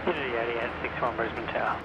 Unity 8861 Brisbane Tower.